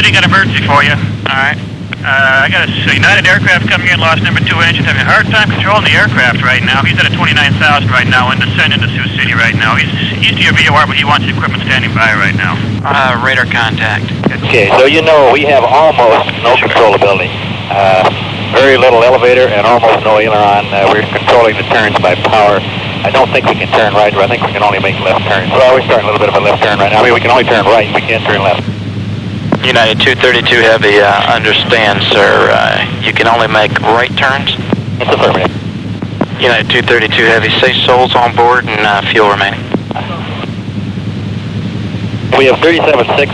City, got emergency for you. Alright. I got a United aircraft coming in, lost number 2 engine, having a hard time controlling the aircraft right now. He's at a 29,000 right now, in descent into Sioux City right now. He's to your VOR, but he wants the equipment standing by right now. Radar contact. Okay, so you know we have almost no controllability. Very little elevator and almost no aileron. We're controlling the turns by power. I don't think we can turn right, but I think we can only make left turns. Well, we're starting a little bit of a left turn right now. I mean, we can only turn right, we can't turn left. United 232 Heavy, understand, sir. You can only make right turns? That's affirmative. United 232 Heavy, safe souls on board and fuel remaining. We have 37.6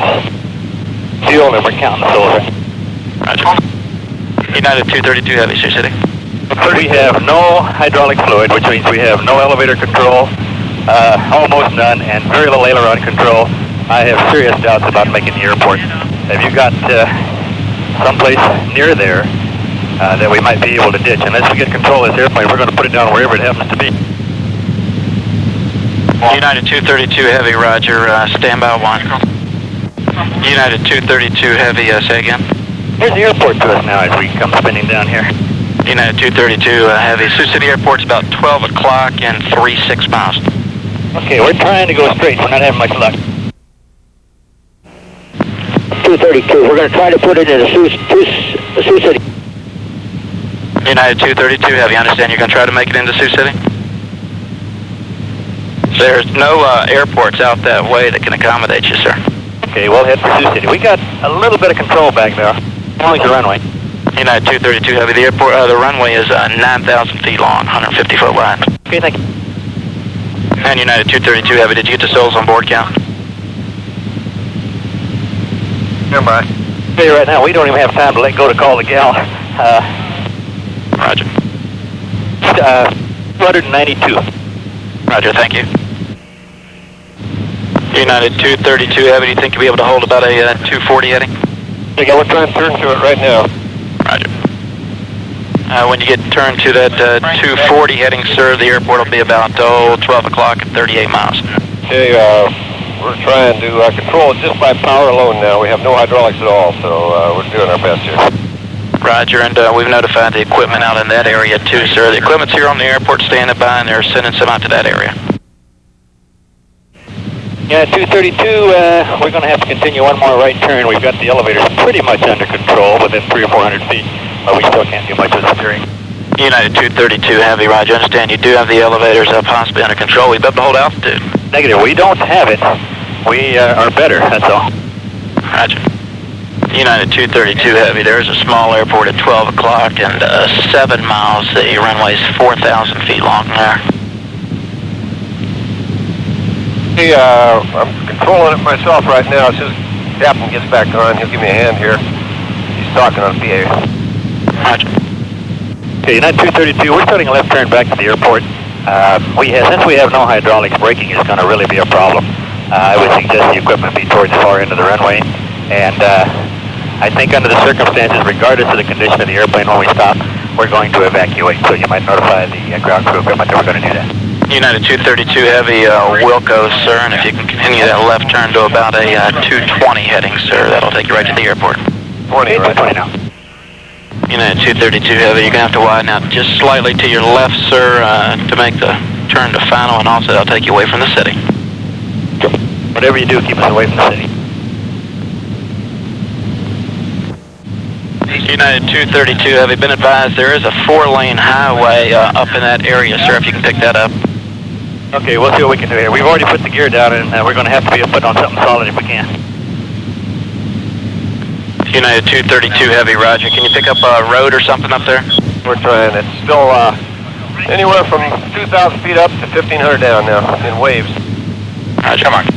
fuel and we're counting the souls, right? Roger. United 232 Heavy, Sioux City. We have no hydraulic fluid, which means we have no elevator control, almost none, and very little aileron control. I have serious doubts about making the airport. Have you got someplace near there that we might be able to ditch? Unless we get control of this airplane, we're going to put it down wherever it happens to be. United 232 Heavy, roger, stand by 1. United 232 Heavy, say again. Here's the airport to us now as we come spinning down here. United 232 Heavy, Sioux City Airport's about 12 o'clock and 36 miles. Okay, we're trying to go straight. We're not having much luck. 232, we're going to try to put it into Sioux City. United 232 Heavy, understand you're going to try to make it into Sioux City? There's no airports out that way that can accommodate you, sir. Okay, we'll head for Sioux City. We got a little bit of control back there. Only the runway. United 232 Heavy, the airport, the runway is 9,000 feet long, 150 foot wide. Okay, thank you. And United 232 Heavy, did you get the souls on board count? Never mind. Okay, right now, we don't even have time to let go to call the gal. Roger. 292. Roger, thank you. United 232 Heavy, do you think you'll be able to hold about a 240 heading? Okay, we're trying to turn to it right now. Roger. When you get turned to that 240 heading, sir, the airport will be about 12 o'clock and 38 miles. Okay, we're trying to control it just by power alone now. We have no hydraulics at all, so we're doing our best here. Roger, and we've notified the equipment out in that area too, sir. The equipment's here on the airport standing by, and they're sending some out to that area. Yeah, 232, we're going to have to continue one more right turn. We've got the elevators pretty much under control within 300 or 400 feet, but we still can't do much with the steering. United 232 Heavy, Roger, understand you do have the elevators possibly under control. We'd be able to hold altitude. Negative, we don't have it. We are better, that's all. Roger. United 232 Heavy, there's a small airport at 12 o'clock and 7 miles. The runway's 4,000 feet long there. Hey, I'm controlling it myself right now. As soon as the captain gets back on, he'll give me a hand here. He's talking on PA. Roger. Okay, United 232, we're starting a left turn back to the airport. Since we have no hydraulics, braking is going to really be a problem. I would suggest the equipment be towards the far end of the runway. And I think under the circumstances, regardless of the condition of the airplane when we stop, we're going to evacuate. So you might notify the ground crew equipment that we're going to do that. United 232 Heavy, Wilco, sir, and if you can continue that left turn to about a 220 heading, sir, that'll take you right to the airport. 20, right? 20 now. United 232 Heavy, you're going to have to widen out just slightly to your left, sir, to make the turn to final, and also that'll take you away from the city. Sure. Whatever you do, keep us away from the city. United 232 Heavy, been advised there is a 4-lane highway up in that area, sir, if you can pick that up. Okay, we'll see what we can do here. We've already put the gear down, and we're going to have to be put on something solid if we can. United 232 Heavy, roger. Can you pick up a road or something up there? We're trying. It's still anywhere from 2,000 feet up to 1,500 down now in waves. Roger. Come on.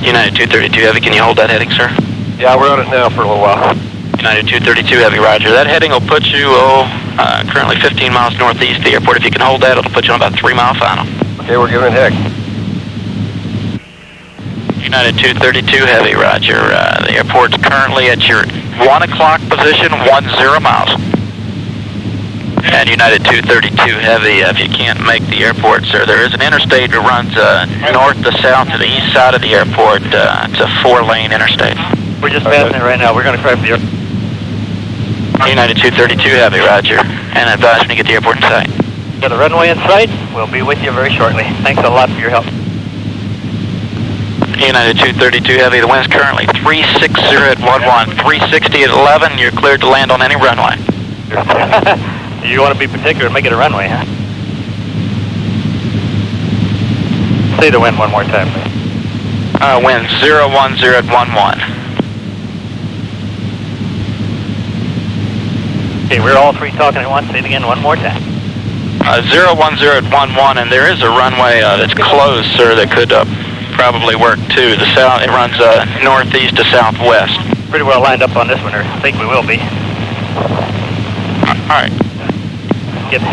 United 232 Heavy, can you hold that heading, sir? Yeah, we're on it now for a little while. United 232 Heavy, roger. That heading will put you, currently 15 miles northeast of the airport. If you can hold that, it'll put you on about 3 mile final. Okay, we're giving it heck. United 232 Heavy, roger. The airport's currently at your 1 o'clock position, 10 miles. And United 232 Heavy, if you can't make the airport, sir, there is an interstate that runs north to south to the east side of the airport. It's a 4-lane interstate. We're just passing it right now. We're going to try for the airport. United 232 Heavy, roger. And advise when you get the airport in sight. Got the runway in sight. We'll be with you very shortly. Thanks a lot for your help. United 232 Heavy, the wind's currently 360 at 11, 360 at 11. You're cleared to land on any runway. You want to be particular and make it a runway, huh? Say the wind one more time, please. Wind 010 at 11. Okay, we're all three talking at once. Say it again one more time. 010 at 11, and there is a runway that's closed, sir, that could probably work too. The south, it runs northeast to southwest. Pretty well lined up on this one, or I think we will be. All right. Get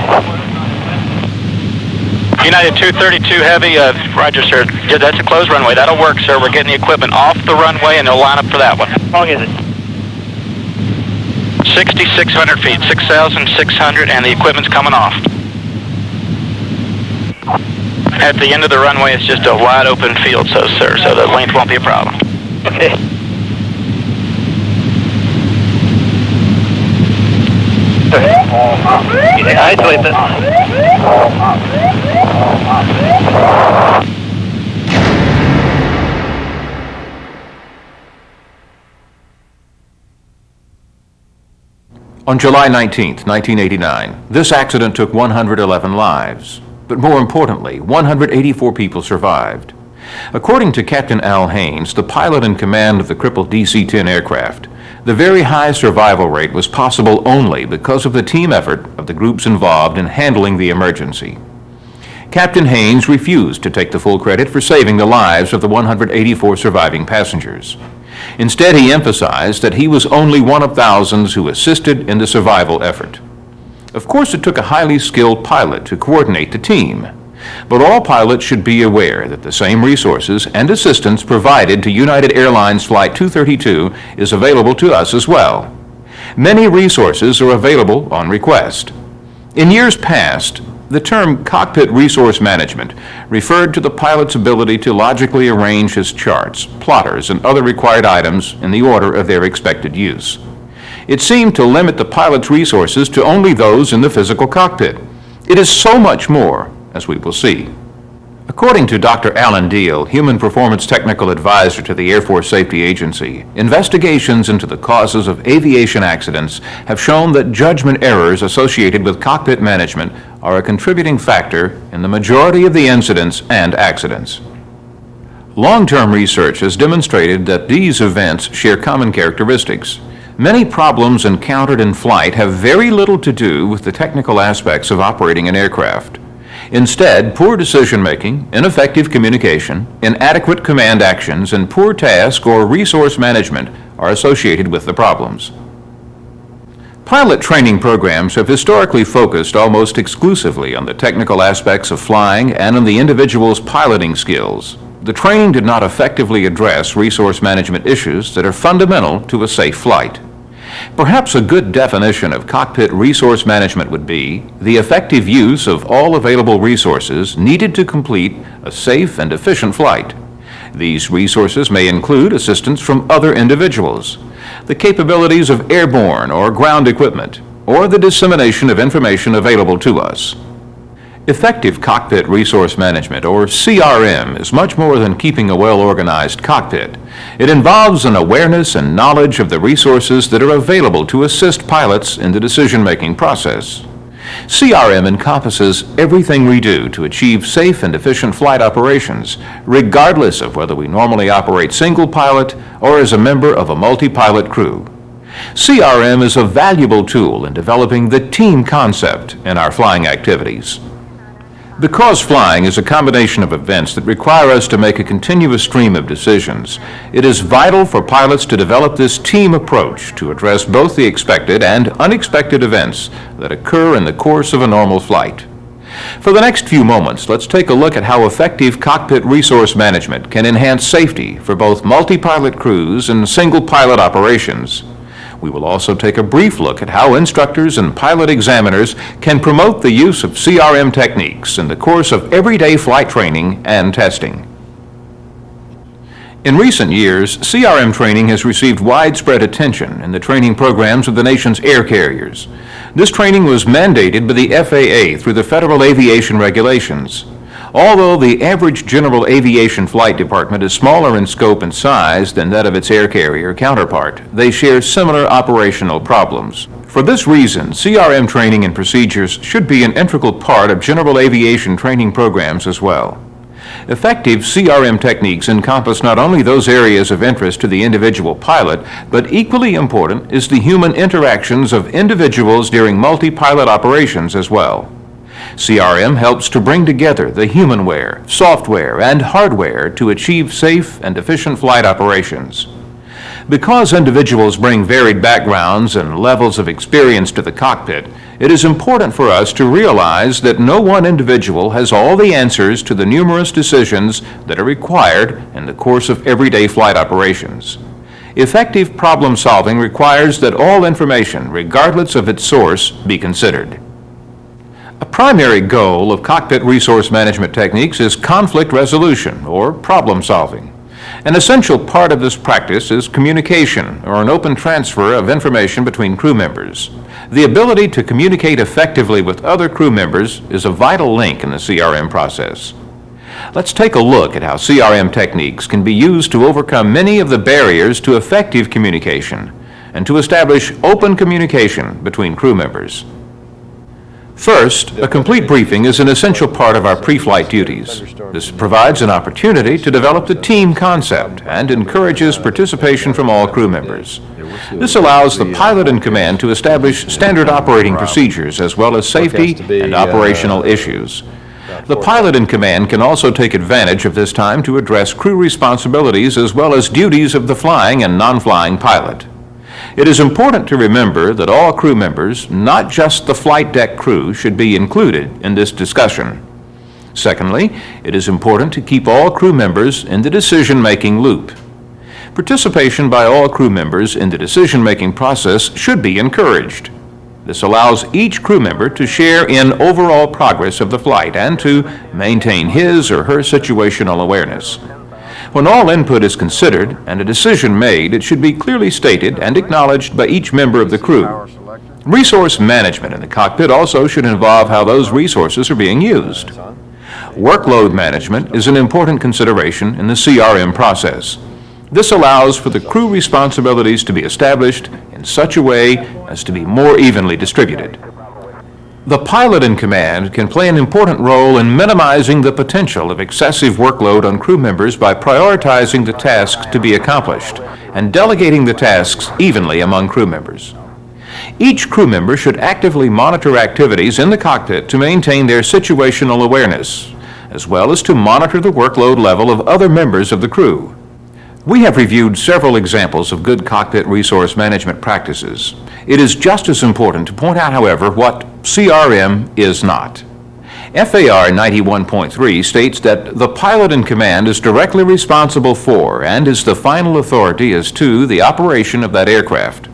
United 232 Heavy, roger, sir. Yeah, that's a closed runway. That'll work, sir. We're getting the equipment off the runway, and they'll line up for that one. How long is it? 6,600 feet, 6,600, and the equipment's coming off. At the end of the runway, it's just a wide open field, so the length won't be a problem. Okay. Isolate this. On July 19, 1989, this accident took 111 lives. But more importantly, 184 people survived. According to Captain Al Haynes, the pilot in command of the crippled DC-10 aircraft, the very high survival rate was possible only because of the team effort of the groups involved in handling the emergency. Captain Haynes refused to take the full credit for saving the lives of the 184 surviving passengers. Instead, he emphasized that he was only one of thousands who assisted in the survival effort. Of course, it took a highly skilled pilot to coordinate the team, but all pilots should be aware that the same resources and assistance provided to United Airlines Flight 232 is available to us as well. Many resources are available on request. In years past, the term cockpit resource management referred to the pilot's ability to logically arrange his charts, plotters, and other required items in the order of their expected use. It seemed to limit the pilot's resources to only those in the physical cockpit. It is so much more, as we will see. According to Dr. Alan Deal, Human Performance Technical Advisor to the Air Force Safety Agency, investigations into the causes of aviation accidents have shown that judgment errors associated with cockpit management are a contributing factor in the majority of the incidents and accidents. Long-term research has demonstrated that these events share common characteristics. Many problems encountered in flight have very little to do with the technical aspects of operating an aircraft. Instead, poor decision-making, ineffective communication, inadequate command actions, and poor task or resource management are associated with the problems. Pilot training programs have historically focused almost exclusively on the technical aspects of flying and on the individual's piloting skills. The training did not effectively address resource management issues that are fundamental to a safe flight. Perhaps a good definition of cockpit resource management would be the effective use of all available resources needed to complete a safe and efficient flight. These resources may include assistance from other individuals, the capabilities of airborne or ground equipment, or the dissemination of information available to us. Effective cockpit resource management, or CRM, is much more than keeping a well-organized cockpit. It involves an awareness and knowledge of the resources that are available to assist pilots in the decision-making process. CRM encompasses everything we do to achieve safe and efficient flight operations, regardless of whether we normally operate single pilot or as a member of a multi-pilot crew. CRM is a valuable tool in developing the team concept in our flying activities. Because flying is a combination of events that require us to make a continuous stream of decisions, it is vital for pilots to develop this team approach to address both the expected and unexpected events that occur in the course of a normal flight. For the next few moments, let's take a look at how effective cockpit resource management can enhance safety for both multi-pilot crews and single-pilot operations. We will also take a brief look at how instructors and pilot examiners can promote the use of CRM techniques in the course of everyday flight training and testing. In recent years, CRM training has received widespread attention in the training programs of the nation's air carriers. This training was mandated by the FAA through the Federal Aviation Regulations. Although the average general aviation flight department is smaller in scope and size than that of its air carrier counterpart, they share similar operational problems. For this reason, CRM training and procedures should be an integral part of general aviation training programs as well. Effective CRM techniques encompass not only those areas of interest to the individual pilot, but equally important is the human interactions of individuals during multi-pilot operations as well. CRM helps to bring together the humanware, software, and hardware to achieve safe and efficient flight operations. Because individuals bring varied backgrounds and levels of experience to the cockpit, it is important for us to realize that no one individual has all the answers to the numerous decisions that are required in the course of everyday flight operations. Effective problem solving requires that all information, regardless of its source, be considered. A primary goal of cockpit resource management techniques is conflict resolution, or problem solving. An essential part of this practice is communication, or an open transfer of information between crew members. The ability to communicate effectively with other crew members is a vital link in the CRM process. Let's take a look at how CRM techniques can be used to overcome many of the barriers to effective communication and to establish open communication between crew members. First, a complete briefing is an essential part of our pre-flight duties. This provides an opportunity to develop the team concept and encourages participation from all crew members. This allows the pilot in command to establish standard operating procedures as well as safety and operational issues. The pilot in command can also take advantage of this time to address crew responsibilities as well as duties of the flying and non-flying pilot. It is important to remember that all crew members, not just the flight deck crew, should be included in this discussion. Secondly, it is important to keep all crew members in the decision-making loop. Participation by all crew members in the decision-making process should be encouraged. This allows each crew member to share in overall progress of the flight and to maintain his or her situational awareness. When all input is considered and a decision made, it should be clearly stated and acknowledged by each member of the crew. Resource management in the cockpit also should involve how those resources are being used. Workload management is an important consideration in the CRM process. This allows for the crew responsibilities to be established in such a way as to be more evenly distributed. The pilot in command can play an important role in minimizing the potential of excessive workload on crew members by prioritizing the tasks to be accomplished and delegating the tasks evenly among crew members. Each crew member should actively monitor activities in the cockpit to maintain their situational awareness, as well as to monitor the workload level of other members of the crew. We have reviewed several examples of good cockpit resource management practices. It is just as important to point out, however, what CRM is not. FAR 91.3 states that the pilot in command is directly responsible for and is the final authority as to the operation of that aircraft.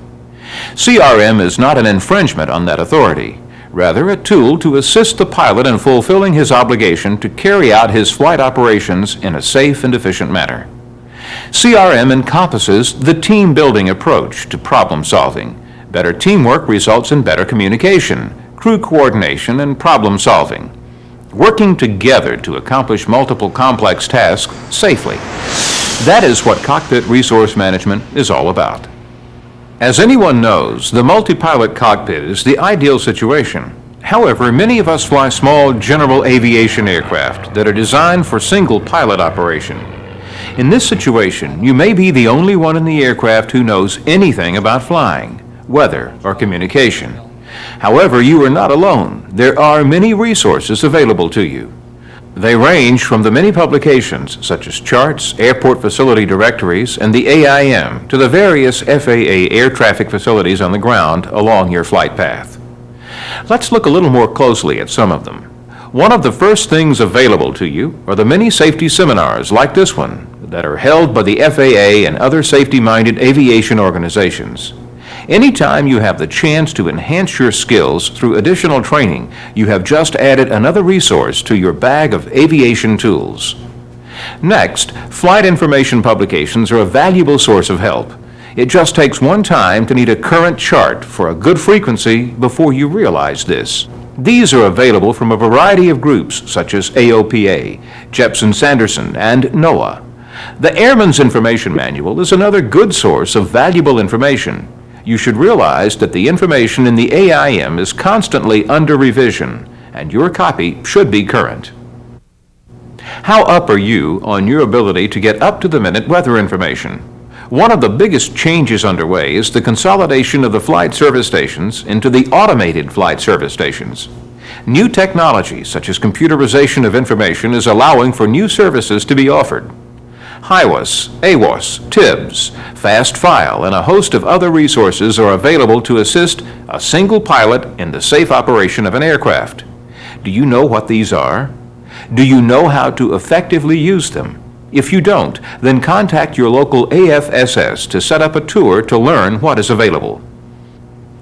CRM is not an infringement on that authority, rather a tool to assist the pilot in fulfilling his obligation to carry out his flight operations in a safe and efficient manner. CRM encompasses the team-building approach to problem solving. Better teamwork results in better communication, crew coordination, and problem solving. Working together to accomplish multiple complex tasks safely. That is what cockpit resource management is all about. As anyone knows, the multi-pilot cockpit is the ideal situation. However, many of us fly small general aviation aircraft that are designed for single pilot operation. In this situation, you may be the only one in the aircraft who knows anything about flying, weather, or communication. However, you are not alone. There are many resources available to you. They range from the many publications, such as charts, airport facility directories, and the AIM, to the various FAA air traffic facilities on the ground along your flight path. Let's look a little more closely at some of them. One of the first things available to you are the many safety seminars like this one that are held by the FAA and other safety-minded aviation organizations. Anytime you have the chance to enhance your skills through additional training, you have just added another resource to your bag of aviation tools. Next, flight information publications are a valuable source of help. It just takes one time to need a current chart for a good frequency before you realize this. These are available from a variety of groups such as AOPA, Jepson-Sanderson, and NOAA. The Airman's Information Manual is another good source of valuable information. You should realize that the information in the AIM is constantly under revision, and your copy should be current. How up are you on your ability to get up-to-the-minute weather information? One of the biggest changes underway is the consolidation of the flight service stations into the automated flight service stations. New technology, such as computerization of information, is allowing for new services to be offered. HIWAS, AWOS, TIBS, Fast File, and a host of other resources are available to assist a single pilot in the safe operation of an aircraft. Do you know what these are? Do you know how to effectively use them? If you don't, then contact your local AFSS to set up a tour to learn what is available.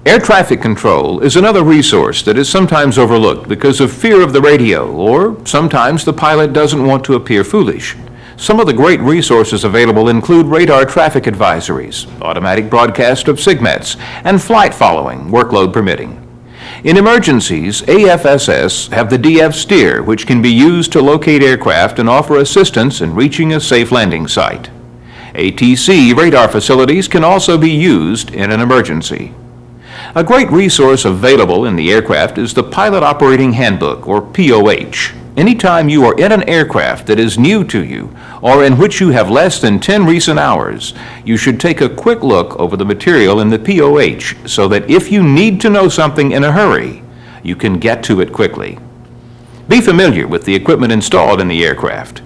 Air traffic control is another resource that is sometimes overlooked because of fear of the radio, or sometimes the pilot doesn't want to appear foolish. Some of the great resources available include radar traffic advisories, automatic broadcast of SIGMETs, and flight following, workload permitting. In emergencies, AFSS have the DF Steer, which can be used to locate aircraft and offer assistance in reaching a safe landing site. ATC radar facilities can also be used in an emergency. A great resource available in the aircraft is the Pilot Operating Handbook, or POH. Anytime you are in an aircraft that is new to you, or in which you have less than 10 recent hours, you should take a quick look over the material in the POH so that if you need to know something in a hurry, you can get to it quickly. Be familiar with the equipment installed in the aircraft.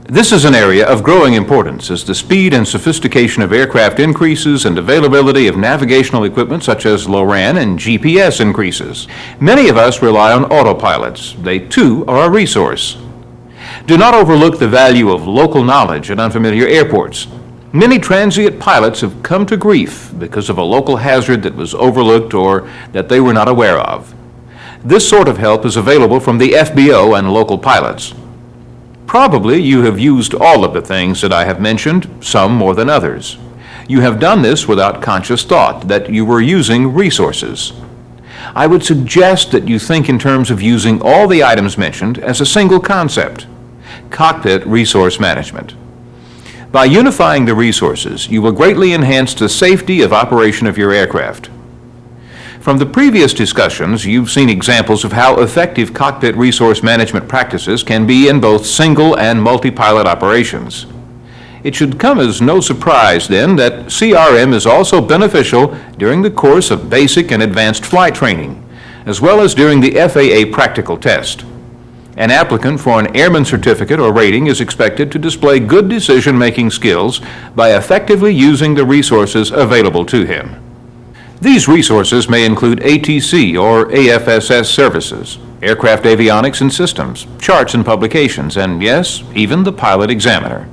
This is an area of growing importance as the speed and sophistication of aircraft increases and availability of navigational equipment such as LORAN and GPS increases. Many of us rely on autopilots. They too are a resource. Do not overlook the value of local knowledge at unfamiliar airports. Many transient pilots have come to grief because of a local hazard that was overlooked or that they were not aware of. This sort of help is available from the FBO and local pilots. Probably you have used all of the things that I have mentioned, some more than others. You have done this without conscious thought that you were using resources. I would suggest that you think in terms of using all the items mentioned as a single concept: Cockpit Resource Management. By unifying the resources, you will greatly enhance the safety of operation of your aircraft. From the previous discussions, you've seen examples of how effective cockpit resource management practices can be in both single and multi-pilot operations. It should come as no surprise, then, that CRM is also beneficial during the course of basic and advanced flight training, as well as during the FAA practical test. An applicant for an airman certificate or rating is expected to display good decision-making skills by effectively using the resources available to him. These resources may include ATC or AFSS services, aircraft avionics and systems, charts and publications, and yes, even the pilot examiner.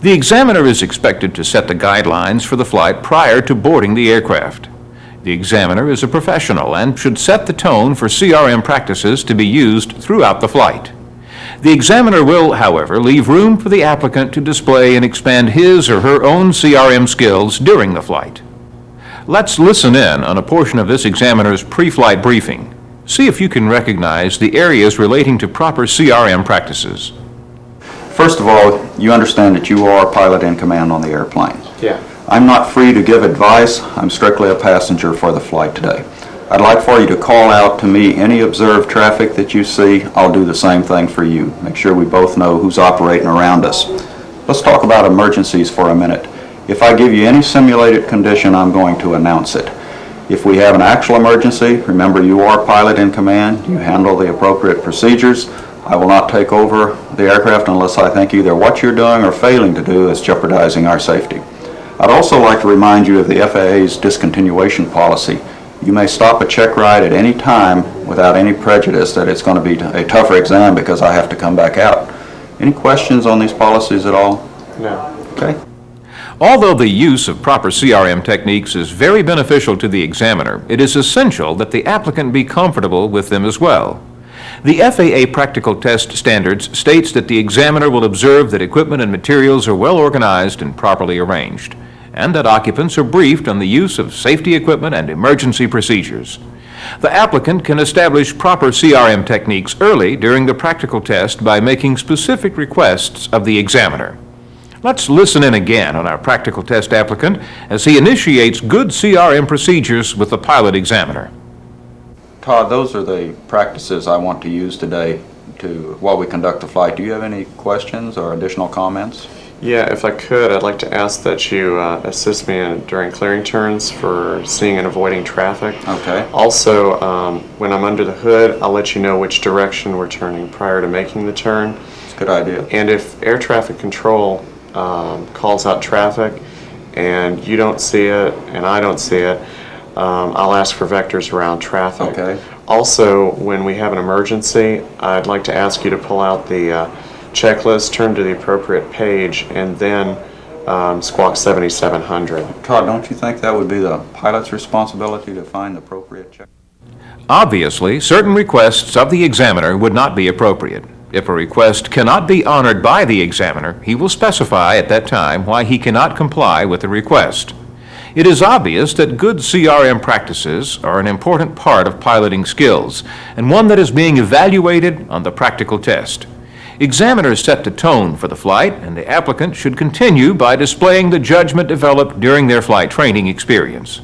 The examiner is expected to set the guidelines for the flight prior to boarding the aircraft. The examiner is a professional and should set the tone for CRM practices to be used throughout the flight. The examiner will, however, leave room for the applicant to display and expand his or her own CRM skills during the flight. Let's listen in on a portion of this examiner's pre-flight briefing. See if you can recognize the areas relating to proper CRM practices. First of all, you understand that you are pilot in command on the airplane. Yeah. I'm not free to give advice. I'm strictly a passenger for the flight today. I'd like for you to call out to me any observed traffic that you see. I'll do the same thing for you. Make sure we both know who's operating around us. Let's talk about emergencies for a minute. If I give you any simulated condition, I'm going to announce it. If we have an actual emergency, remember you are pilot in command. You handle the appropriate procedures. I will not take over the aircraft unless I think either what you're doing or failing to do is jeopardizing our safety. I'd also like to remind you of the FAA's discontinuation policy. You may stop a check ride at any time without any prejudice that it's going to be a tougher exam because I have to come back out. Any questions on these policies at all? No. Okay. Although the use of proper CRM techniques is very beneficial to the examiner, it is essential that the applicant be comfortable with them as well. The FAA practical test standards states that the examiner will observe that equipment and materials are well organized and properly arranged, and that occupants are briefed on the use of safety equipment and emergency procedures. The applicant can establish proper CRM techniques early during the practical test by making specific requests of the examiner. Let's listen in again on our practical test applicant as he initiates good CRM procedures with the pilot examiner. Todd, those are the practices I want to use today while we conduct the flight. Do you have any questions or additional comments? Yeah, if I could, I'd like to ask that you assist me during clearing turns for seeing and avoiding traffic. Okay. Also, when I'm under the hood, I'll let you know which direction we're turning prior to making the turn. It's a good idea. And if air traffic control calls out traffic and you don't see it and I don't see it, I'll ask for vectors around traffic. Okay. Also, when we have an emergency, I'd like to ask you to pull out the checklist, turn to the appropriate page, and then squawk 7700. Todd, don't you think that would be the pilot's responsibility to find the appropriate check? Obviously, certain requests of the examiner would not be appropriate. If a request cannot be honored by the examiner, he will specify at that time why he cannot comply with the request. It is obvious that good CRM practices are an important part of piloting skills, and one that is being evaluated on the practical test. Examiners set the tone for the flight, and the applicant should continue by displaying the judgment developed during their flight training experience.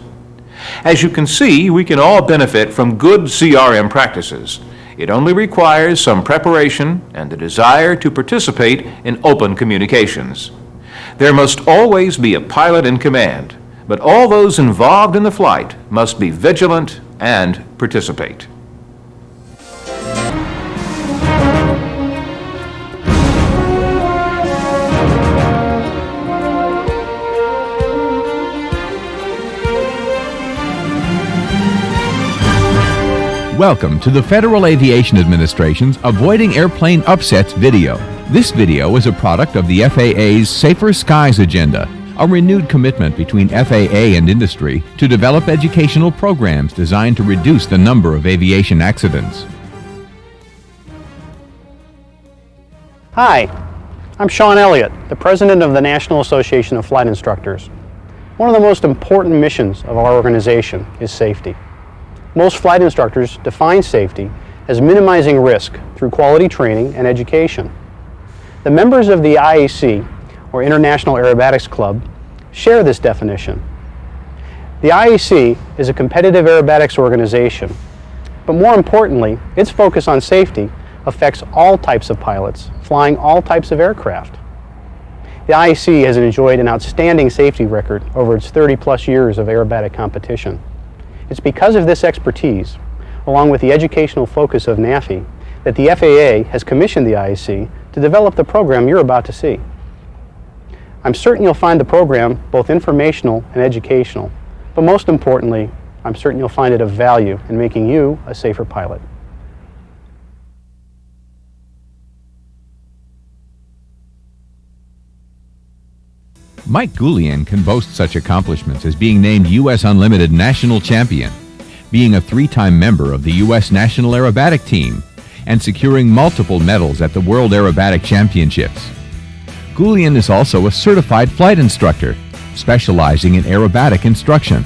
As you can see, we can all benefit from good CRM practices. It only requires some preparation and the desire to participate in open communications. There must always be a pilot in command, but all those involved in the flight must be vigilant and participate. Welcome to the Federal Aviation Administration's Avoiding Airplane Upsets video. This video is a product of the FAA's Safer Skies agenda, a renewed commitment between FAA and industry to develop educational programs designed to reduce the number of aviation accidents. Hi, I'm Sean Elliott, the President of the National Association of Flight Instructors. One of the most important missions of our organization is safety. Most flight instructors define safety as minimizing risk through quality training and education. The members of the IAC, or International Aerobatics Club, share this definition. The IAC is a competitive aerobatics organization, but more importantly, its focus on safety affects all types of pilots flying all types of aircraft. The IAC has enjoyed an outstanding safety record over its 30-plus years of aerobatic competition. It's because of this expertise, along with the educational focus of NAFI, that the FAA has commissioned the IAC to develop the program you're about to see. I'm certain you'll find the program both informational and educational, but most importantly, I'm certain you'll find it of value in making you a safer pilot. Mike Goulian can boast such accomplishments as being named U.S. Unlimited National Champion, being a 3-time member of the U.S. National Aerobatic Team, and securing multiple medals at the World Aerobatic Championships. Goulian is also a certified flight instructor, specializing in aerobatic instruction.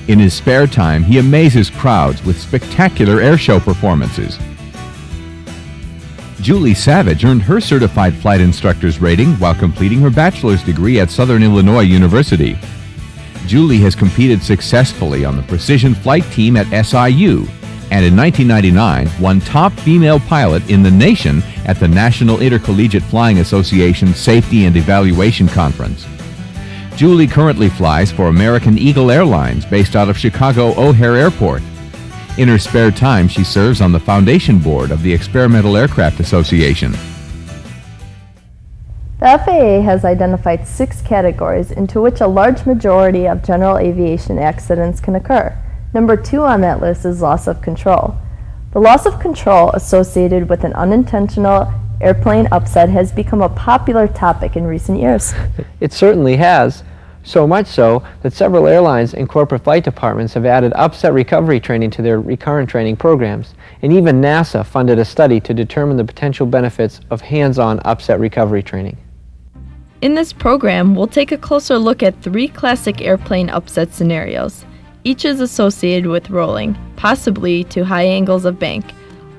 In his spare time, he amazes crowds with spectacular airshow performances. Julie Savage earned her certified flight instructor's rating while completing her bachelor's degree at Southern Illinois University. Julie has competed successfully on the precision flight team at SIU, and in 1999 won top female pilot in the nation at the National Intercollegiate Flying Association Safety and Evaluation Conference. Julie currently flies for American Eagle Airlines based out of Chicago O'Hare Airport. In her spare time, she serves on the foundation board of the Experimental Aircraft Association. The FAA has identified 6 categories into which a large majority of general aviation accidents can occur. Number 2 on that list is loss of control. The loss of control associated with an unintentional airplane upset has become a popular topic in recent years. It certainly has. So much so that several airlines and corporate flight departments have added upset recovery training to their recurrent training programs, and even NASA funded a study to determine the potential benefits of hands-on upset recovery training. In this program, we'll take a closer look at 3 classic airplane upset scenarios. Each is associated with rolling, possibly to high angles of bank.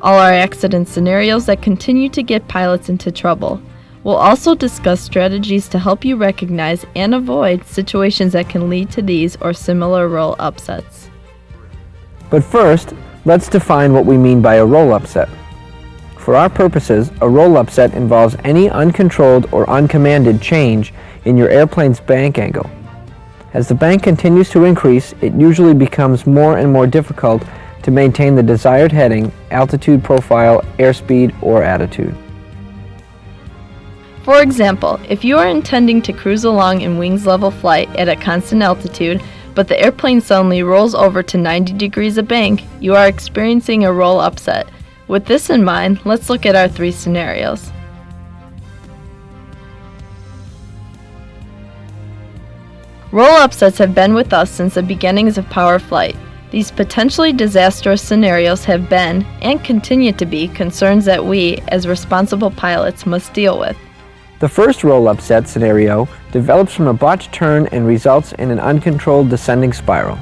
All are accident scenarios that continue to get pilots into trouble. We'll also discuss strategies to help you recognize and avoid situations that can lead to these or similar roll upsets. But first, let's define what we mean by a roll upset. For our purposes, a roll upset involves any uncontrolled or uncommanded change in your airplane's bank angle. As the bank continues to increase, it usually becomes more and more difficult to maintain the desired heading, altitude profile, airspeed, or attitude. For example, if you are intending to cruise along in wings level flight at a constant altitude, but the airplane suddenly rolls over to 90 degrees of bank, you are experiencing a roll upset. With this in mind, let's look at our 3 scenarios. Roll upsets have been with us since the beginnings of power flight. These potentially disastrous scenarios have been, and continue to be, concerns that we, as responsible pilots, must deal with. The first roll upset scenario develops from a botched turn and results in an uncontrolled descending spiral.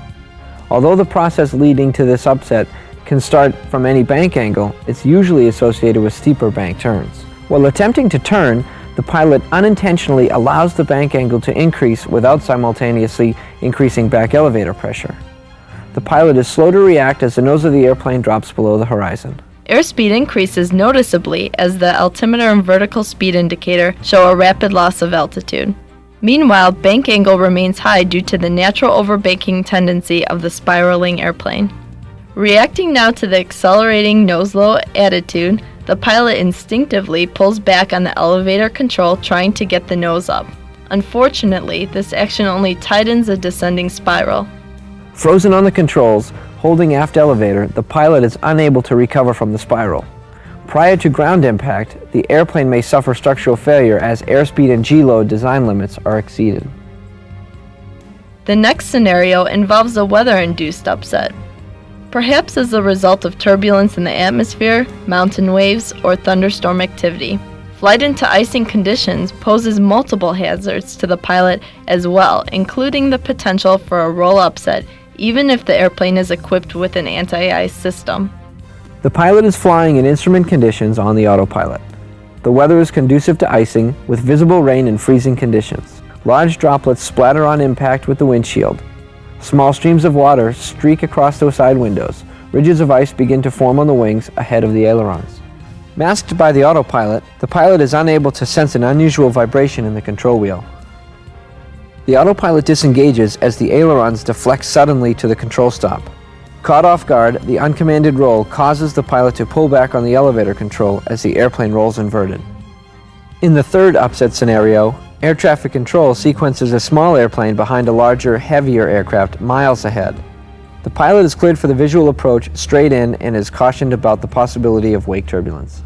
Although the process leading to this upset can start from any bank angle, it's usually associated with steeper bank turns. While attempting to turn, the pilot unintentionally allows the bank angle to increase without simultaneously increasing back elevator pressure. The pilot is slow to react as the nose of the airplane drops below the horizon. Airspeed increases noticeably as the altimeter and vertical speed indicator show a rapid loss of altitude. Meanwhile, bank angle remains high due to the natural overbanking tendency of the spiraling airplane. Reacting now to the accelerating nose-low attitude, the pilot instinctively pulls back on the elevator control, trying to get the nose up. Unfortunately, this action only tightens the descending spiral. Frozen on the controls, holding aft elevator, the pilot is unable to recover from the spiral. Prior to ground impact, the airplane may suffer structural failure as airspeed and G-load design limits are exceeded. The next scenario involves a weather-induced upset. Perhaps as a result of turbulence in the atmosphere, mountain waves, or thunderstorm activity. Flight into icing conditions poses multiple hazards to the pilot as well, including the potential for a roll upset, even if the airplane is equipped with an anti-ice system. The pilot is flying in instrument conditions on the autopilot. The weather is conducive to icing, with visible rain and freezing conditions. Large droplets splatter on impact with the windshield. Small streams of water streak across those side windows. Ridges of ice begin to form on the wings ahead of the ailerons. Masked by the autopilot, the pilot is unable to sense an unusual vibration in the control wheel. The autopilot disengages as the ailerons deflect suddenly to the control stop. Caught off guard, the uncommanded roll causes the pilot to pull back on the elevator control as the airplane rolls inverted. In the third upset scenario, air traffic control sequences a small airplane behind a larger, heavier aircraft miles ahead. The pilot is cleared for the visual approach straight in and is cautioned about the possibility of wake turbulence.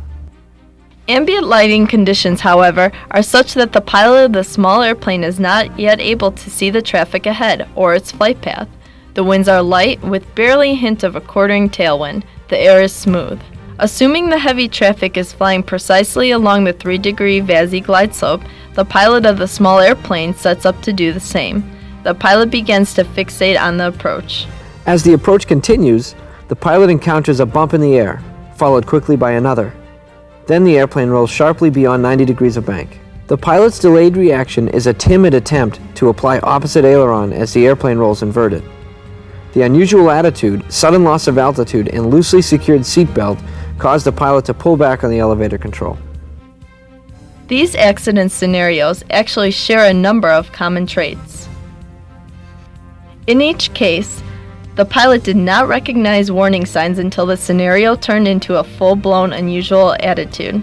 Ambient lighting conditions, however, are such that the pilot of the small airplane is not yet able to see the traffic ahead or its flight path. The winds are light with barely a hint of a quartering tailwind. The air is smooth. Assuming the heavy traffic is flying precisely along the 3-degree VASI glide slope, the pilot of the small airplane sets up to do the same. The pilot begins to fixate on the approach. As the approach continues, the pilot encounters a bump in the air, followed quickly by another. Then the airplane rolls sharply beyond 90 degrees of bank. The pilot's delayed reaction is a timid attempt to apply opposite aileron as the airplane rolls inverted. The unusual attitude, sudden loss of altitude, and loosely secured seatbelt cause the pilot to pull back on the elevator control. These accident scenarios actually share a number of common traits. In each case, the pilot did not recognize warning signs until the scenario turned into a full-blown unusual attitude.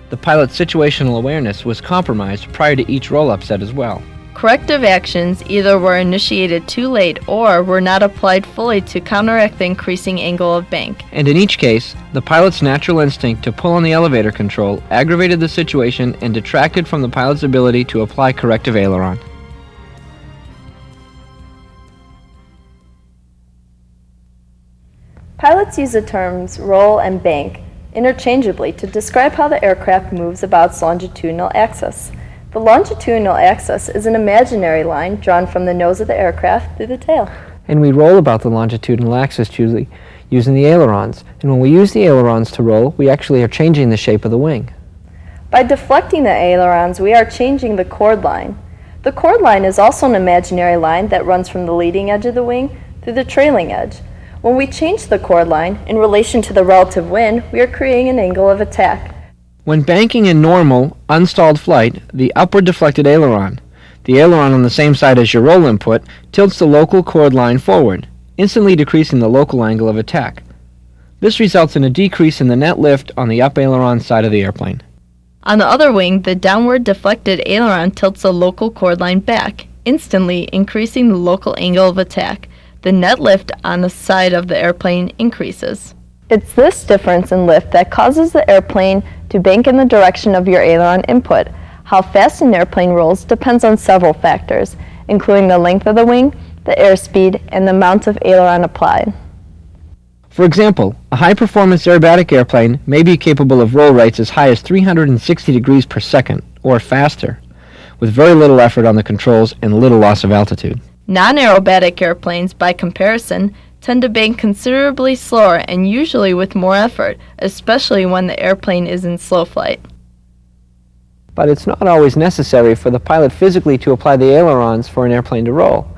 The pilot's situational awareness was compromised prior to each roll upset as well. Corrective actions either were initiated too late or were not applied fully to counteract the increasing angle of bank. And in each case, the pilot's natural instinct to pull on the elevator control aggravated the situation and detracted from the pilot's ability to apply corrective aileron. Pilots use the terms roll and bank interchangeably to describe how the aircraft moves about its longitudinal axis. The longitudinal axis is an imaginary line drawn from the nose of the aircraft through the tail. And we roll about the longitudinal axis, Julie, using the ailerons. And when we use the ailerons to roll, we actually are changing the shape of the wing. By deflecting the ailerons, we are changing the chord line. The chord line is also an imaginary line that runs from the leading edge of the wing through the trailing edge. When we change the chord line in relation to the relative wind, we are creating an angle of attack. When banking in normal, unstalled flight, the upward deflected aileron, the aileron on the same side as your roll input, tilts the local chord line forward, instantly decreasing the local angle of attack. This results in a decrease in the net lift on the up aileron side of the airplane. On the other wing, the downward deflected aileron tilts the local chord line back, instantly increasing the local angle of attack. The net lift on the side of the airplane increases. It's this difference in lift that causes the airplane to bank in the direction of your aileron input. How fast an airplane rolls depends on several factors, including the length of the wing, the airspeed, and the amount of aileron applied. For example, a high-performance aerobatic airplane may be capable of roll rates as high as 360 degrees per second, or faster, with very little effort on the controls and little loss of altitude. Non-aerobatic airplanes, by comparison, tend to bank considerably slower and usually with more effort, especially when the airplane is in slow flight. But it's not always necessary for the pilot physically to apply the ailerons for an airplane to roll.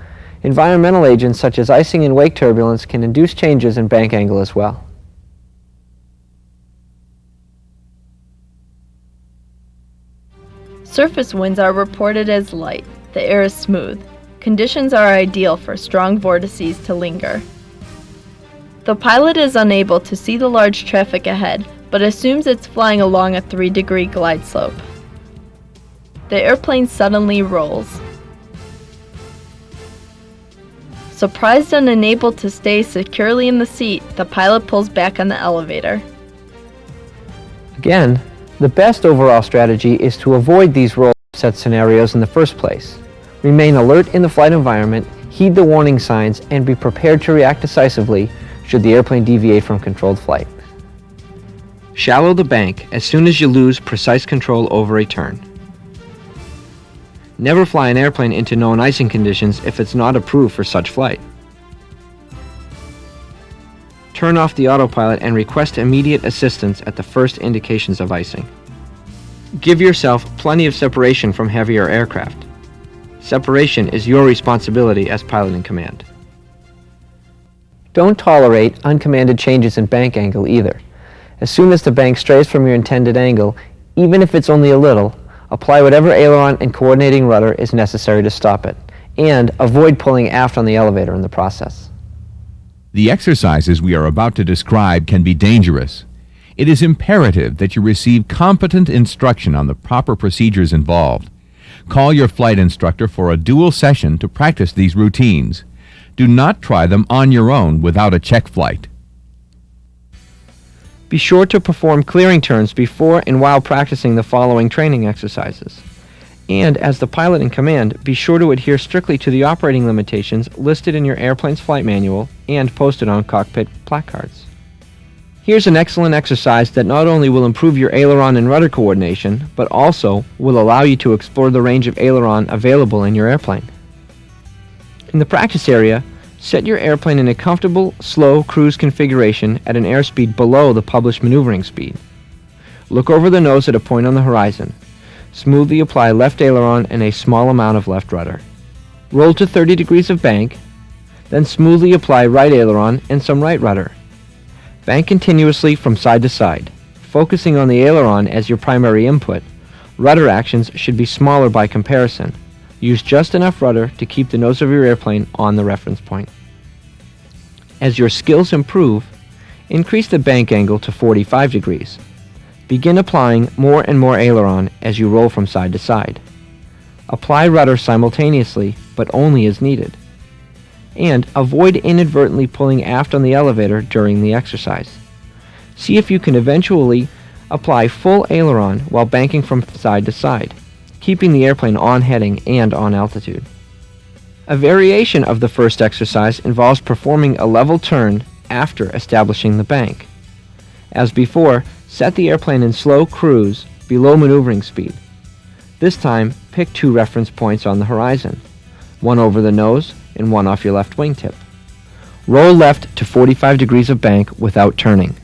Environmental agents such as icing and wake turbulence can induce changes in bank angle as well. Surface winds are reported as light. The air is smooth. Conditions are ideal for strong vortices to linger. The pilot is unable to see the large traffic ahead, but assumes it's flying along a 3-degree glide slope. The airplane suddenly rolls. Surprised and unable to stay securely in the seat, the pilot pulls back on the elevator. Again, the best overall strategy is to avoid these roll set scenarios in the first place. Remain alert in the flight environment, heed the warning signs, and be prepared to react decisively should the airplane deviate from controlled flight. Shallow the bank as soon as you lose precise control over a turn. Never fly an airplane into known icing conditions if it's not approved for such flight. Turn off the autopilot and request immediate assistance at the first indications of icing. Give yourself plenty of separation from heavier aircraft. Separation is your responsibility as pilot in command. Don't tolerate uncommanded changes in bank angle either. As soon as the bank strays from your intended angle, even if it's only a little, apply whatever aileron and coordinating rudder is necessary to stop it, and avoid pulling aft on the elevator in the process. The exercises we are about to describe can be dangerous. It is imperative that you receive competent instruction on the proper procedures involved. Call your flight instructor for a dual session to practice these routines. Do not try them on your own without a check flight. Be sure to perform clearing turns before and while practicing the following training exercises. And as the pilot in command, be sure to adhere strictly to the operating limitations listed in your airplane's flight manual and posted on cockpit placards. Here's an excellent exercise that not only will improve your aileron and rudder coordination, but also will allow you to explore the range of aileron available in your airplane. In the practice area, set your airplane in a comfortable, slow cruise configuration at an airspeed below the published maneuvering speed. Look over the nose at a point on the horizon. Smoothly apply left aileron and a small amount of left rudder. Roll to 30 degrees of bank, then smoothly apply right aileron and some right rudder. Bank continuously from side to side. Focusing on the aileron as your primary input, rudder actions should be smaller by comparison. Use just enough rudder to keep the nose of your airplane on the reference point. As your skills improve, increase the bank angle to 45 degrees. Begin applying more and more aileron as you roll from side to side. Apply rudder simultaneously, but only as needed. And avoid inadvertently pulling aft on the elevator during the exercise. See if you can eventually apply full aileron while banking from side to side, keeping the airplane on heading and on altitude. A variation of the first exercise involves performing a level turn after establishing the bank. As before, set the airplane in slow cruise below maneuvering speed. This time, pick 2 reference points on the horizon, one over the nose and one off your left wingtip. Roll left to 45 degrees of bank without turning.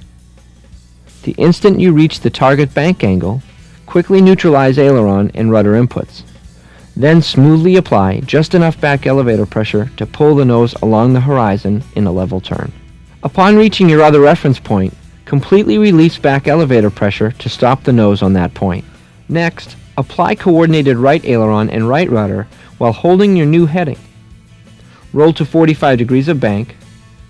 The instant you reach the target bank angle, quickly neutralize aileron and rudder inputs. Then smoothly apply just enough back elevator pressure to pull the nose along the horizon in a level turn. Upon reaching your other reference point, completely release back elevator pressure to stop the nose on that point. Next, apply coordinated right aileron and right rudder while holding your new heading. Roll to 45 degrees of bank,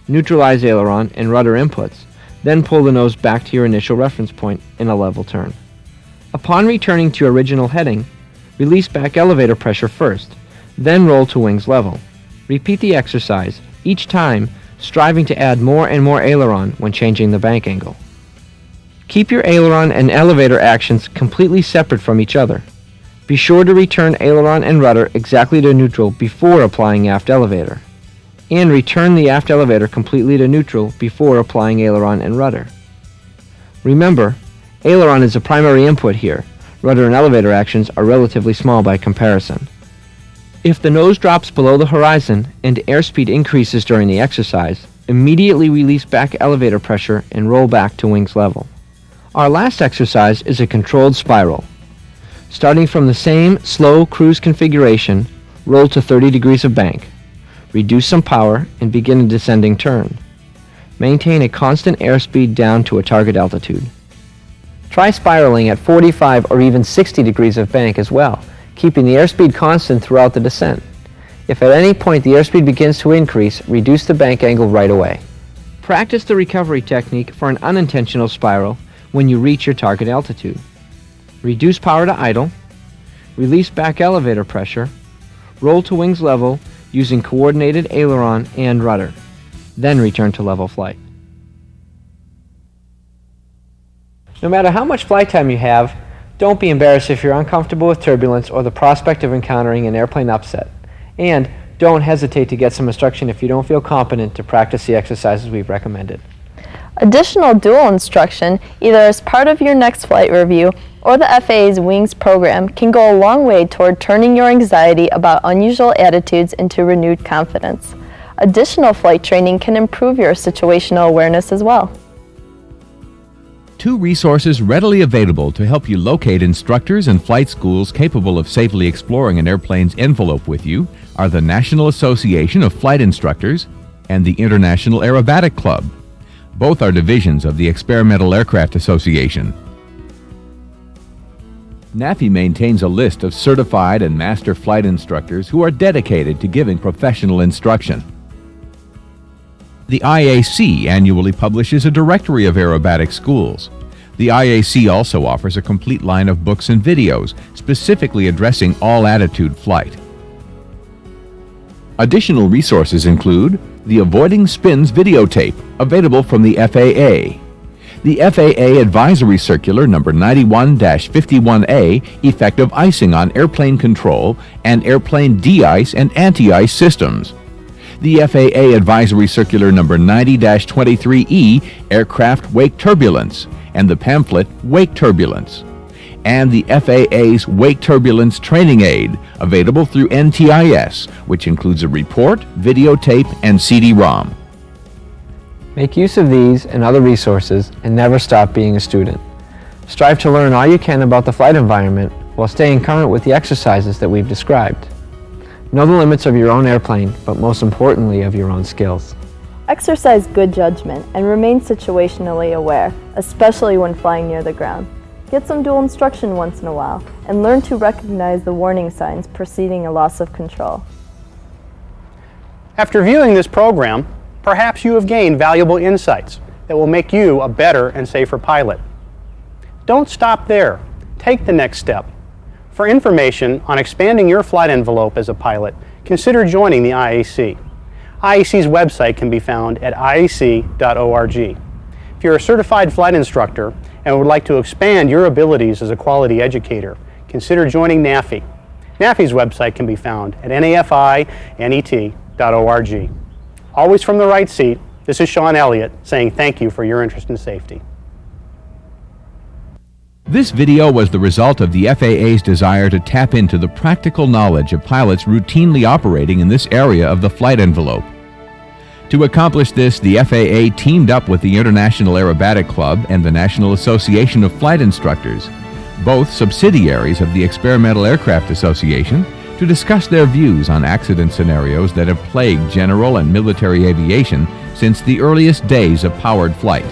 neutralize aileron and rudder inputs, then pull the nose back to your initial reference point in a level turn. Upon returning to your original heading, release back elevator pressure first, then roll to wings level. Repeat the exercise, each time striving to add more and more aileron when changing the bank angle. Keep your aileron and elevator actions completely separate from each other. Be sure to return aileron and rudder exactly to neutral before applying aft elevator. And return the aft elevator completely to neutral before applying aileron and rudder. Remember, aileron is a primary input here. Rudder and elevator actions are relatively small by comparison. If the nose drops below the horizon and airspeed increases during the exercise, immediately release back elevator pressure and roll back to wings level. Our last exercise is a controlled spiral. Starting from the same slow cruise configuration, roll to 30 degrees of bank. Reduce some power and begin a descending turn. Maintain a constant airspeed down to a target altitude. Try spiraling at 45 or even 60 degrees of bank as well, keeping the airspeed constant throughout the descent. If at any point the airspeed begins to increase, reduce the bank angle right away. Practice the recovery technique for an unintentional spiral when you reach your target altitude. Reduce power to idle, release back elevator pressure, roll to wings level using coordinated aileron and rudder, then return to level flight. No matter how much flight time you have, don't be embarrassed if you're uncomfortable with turbulence or the prospect of encountering an airplane upset. And don't hesitate to get some instruction if you don't feel competent to practice the exercises we've recommended. Additional dual instruction, either as part of your next flight review or the FAA's Wings program, can go a long way toward turning your anxiety about unusual attitudes into renewed confidence. Additional flight training can improve your situational awareness as well. 2 resources readily available to help you locate instructors and flight schools capable of safely exploring an airplane's envelope with you are the National Association of Flight Instructors and the International Aerobatic Club. Both are divisions of the Experimental Aircraft Association. NAFI maintains a list of certified and master flight instructors who are dedicated to giving professional instruction. The IAC annually publishes a directory of aerobatic schools. The IAC also offers a complete line of books and videos specifically addressing all-attitude flight. Additional resources include the Avoiding Spins videotape, available from the FAA, the FAA Advisory Circular number 91-51A, effective icing on airplane control and airplane de-ice and anti-ice systems, the FAA Advisory Circular number 90-23E, Aircraft Wake Turbulence, and the pamphlet Wake Turbulence, and the FAA's Wake Turbulence Training Aid, available through NTIS, which includes a report, videotape, and CD-ROM. Make use of these and other resources and never stop being a student. Strive to learn all you can about the flight environment while staying current with the exercises that we've described. Know the limits of your own airplane, but most importantly of your own skills. Exercise good judgment and remain situationally aware, especially when flying near the ground. Get some dual instruction once in a while and learn to recognize the warning signs preceding a loss of control. After viewing this program, perhaps you have gained valuable insights that will make you a better and safer pilot. Don't stop there. Take the next step. For information on expanding your flight envelope as a pilot, consider joining the IAC. IAC's website can be found at iac.org. If you're a certified flight instructor and would like to expand your abilities as a quality educator, consider joining NAFI. NAFI's website can be found at nafinet.org. Always from the right seat, This is Sean Elliott saying thank you for your interest in safety. This video was the result of the FAA's desire to tap into the practical knowledge of pilots routinely operating in this area of the flight envelope. To accomplish this, the FAA teamed up with the International Aerobatic Club and the National Association of Flight Instructors, both subsidiaries of the Experimental Aircraft Association, to discuss their views on accident scenarios that have plagued general and military aviation since the earliest days of powered flight.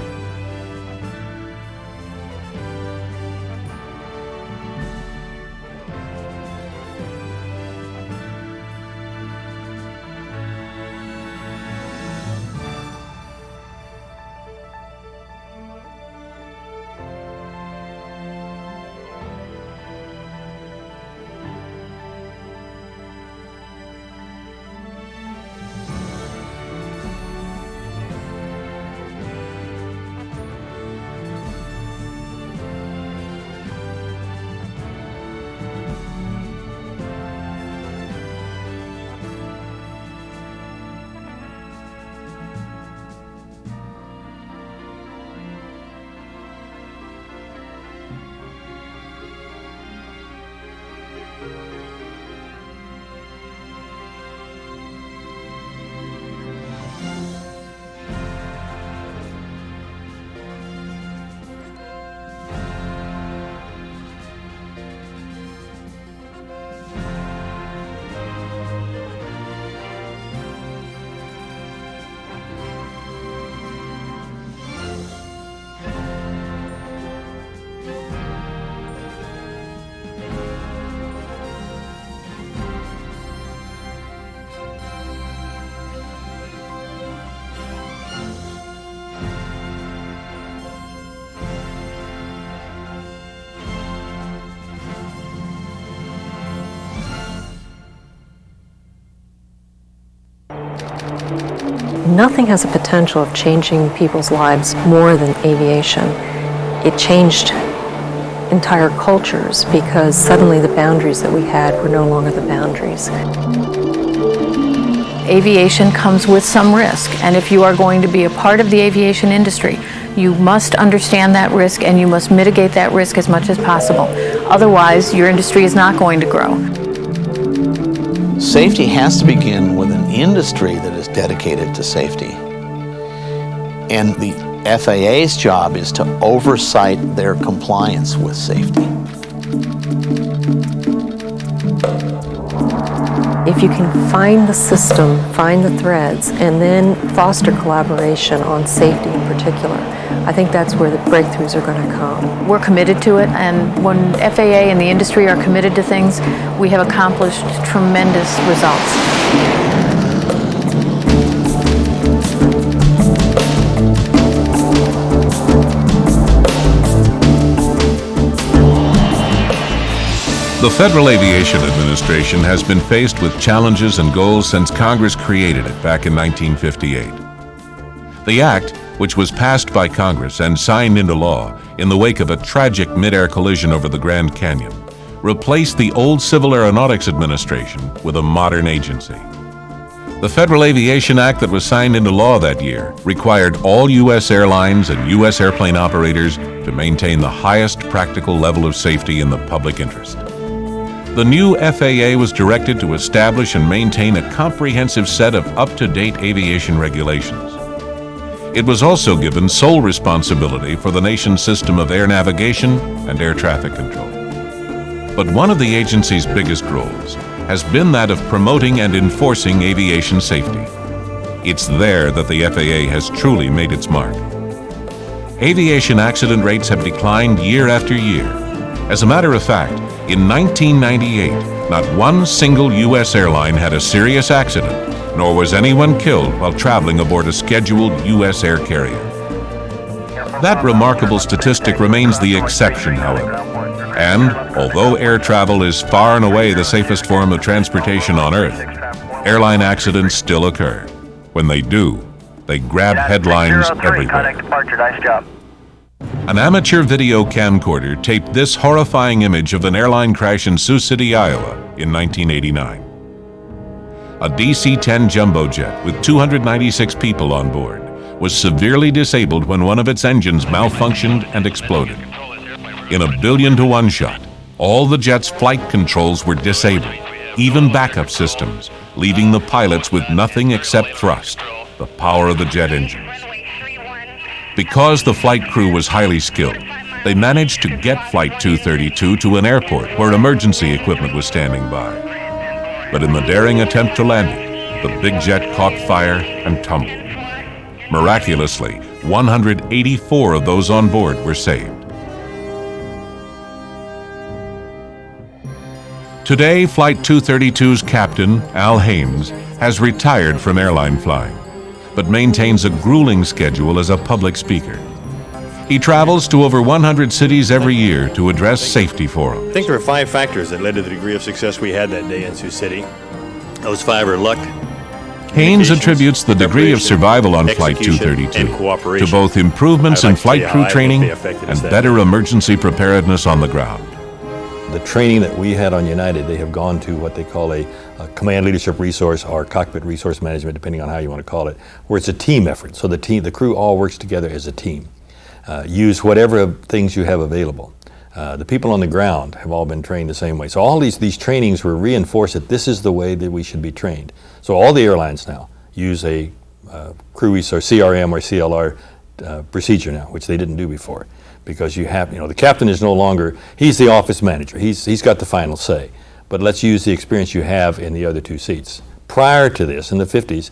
Nothing has a potential of changing people's lives more than aviation. It changed entire cultures because suddenly the boundaries that we had were no longer the boundaries. Aviation comes with some risk, and if you are going to be a part of the aviation industry, you must understand that risk and you must mitigate that risk as much as possible. Otherwise, your industry is not going to grow. Safety has to begin with an industry that is dedicated to safety. And the FAA's job is to oversight their compliance with safety. If you can find the system, find the threads, and then foster collaboration on safety in particular, I think that's where the breakthroughs are going to come. We're committed to it, and when FAA and the industry are committed to things, we have accomplished tremendous results. The Federal Aviation Administration has been faced with challenges and goals since Congress created it back in 1958. The Act, which was passed by Congress and signed into law in the wake of a tragic mid-air collision over the Grand Canyon, replaced the old Civil Aeronautics Administration with a modern agency. The Federal Aviation Act that was signed into law that year required all U.S. airlines and U.S. airplane operators to maintain the highest practical level of safety in the public interest. The new FAA was directed to establish and maintain a comprehensive set of up-to-date aviation regulations. It was also given sole responsibility for the nation's system of air navigation and air traffic control. But one of the agency's biggest roles has been that of promoting and enforcing aviation safety. It's there that the FAA has truly made its mark. Aviation accident rates have declined year after year. As a matter of fact, in 1998, not one single U.S. airline had a serious accident, nor was anyone killed while traveling aboard a scheduled U.S. air carrier. That remarkable statistic remains the exception, however. And although air travel is far and away the safest form of transportation on Earth, airline accidents still occur. When they do, they grab headlines everywhere. An amateur video camcorder taped this horrifying image of an airline crash in Sioux City, Iowa in 1989. A DC-10 jumbo jet with 296 people on board was severely disabled when one of its engines malfunctioned and exploded. In a 1,000,000,000 shot, all the jet's flight controls were disabled, even backup systems, leaving the pilots with nothing except thrust, the power of the jet engines. Because the flight crew was highly skilled, they managed to get Flight 232 to an airport where emergency equipment was standing by. But in the daring attempt to land it, the big jet caught fire and tumbled. Miraculously, 184 of those on board were saved. Today, Flight 232's captain, Al Hames, has retired from airline flying, but maintains a grueling schedule as a public speaker. He travels to over 100 cities every year to address safety forums. I think there were 5 factors that led to the degree of success we had that day in Sioux City. Those 5 are luck. Haines attributes the degree of survival on Flight 232 to both improvements in flight crew training and better emergency preparedness on the ground. The training that we had on United, they have gone to what they call a command leadership resource or cockpit resource management, depending on how you want to call it, where it's a team effort. So the crew all works together as a team. Use whatever things you have available. The people on the ground have all been trained the same way. So all these trainings were reinforced that this is the way that we should be trained. So all the airlines now use a crew resource, CRM or CLR procedure now, which they didn't do before. Because you have, the captain is no longer, he's the office manager. He's got the final say. But let's use the experience you have in the other 2 seats. Prior to this, in the 50s,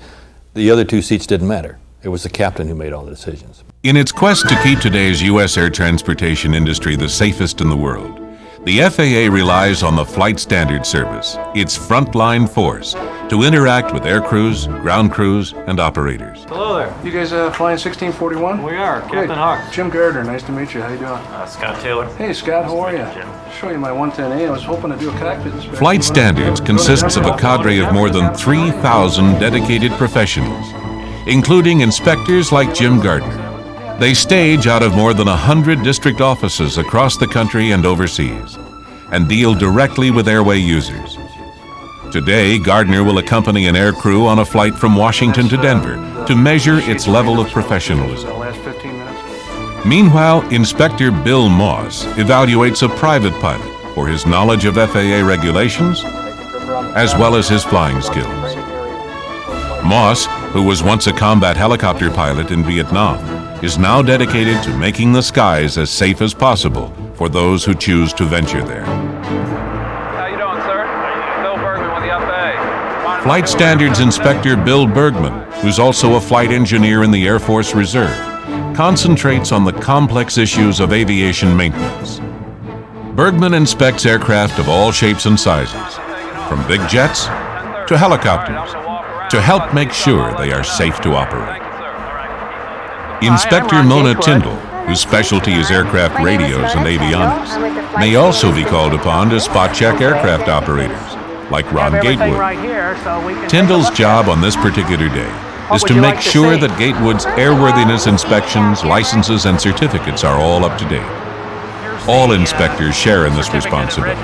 the other 2 seats didn't matter. It was the captain who made all the decisions. In its quest to keep today's U.S. air transportation industry the safest in the world, the FAA relies on the Flight Standards Service, its frontline force, to interact with air crews, ground crews, and operators. Hello there. You guys flying 1641? We are. Captain Hawk. Jim Gardner, nice to meet you. How you doing? Scott Taylor. Hey, Scott, how are you? I'll show you my 110A. I was hoping to do a cockpit inspection. Flight Standards consists of a cadre of more than 3,000 dedicated professionals, including inspectors like Jim Gardner. They stage out of more than 100 district offices across the country and overseas, and deal directly with airway users. Today, Gardner will accompany an air crew on a flight from Washington to Denver to measure its level of professionalism. Meanwhile, Inspector Bill Moss evaluates a private pilot for his knowledge of FAA regulations, as well as his flying skills. Moss, who was once a combat helicopter pilot in Vietnam, is now dedicated to making the skies as safe as possible for those who choose to venture there. How you doing, sir? Bill Bergman with the FAA. Flight Standards Inspector Bill Bergman, who's also a flight engineer in the Air Force Reserve, concentrates on the complex issues of aviation maintenance. Bergman inspects aircraft of all shapes and sizes, from big jets to helicopters, to help make sure they are safe to operate. Inspector Mona Tyndall, whose specialty is aircraft radios and avionics, may also be called upon to spot check aircraft operators, like Ron Gatewood. Tyndall's job on this particular day is to make sure that Gatewood's airworthiness inspections, licenses, and certificates are all up to date. All inspectors share in this responsibility.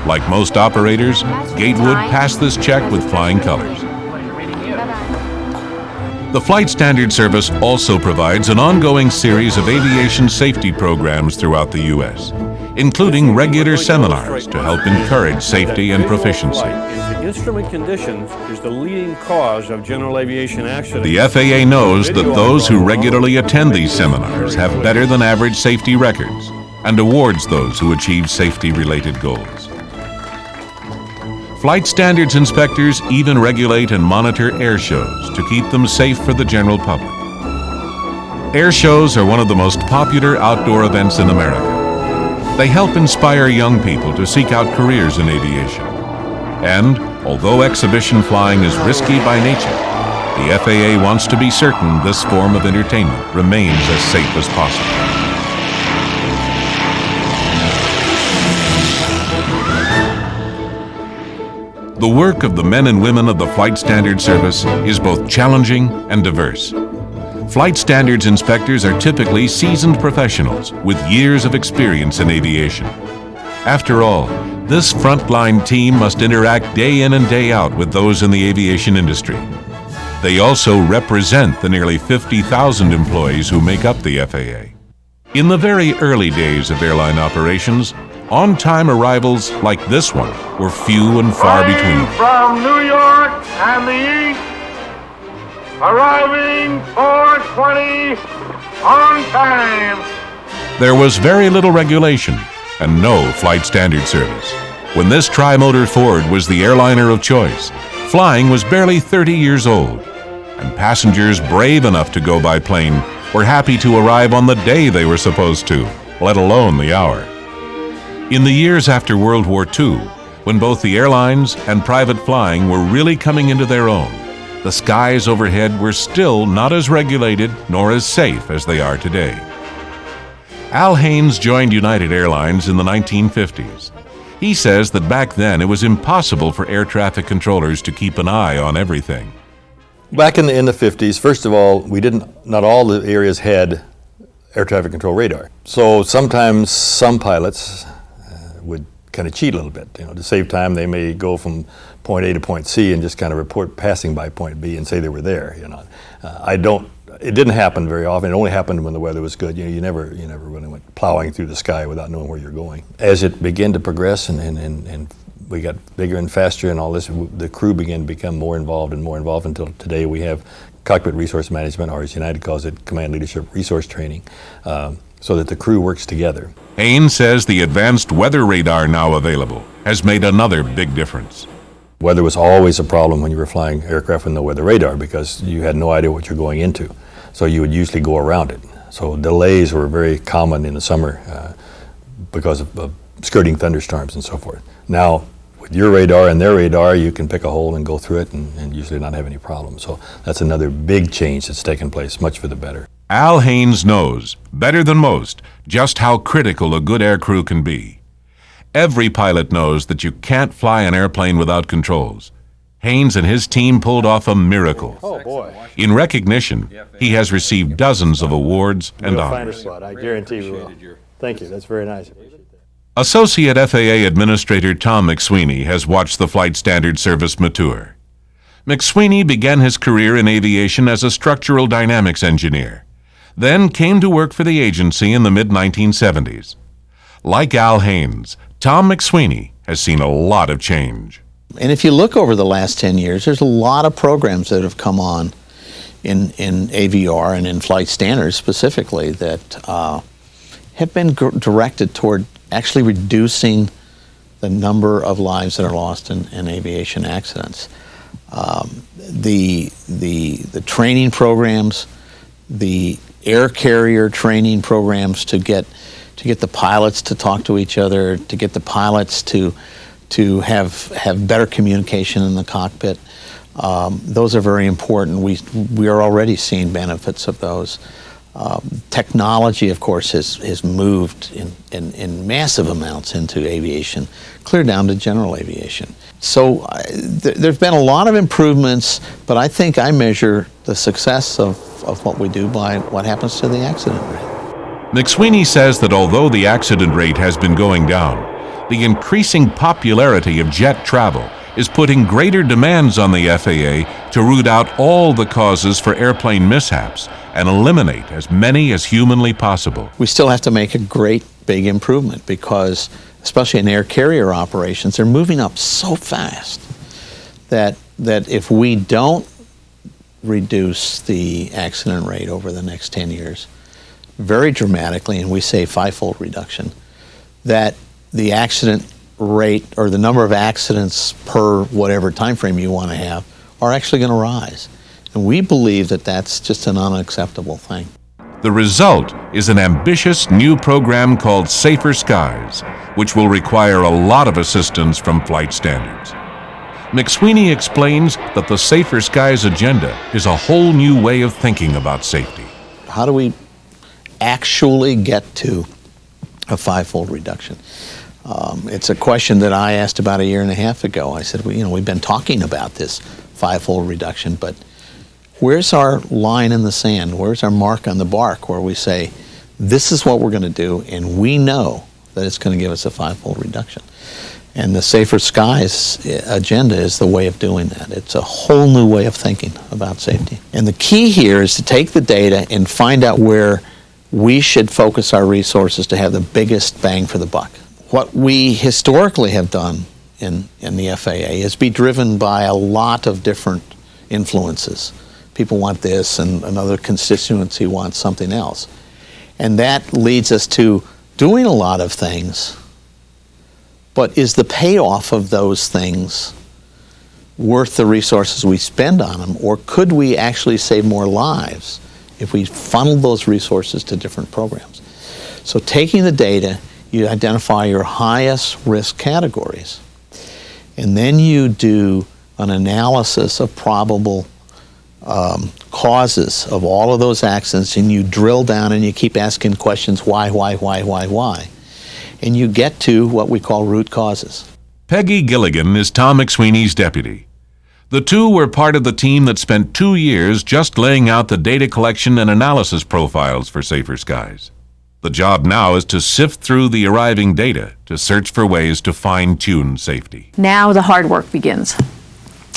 Like most operators, Gatewood passed this check with flying colors. The Flight Standards Service also provides an ongoing series of aviation safety programs throughout the U.S., including regular seminars to help encourage safety and proficiency. The instrument conditions is the leading cause of general aviation accidents. The FAA knows that those who regularly attend these seminars have better than average safety records and awards those who achieve safety-related goals. Flight Standards inspectors even regulate and monitor air shows to keep them safe for the general public. Air shows are one of the most popular outdoor events in America. They help inspire young people to seek out careers in aviation. And, although exhibition flying is risky by nature, the FAA wants to be certain this form of entertainment remains as safe as possible. The work of the men and women of the Flight Standards Service is both challenging and diverse. Flight Standards inspectors are typically seasoned professionals with years of experience in aviation. After all, this frontline team must interact day in and day out with those in the aviation industry. They also represent the nearly 50,000 employees who make up the FAA. In the very early days of airline operations, on-time arrivals like this one were few and far between. From New York and the East, arriving 4:20 on time. There was very little regulation and no flight standard service. When this tri-motor Ford was the airliner of choice, flying was barely 30 years old, and passengers brave enough to go by plane were happy to arrive on the day they were supposed to, let alone the hour. In the years after World War II, when both the airlines and private flying were really coming into their own, the skies overhead were still not as regulated nor as safe as they are today. Al Haynes joined United Airlines in the 1950s. He says that back then it was impossible for air traffic controllers to keep an eye on everything. Back in the 50s, first of all, not all the areas had air traffic control radar. So sometimes some pilots would kind of cheat a little bit. To save time, they may go from point A to point C and just kind of report passing by point B and say they were there. It didn't happen very often. It only happened when the weather was good. You never really went plowing through the sky without knowing where you're going. As it began to progress and we got bigger and faster and all this, the crew began to become more involved until today we have cockpit resource management, or as United calls it, command leadership resource training, so that the crew works together. Haynes says the advanced weather radar now available has made another big difference. Weather was always a problem when you were flying aircraft with no weather radar because you had no idea what you're going into. So you would usually go around it. So delays were very common in the summer because of skirting thunderstorms and so forth. Now, with your radar and their radar, you can pick a hole and go through it and usually not have any problems. So that's another big change that's taken place, much for the better. Al Haynes knows, better than most, just how critical a good aircrew can be. Every pilot knows that you can't fly an airplane without controls. Haynes and his team pulled off a miracle. Oh, boy. In recognition, he has received dozens of awards and We'll find a honors. slot. I guarantee we will. Thank you. That's very nice. Associate FAA Administrator Tom McSweeney has watched the Flight Standard Service mature. McSweeney began his career in aviation as a structural dynamics engineer, then came to work for the agency in the mid-1970s. Like Al Haynes, Tom McSweeney has seen a lot of change. And if you look over the last 10 years, there's a lot of programs that have come on in AVR and in flight standards specifically that have been directed toward actually reducing the number of lives that are lost in aviation accidents. The training programs, the air carrier training programs to get the pilots to talk to each other, to get the pilots to have better communication in the cockpit. Those are very important. We are already seeing benefits of those. Technology, of course, has moved in massive amounts into aviation, clear down to general aviation. So there's been a lot of improvements, but I think I measure the success of what we do by what happens to the accident rate. McSweeney says that although the accident rate has been going down, the increasing popularity of jet travel is putting greater demands on the FAA to root out all the causes for airplane mishaps and eliminate as many as humanly possible. We still have to make a great big improvement because, especially in air carrier operations, they're moving up so fast that if we don't reduce the accident rate over the next 10 years very dramatically, and we say fivefold reduction, that the accident rate or the number of accidents per whatever time frame you want to have are actually going to rise. And we believe that that's just an unacceptable thing. The result is an ambitious new program called Safer Skies, which will require a lot of assistance from flight standards. McSweeney explains that the Safer Skies agenda is a whole new way of thinking about safety. How do we actually get to a fivefold reduction? It's a question that I asked about a year and a half ago. I said, we've been talking about this fivefold reduction, but where's our line in the sand? Where's our mark on the bark where we say, this is what we're going to do, and we know that it's going to give us a fivefold reduction? And the Safer Skies agenda is the way of doing that. It's a whole new way of thinking about safety. And the key here is to take the data and find out where we should focus our resources to have the biggest bang for the buck. What we historically have done in the FAA is be driven by a lot of different influences. People want this, and another constituency wants something else. And that leads us to doing a lot of things, but is the payoff of those things worth the resources we spend on them, or could we actually save more lives if we funneled those resources to different programs? So taking the data, you identify your highest risk categories, and then you do an analysis of probable causes of all of those accidents, and you drill down and you keep asking questions, why? And you get to what we call root causes. Peggy Gilligan is Tom McSweeney's deputy. The two were part of the team that spent 2 years just laying out the data collection and analysis profiles for Safer Skies. The job now is to sift through the arriving data to search for ways to fine-tune safety. Now the hard work begins.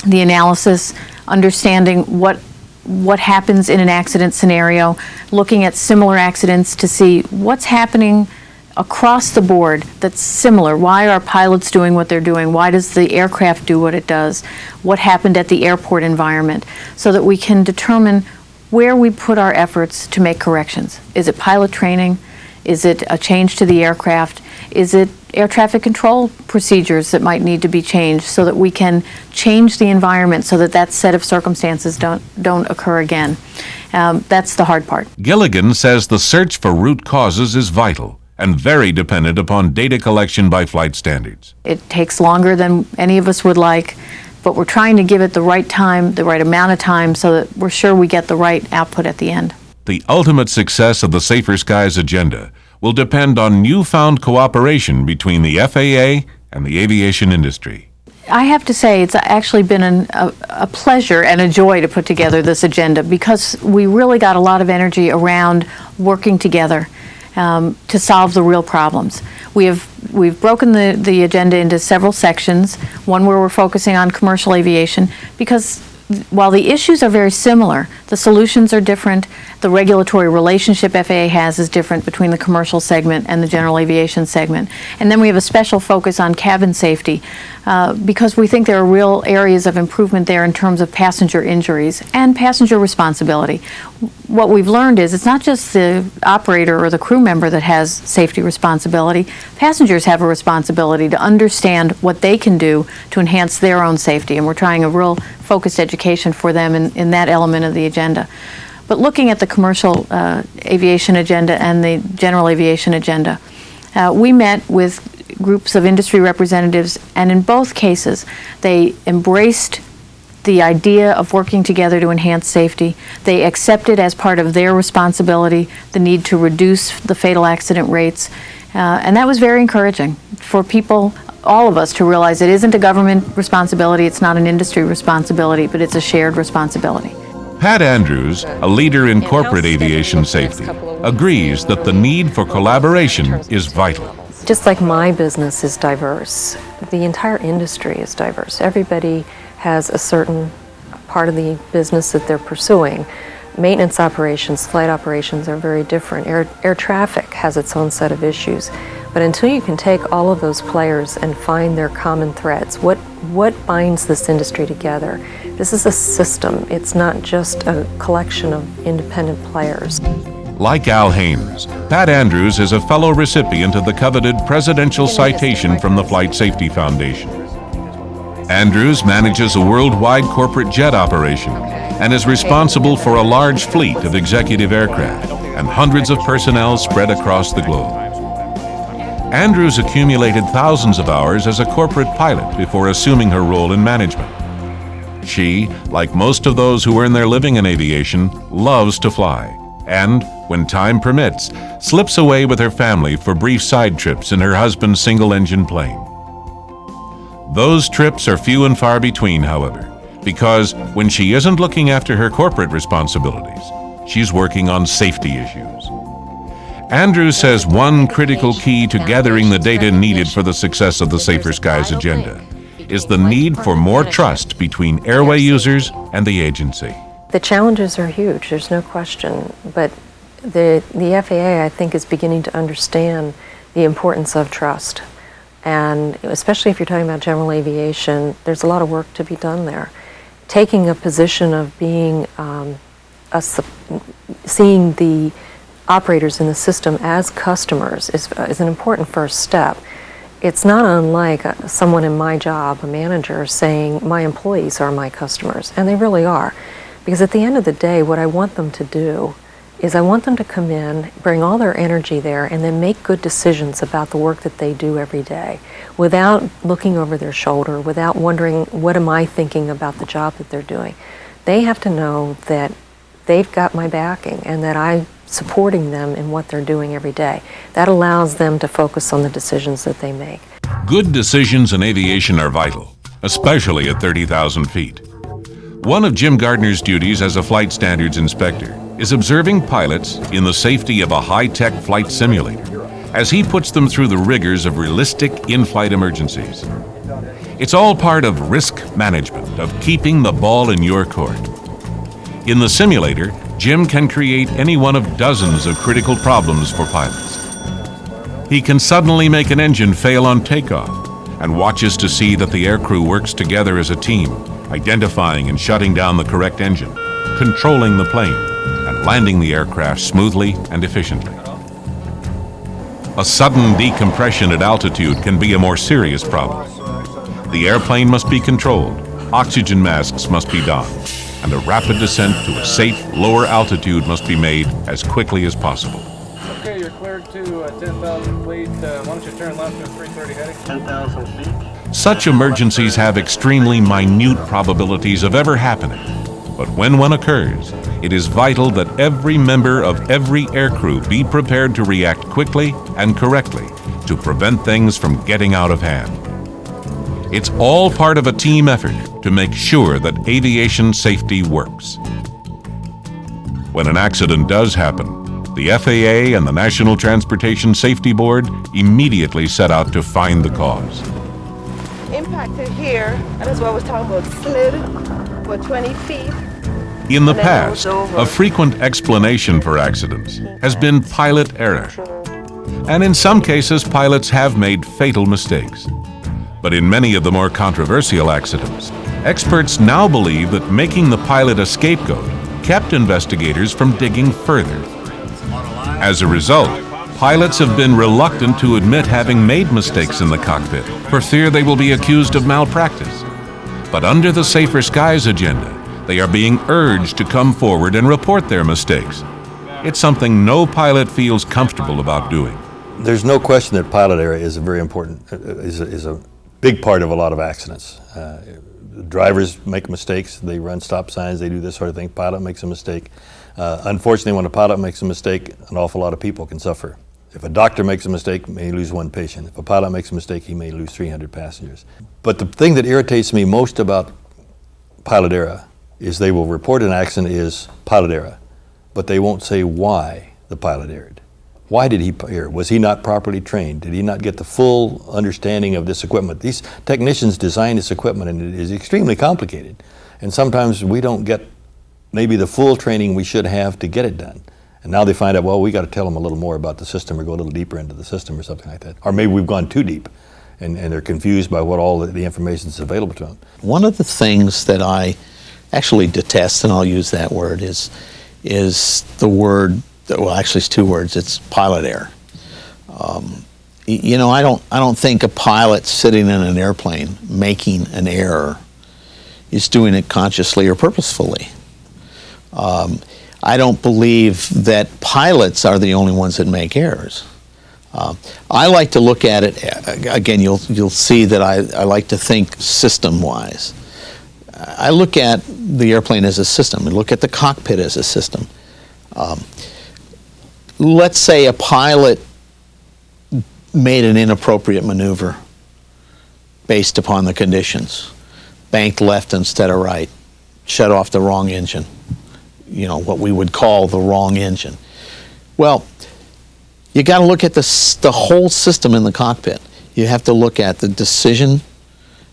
The analysis, understanding what happens in an accident scenario, looking at similar accidents to see what's happening across the board that's similar. Why are pilots doing what they're doing? Why does the aircraft do what it does? What happened at the airport environment? So that we can determine where we put our efforts to make corrections. Is it pilot training? Is it a change to the aircraft? Is it air traffic control procedures that might need to be changed so that we can change the environment so that that set of circumstances don't occur again? That's the hard part. Gilligan says the search for root causes is vital and very dependent upon data collection by flight standards. It takes longer than any of us would like, but we're trying to give it the right time, the right amount of time, so that we're sure we get the right output at the end. The ultimate success of the Safer Skies agenda will depend on newfound cooperation between the FAA and the aviation industry. I have to say it's actually been a pleasure and a joy to put together this agenda, because we really got a lot of energy around working together to solve the real problems. We've broken the agenda into several sections, one where we're focusing on commercial aviation, because while the issues are very similar, the solutions are different. The regulatory relationship FAA has is different between the commercial segment and the general aviation segment. And then we have a special focus on cabin safety because we think there are real areas of improvement there in terms of passenger injuries and passenger responsibility. What we've learned is it's not just the operator or the crew member that has safety responsibility. Passengers have a responsibility to understand what they can do to enhance their own safety, and we're trying a real focused education for them in that element of the agenda. But looking at the commercial aviation agenda and the general aviation agenda, we met with groups of industry representatives, and in both cases they embraced the idea of working together to enhance safety. They accepted as part of their responsibility the need to reduce the fatal accident rates, and that was very encouraging for people, all of us, to realize it isn't a government responsibility, it's not an industry responsibility, but it's a shared responsibility. Pat Andrews, a leader in corporate aviation safety, agrees that the need for collaboration is vital. Just like my business is diverse, the entire industry is diverse. Everybody has a certain part of the business that they're pursuing. Maintenance operations, flight operations are very different. Air traffic has its own set of issues. But until you can take all of those players and find their common threads, what binds this industry together? This is a system. It's not just a collection of independent players. Like Al Haynes, Pat Andrews is a fellow recipient of the coveted Presidential Citation from the Flight Safety Foundation. Andrews manages a worldwide corporate jet operation and is responsible for a large fleet of executive aircraft and hundreds of personnel spread across the globe. Andrews accumulated thousands of hours as a corporate pilot before assuming her role in management. She, like most of those who earn their living in aviation, loves to fly and, when time permits, slips away with her family for brief side trips in her husband's single-engine plane. Those trips are few and far between, however, because when she isn't looking after her corporate responsibilities, she's working on safety issues. Andrew says one critical key to gathering the data needed for the success of the Safer Skies agenda is the need for more trust between airway users and the agency. The challenges are huge, there's no question, but the FAA, I think, is beginning to understand the importance of trust. And especially if you're talking about general aviation, there's a lot of work to be done there. Taking a position of being, seeing the operators in the system as customers is an important first step. It's not unlike someone in my job, a manager, saying my employees are my customers, and they really are. Because at the end of the day, what I want them to do is I want them to come in, bring all their energy there, and then make good decisions about the work that they do every day without looking over their shoulder, without wondering, what am I thinking about the job that they're doing? They have to know that they've got my backing and that I'm supporting them in what they're doing every day. That allows them to focus on the decisions that they make. Good decisions in aviation are vital, especially at 30,000 feet. One of Jim Gardner's duties as a flight standards inspector is observing pilots in the safety of a high-tech flight simulator as he puts them through the rigors of realistic in-flight emergencies. It's all part of risk management, of keeping the ball in your court. In the simulator, Jim can create any one of dozens of critical problems for pilots. He can suddenly make an engine fail on takeoff and watches to see that the aircrew works together as a team, identifying and shutting down the correct engine, controlling the plane, and landing the aircraft smoothly and efficiently. A sudden decompression at altitude can be a more serious problem. The airplane must be controlled, oxygen masks must be donned, and a rapid descent to a safe, lower altitude must be made as quickly as possible. Okay, you're cleared to 10,000 feet. Why don't you turn left to 330 heading? 10,000 feet. Such emergencies have extremely minute probabilities of ever happening. But when one occurs, it is vital that every member of every aircrew be prepared to react quickly and correctly to prevent things from getting out of hand. It's all part of a team effort to make sure that aviation safety works. When an accident does happen, the FAA and the National Transportation Safety Board immediately set out to find the cause. Impacted here, and that's what I was talking about, slid for 20 feet. In the past, a frequent explanation for accidents has been pilot error. And in some cases, pilots have made fatal mistakes. But in many of the more controversial accidents, experts now believe that making the pilot a scapegoat kept investigators from digging further. As a result, pilots have been reluctant to admit having made mistakes in the cockpit for fear they will be accused of malpractice. But under the Safer Skies agenda, they are being urged to come forward and report their mistakes. It's something no pilot feels comfortable about doing. There's no question that pilot error is a very important, is a big part of a lot of accidents. Drivers make mistakes, they run stop signs, they do this sort of thing. Pilot makes a mistake. Unfortunately, when a pilot makes a mistake, an awful lot of people can suffer. If a doctor makes a mistake, he may lose one patient. If a pilot makes a mistake, he may lose 300 passengers. But the thing that irritates me most about pilot error is they will report an accident as pilot error, but they won't say why the pilot erred. Why did he err? Was he not properly trained? Did he not get the full understanding of this equipment? These technicians design this equipment, and it is extremely complicated. And sometimes we don't get maybe the full training we should have to get it done. And now they find out, well, we got to tell them a little more about the system or go a little deeper into the system or something like that. Or maybe we've gone too deep, and they're confused by what all the information is available to them. One of the things that I actually detest, and I'll use that word, is the word, well, actually it's two words, it's pilot error. You know, I don't think a pilot sitting in an airplane making an error is doing it consciously or purposefully. I don't believe that pilots are the only ones that make errors. I like to look at it, again, you'll see that I like to think system-wise. I look at the airplane as a system. I look at the cockpit as a system. Let's say a pilot made an inappropriate maneuver based upon the conditions. Banked left instead of right. Shut off the wrong engine. You know, what we would call the wrong engine. Well, You got to look at the whole system in the cockpit. You have to look at the decision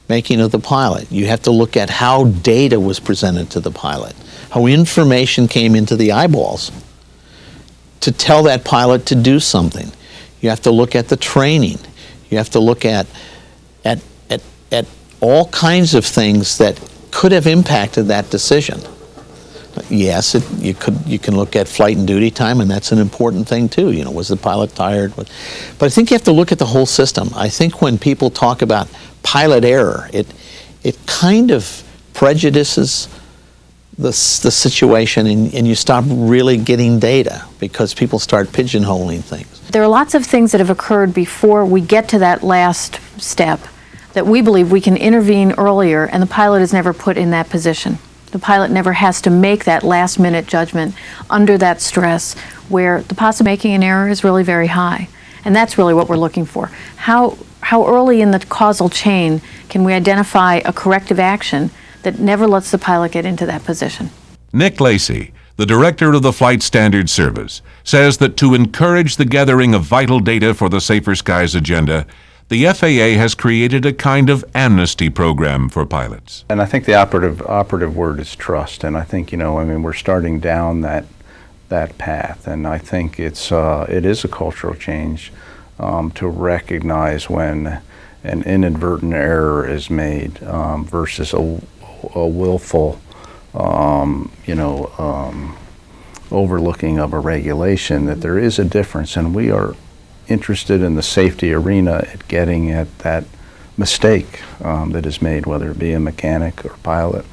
making of the pilot. You have to look at how data was presented to the pilot, how information came into the eyeballs to tell that pilot to do something. You have to look at the training. You have to look at all kinds of things that could have impacted that decision. Yes, you can look at flight and duty time, and that's an important thing too. You know, was the pilot tired? But I think you have to look at the whole system. I think when people talk about pilot error, it kind of prejudices the situation, and you stop really getting data because people start pigeonholing things. There are lots of things that have occurred before we get to that last step that we believe we can intervene earlier, and the pilot is never put in that position. The pilot never has to make that last-minute judgment under that stress where the possibility of making an error is really very high. And that's really what we're looking for. How early in the causal chain can we identify a corrective action that never lets the pilot get into that position? Nick Lacey, the director of the Flight Standards Service, says that to encourage the gathering of vital data for the Safer Skies agenda, the FAA has created a kind of amnesty program for pilots. And I think the operative word is trust. And I think, we're starting down that path. And I think it is a cultural change to recognize when an inadvertent error is made versus a willful, overlooking of a regulation, that there is a difference. And we are interested in the safety arena at getting at that mistake that is made, whether it be a mechanic or pilot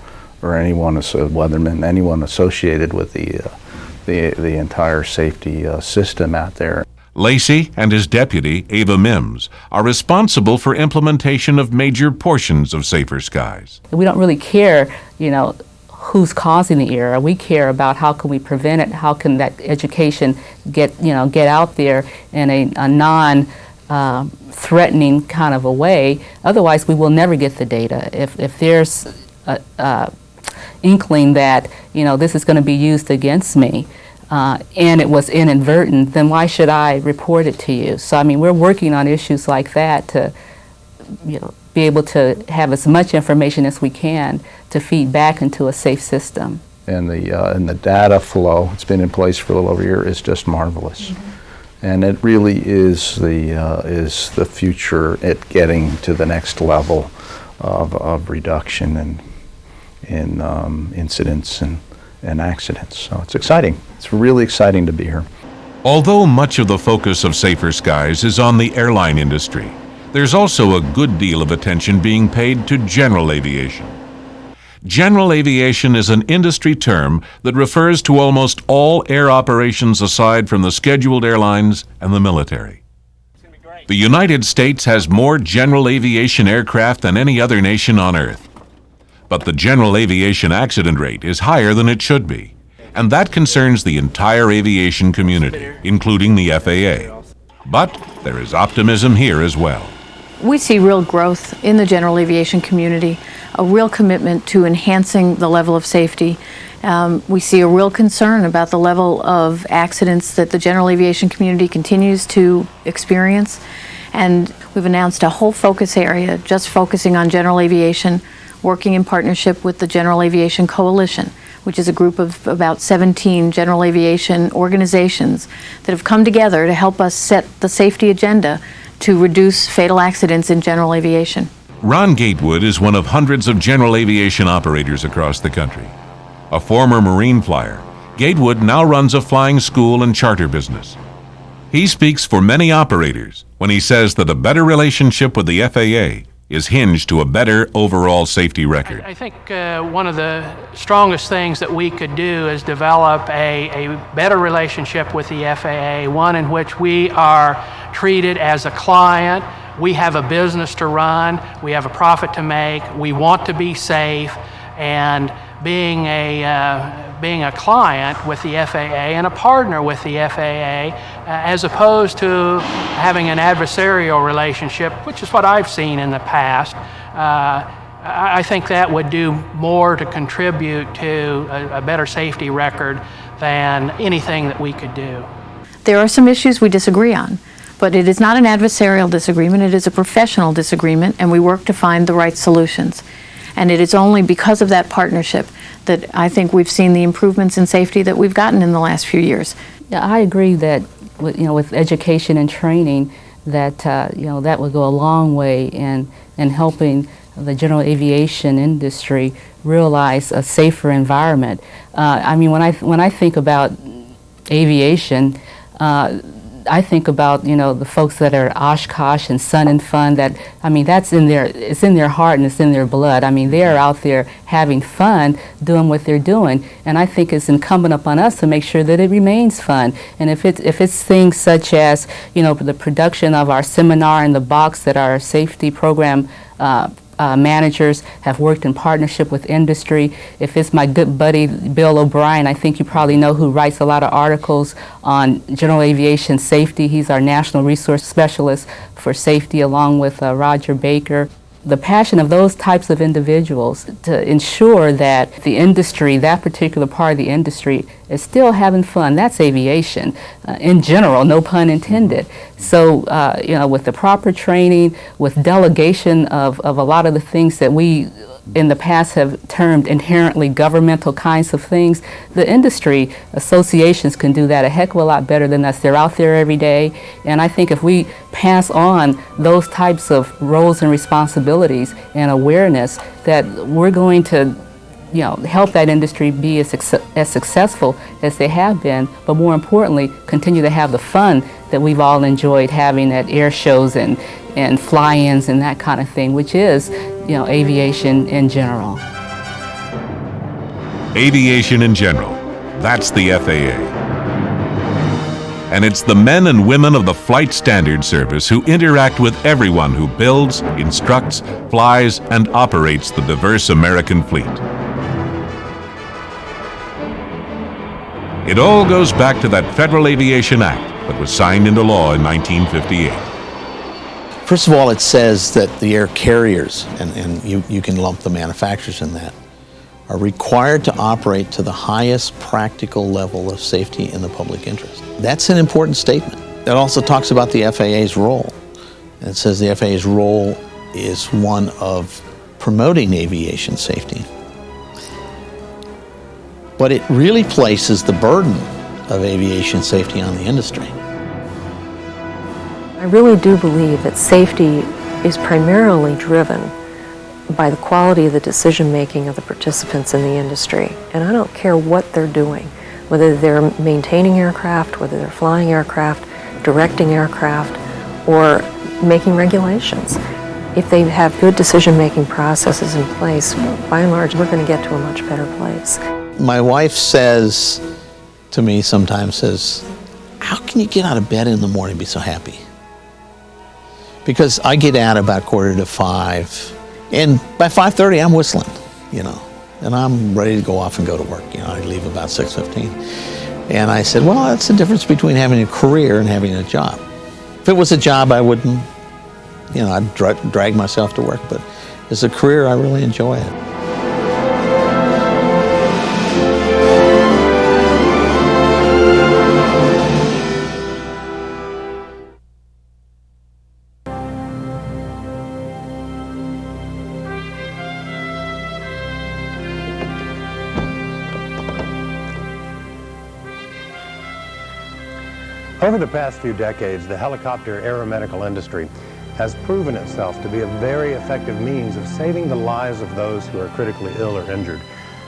or anyone, a weatherman, anyone associated with the entire safety system out there. Lacey and his deputy, Ava Mims, are responsible for implementation of major portions of Safer Skies. We don't really care, who's causing the error. We care about how can we prevent it, how can that education get out there in a non-threatening kind of a way. Otherwise, we will never get the data. If there's a inkling that, this is going to be used against me, and it was inadvertent, then why should I report it to you? So, we're working on issues like that to, be able to have as much information as we can to feed back into a safe system. And the data flow, it's been in place for a little over a year, is just marvelous. Mm-hmm. And it really is the future at getting to the next level of reduction in incidents and accidents. So it's exciting. It's really exciting to be here. Although much of the focus of Safer Skies is on the airline industry, there's also a good deal of attention being paid to general aviation. General aviation is an industry term that refers to almost all air operations aside from the scheduled airlines and the military. The United States has more general aviation aircraft than any other nation on Earth. But the general aviation accident rate is higher than it should be, and that concerns the entire aviation community, including the FAA. But there is optimism here as well. We see real growth in the general aviation community, a real commitment to enhancing the level of safety. We see a real concern about the level of accidents that the general aviation community continues to experience. And we've announced a whole focus area just focusing on general aviation, working in partnership with the General Aviation Coalition, which is a group of about 17 general aviation organizations that have come together to help us set the safety agenda to reduce fatal accidents in general aviation. Ron Gatewood is one of hundreds of general aviation operators across the country. A former Marine flyer, Gatewood now runs a flying school and charter business. He speaks for many operators when he says that a better relationship with the FAA is hinged to a better overall safety record. I think one of the strongest things that we could do is develop a better relationship with the FAA, one in which we are treated as a client. We have a business to run, we have a profit to make, we want to be safe, and being a client with the FAA and a partner with the FAA, as opposed to having an adversarial relationship, which is what I've seen in the past. I think that would do more to contribute to a better safety record than anything that we could do. There are some issues we disagree on, but it is not an adversarial disagreement, it is a professional disagreement, and we work to find the right solutions. And it is only because of that partnership that I think we've seen the improvements in safety that we've gotten in the last few years. Yeah, I agree that with education and training, that that would go a long way in helping the general aviation industry realize a safer environment. I mean, when I think about aviation, I think about the folks that are Oshkosh and Sun and Fun. That, I mean, it's in their heart and it's in their blood. I mean, they are out there having fun doing what they're doing, and I think it's incumbent upon us to make sure that it remains fun. And if it's things such as the production of our seminar in the box that our safety program managers have worked in partnership with industry. If it's my good buddy Bill O'Brien, I think you probably know, who writes a lot of articles on general aviation safety. He's our national resource specialist for safety, along with Roger Baker. The passion of those types of individuals to ensure that the industry, that particular part of the industry, is still having fun. That's aviation in general, no pun intended. So, with the proper training, with delegation of a lot of the things that we in the past have termed inherently governmental kinds of things, the industry associations can do that a heck of a lot better than us. They're out there every day, and I think if we pass on those types of roles and responsibilities and awareness, that we're going to help that industry be as successful as they have been, but more importantly, continue to have the fun that we've all enjoyed having at air shows and fly-ins and that kind of thing, which is, aviation in general. Aviation in general, that's the FAA. And it's the men and women of the Flight Standards Service who interact with everyone who builds, instructs, flies, and operates the diverse American fleet. It all goes back to that Federal Aviation Act that was signed into law in 1958. First of all, it says that the air carriers, and you can lump the manufacturers in that, are required to operate to the highest practical level of safety in the public interest. That's an important statement. It also talks about the FAA's role. And it says the FAA's role is one of promoting aviation safety. But it really places the burden of aviation safety on the industry. I really do believe that safety is primarily driven by the quality of the decision-making of the participants in the industry. And I don't care what they're doing, whether they're maintaining aircraft, whether they're flying aircraft, directing aircraft, or making regulations. If they have good decision-making processes in place, by and large, we're going to get to a much better place. My wife says to me sometimes, how can you get out of bed in the morning and be so happy? Because I get out about 4:45, and by 5:30 I'm whistling, and I'm ready to go off and go to work. I leave about 6:15. And I said, well, that's the difference between having a career and having a job. If it was a job, I wouldn't, I'd drag myself to work, but as a career, I really enjoy it. Over the past few decades, the helicopter aeromedical industry has proven itself to be a very effective means of saving the lives of those who are critically ill or injured.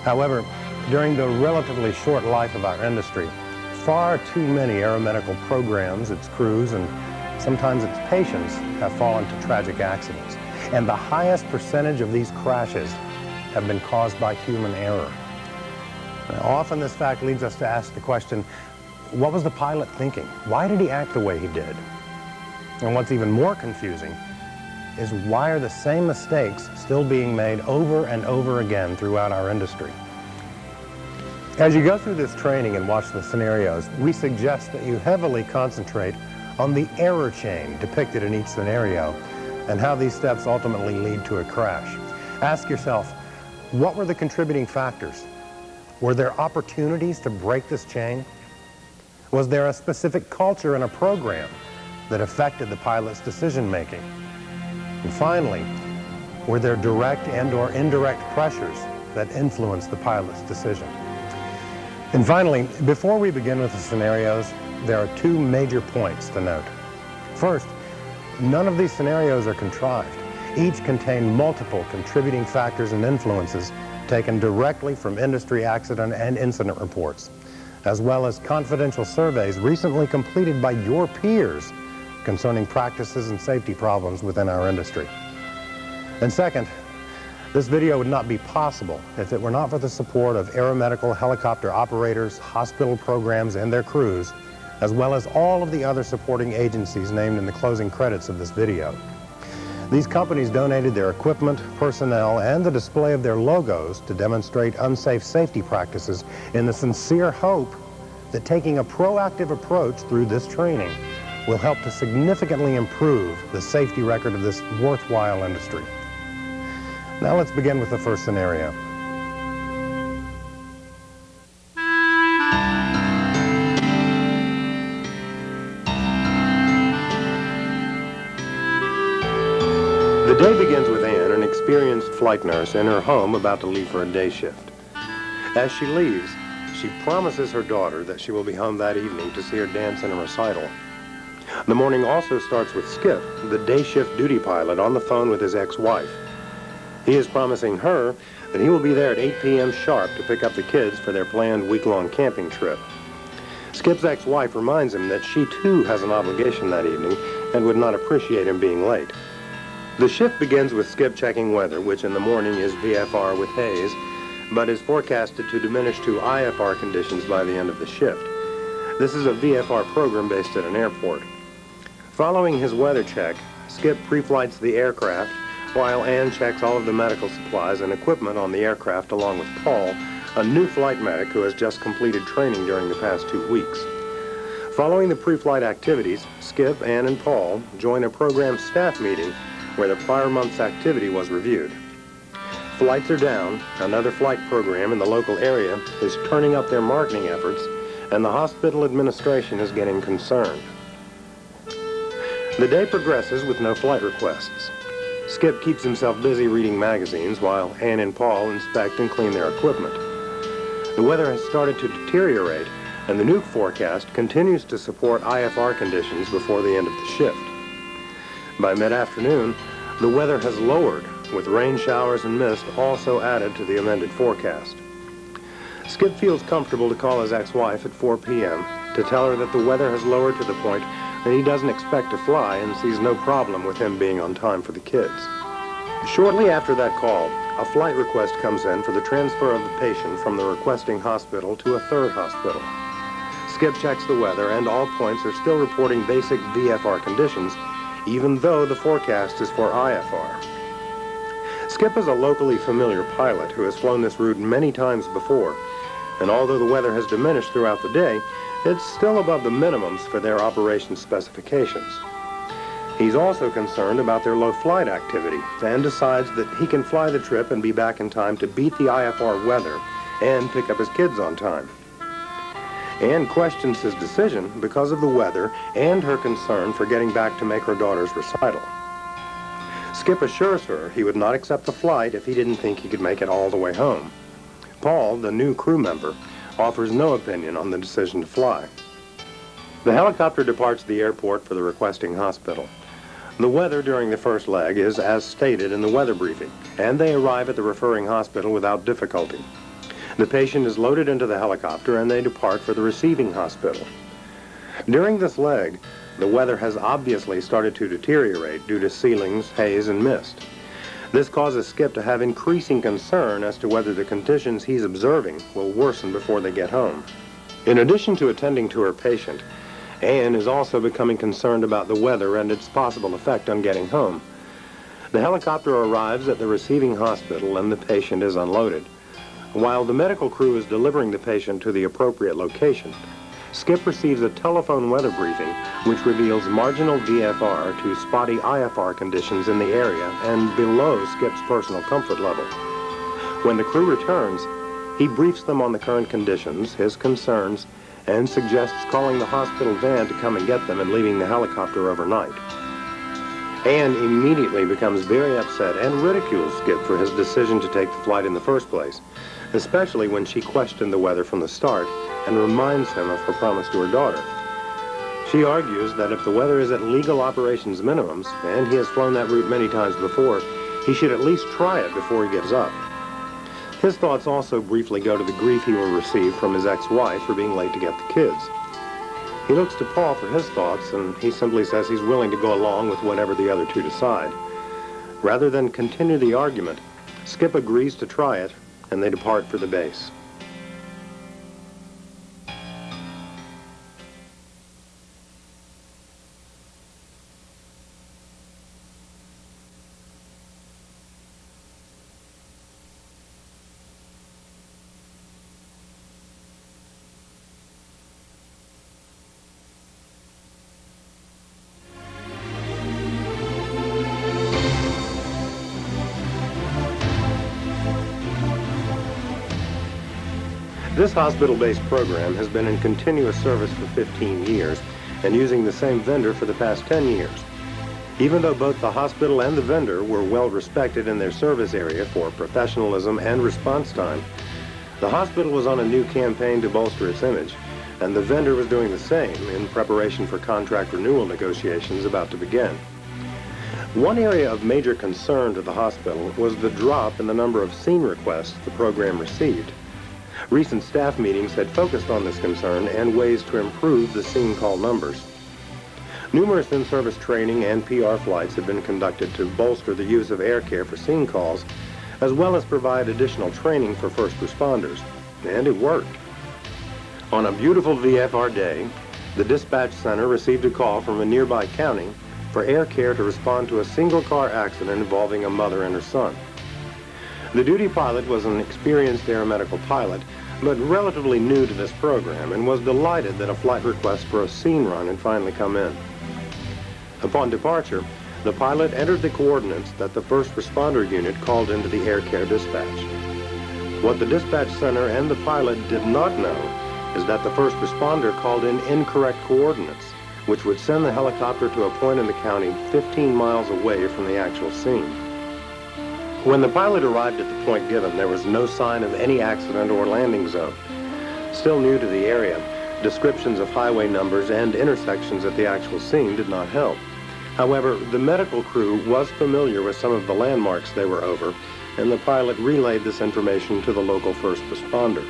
However, during the relatively short life of our industry, far too many aeromedical programs, its crews, and sometimes its patients have fallen to tragic accidents. And the highest percentage of these crashes have been caused by human error. Now, often this fact leads us to ask the question, what was the pilot thinking? Why did he act the way he did? And what's even more confusing is why are the same mistakes still being made over and over again throughout our industry? As you go through this training and watch the scenarios, we suggest that you heavily concentrate on the error chain depicted in each scenario and how these steps ultimately lead to a crash. Ask yourself, what were the contributing factors? Were there opportunities to break this chain? Was there a specific culture in a program that affected the pilot's decision-making? And finally, were there direct and/or indirect pressures that influenced the pilot's decision? And finally, before we begin with the scenarios, there are two major points to note. First, none of these scenarios are contrived. Each contain multiple contributing factors and influences taken directly from industry accident and incident reports, as well as confidential surveys recently completed by your peers concerning practices and safety problems within our industry. And second, this video would not be possible if it were not for the support of aeromedical helicopter operators, hospital programs, and their crews, as well as all of the other supporting agencies named in the closing credits of this video. These companies donated their equipment, personnel, and the display of their logos to demonstrate unsafe safety practices in the sincere hope that taking a proactive approach through this training will help to significantly improve the safety record of this worthwhile industry. Now let's begin with the first scenario. The day begins with Anne, an experienced flight nurse, in her home about to leave for a day shift. As she leaves, she promises her daughter that she will be home that evening to see her dance in a recital. The morning also starts with Skip, the day shift duty pilot, on the phone with his ex-wife. He is promising her that he will be there at 8 p.m. sharp to pick up the kids for their planned week-long camping trip. Skip's ex-wife reminds him that she too has an obligation that evening and would not appreciate him being late. The shift begins with Skip checking weather, which in the morning is VFR with haze, but is forecasted to diminish to IFR conditions by the end of the shift. This is a VFR program based at an airport. Following his weather check, Skip pre-flights the aircraft, while Anne checks all of the medical supplies and equipment on the aircraft along with Paul, a new flight medic who has just completed training during the past 2 weeks. Following the pre-flight activities, Skip, Anne, and Paul join a program staff meeting where the prior month's activity was reviewed. Flights are down, another flight program in the local area is turning up their marketing efforts, and the hospital administration is getting concerned. The day progresses with no flight requests. Skip keeps himself busy reading magazines while Anne and Paul inspect and clean their equipment. The weather has started to deteriorate, and the new forecast continues to support IFR conditions before the end of the shift. By mid-afternoon, the weather has lowered, with rain showers and mist also added to the amended forecast. Skip feels comfortable to call his ex-wife at 4 p.m. to tell her that the weather has lowered to the point that he doesn't expect to fly and sees no problem with him being on time for the kids. Shortly after that call, a flight request comes in for the transfer of the patient from the requesting hospital to a third hospital. Skip checks the weather, and all points are still reporting basic VFR conditions, even though the forecast is for IFR. Skip is a locally familiar pilot who has flown this route many times before, and although the weather has diminished throughout the day, it's still above the minimums for their operation specifications. He's also concerned about their low flight activity and decides that he can fly the trip and be back in time to beat the IFR weather and pick up his kids on time. Anne questions his decision because of the weather and her concern for getting back to make her daughter's recital. Skip assures her he would not accept the flight if he didn't think he could make it all the way home. Paul, the new crew member, offers no opinion on the decision to fly. The helicopter departs the airport for the requesting hospital. The weather during the first leg is as stated in the weather briefing, and they arrive at the referring hospital without difficulty. The patient is loaded into the helicopter and they depart for the receiving hospital. During this leg, the weather has obviously started to deteriorate due to ceilings, haze, and mist. This causes Skip to have increasing concern as to whether the conditions he's observing will worsen before they get home. In addition to attending to her patient, Anne is also becoming concerned about the weather and its possible effect on getting home. The helicopter arrives at the receiving hospital and the patient is unloaded. While the medical crew is delivering the patient to the appropriate location, Skip receives a telephone weather briefing which reveals marginal VFR to spotty IFR conditions in the area and below Skip's personal comfort level. When the crew returns, he briefs them on the current conditions, his concerns, and suggests calling the hospital van to come and get them and leaving the helicopter overnight. Anne immediately becomes very upset and ridicules Skip for his decision to take the flight in the first place, especially when she questioned the weather from the start and reminds him of her promise to her daughter. She argues that if the weather is at legal operations minimums, and he has flown that route many times before, he should at least try it before he gives up. His thoughts also briefly go to the grief he will receive from his ex-wife for being late to get the kids. He looks to Paul for his thoughts, and he simply says he's willing to go along with whatever the other two decide. Rather than continue the argument, Skip agrees to try it, and they depart for the base. This hospital-based program has been in continuous service for 15 years and using the same vendor for the past 10 years. Even though both the hospital and the vendor were well respected in their service area for professionalism and response time, the hospital was on a new campaign to bolster its image, and the vendor was doing the same in preparation for contract renewal negotiations about to begin. One area of major concern to the hospital was the drop in the number of scene requests the program received. Recent staff meetings had focused on this concern and ways to improve the scene call numbers. Numerous in-service training and PR flights have been conducted to bolster the use of air care for scene calls, as well as provide additional training for first responders, and it worked. On a beautiful VFR day, the dispatch center received a call from a nearby county for air care to respond to a single-car accident involving a mother and her son. The duty pilot was an experienced aeromedical pilot, but relatively new to this program, and was delighted that a flight request for a scene run had finally come in. Upon departure, the pilot entered the coordinates that the first responder unit called into the air care dispatch. What the dispatch center and the pilot did not know is that the first responder called in incorrect coordinates, which would send the helicopter to a point in the county 15 miles away from the actual scene. When the pilot arrived at the point given, there was no sign of any accident or landing zone. Still new to the area, descriptions of highway numbers and intersections at the actual scene did not help. However, the medical crew was familiar with some of the landmarks they were over, and the pilot relayed this information to the local first responder.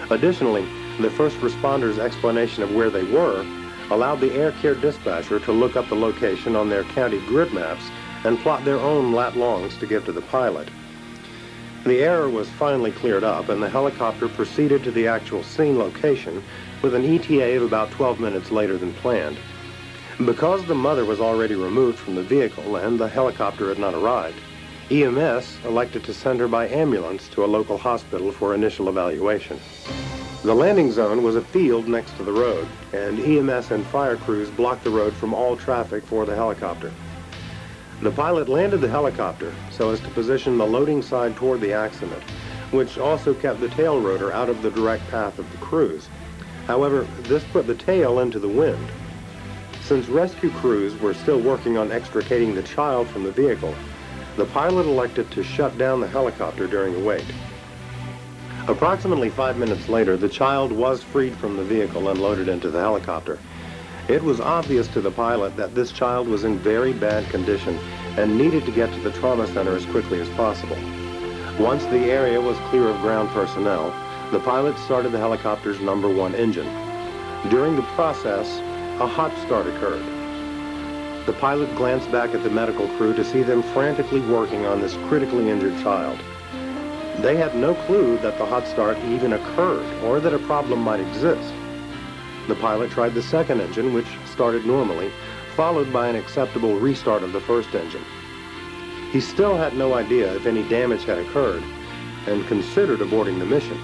Additionally, the first responder's explanation of where they were allowed the air care dispatcher to look up the location on their county grid maps and plot their own lat-longs to give to the pilot. The error was finally cleared up, and the helicopter proceeded to the actual scene location with an ETA of about 12 minutes later than planned. Because the mother was already removed from the vehicle and the helicopter had not arrived, EMS elected to send her by ambulance to a local hospital for initial evaluation. The landing zone was a field next to the road, and EMS and fire crews blocked the road from all traffic for the helicopter. The pilot landed the helicopter so as to position the loading side toward the accident, which also kept the tail rotor out of the direct path of the cruise. However, this put the tail into the wind. Since rescue crews were still working on extricating the child from the vehicle, the pilot elected to shut down the helicopter during the wait. Approximately 5 minutes later, the child was freed from the vehicle and loaded into the helicopter. It was obvious to the pilot that this child was in very bad condition and needed to get to the trauma center as quickly as possible. Once the area was clear of ground personnel, the pilot started the helicopter's #1 engine. During the process, a hot start occurred. The pilot glanced back at the medical crew to see them frantically working on this critically injured child. They had no clue that the hot start even occurred or that a problem might exist. The pilot tried the second engine, which started normally, followed by an acceptable restart of the first engine. He still had no idea if any damage had occurred and considered aborting the mission.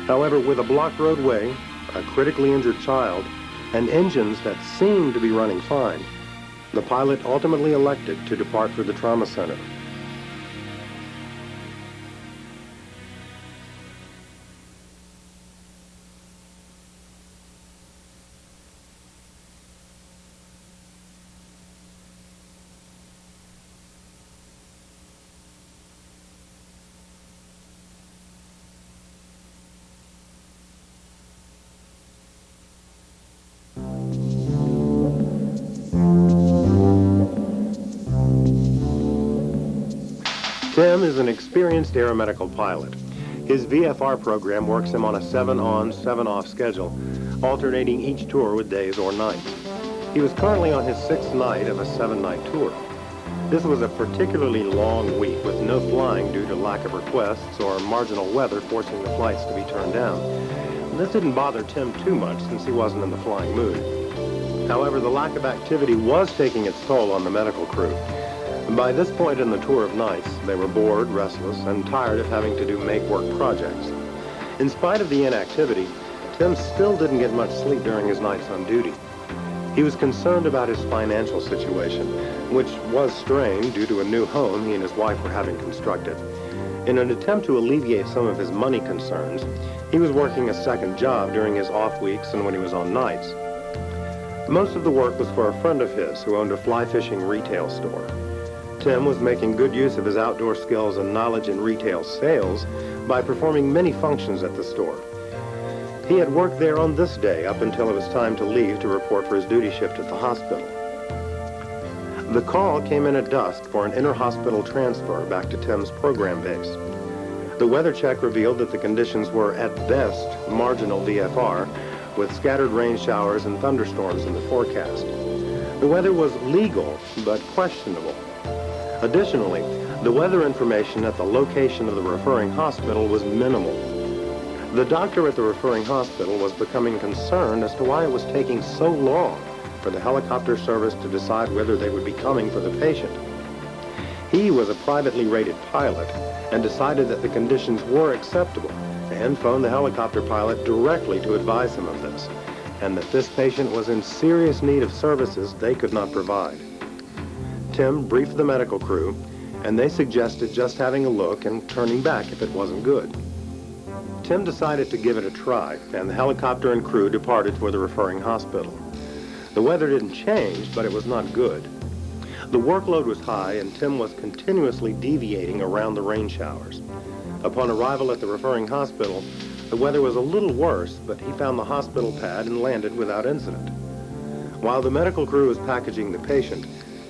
However, with a blocked roadway, a critically injured child, and engines that seemed to be running fine, the pilot ultimately elected to depart for the trauma center. is an experienced aeromedical pilot. His VFR program works him on a 7-on, 7-off schedule, alternating each tour with days or nights. He was currently on his 6th night of a 7-night tour. This was a particularly long week with no flying due to lack of requests or marginal weather forcing the flights to be turned down. This didn't bother Tim too much since he wasn't in the flying mood. However, the lack of activity was taking its toll on the medical crew. By this point in the tour of nights, they were bored, restless, and tired of having to do make-work projects. In spite of the inactivity, Tim still didn't get much sleep during his nights on duty. He was concerned about his financial situation, which was strained due to a new home he and his wife were having constructed. In an attempt to alleviate some of his money concerns, he was working a second job during his off weeks and when he was on nights. Most of the work was for a friend of his who owned a fly fishing retail store. Tim was making good use of his outdoor skills and knowledge in retail sales by performing many functions at the store. He had worked there on this day up until it was time to leave to report for his duty shift at the hospital. The call came in at dusk for an inter-hospital transfer back to Tim's program base. The weather check revealed that the conditions were at best marginal VFR, with scattered rain showers and thunderstorms in the forecast. The weather was legal, but questionable. Additionally, the weather information at the location of the referring hospital was minimal. The doctor at the referring hospital was becoming concerned as to why it was taking so long for the helicopter service to decide whether they would be coming for the patient. He was a privately rated pilot and decided that the conditions were acceptable and phoned the helicopter pilot directly to advise him of this, and that this patient was in serious need of services they could not provide. Tim briefed the medical crew, and they suggested just having a look and turning back if it wasn't good. Tim decided to give it a try, and the helicopter and crew departed for the referring hospital. The weather didn't change, but it was not good. The workload was high, and Tim was continuously deviating around the rain showers. Upon arrival at the referring hospital, the weather was a little worse, but he found the hospital pad and landed without incident. While the medical crew was packaging the patient,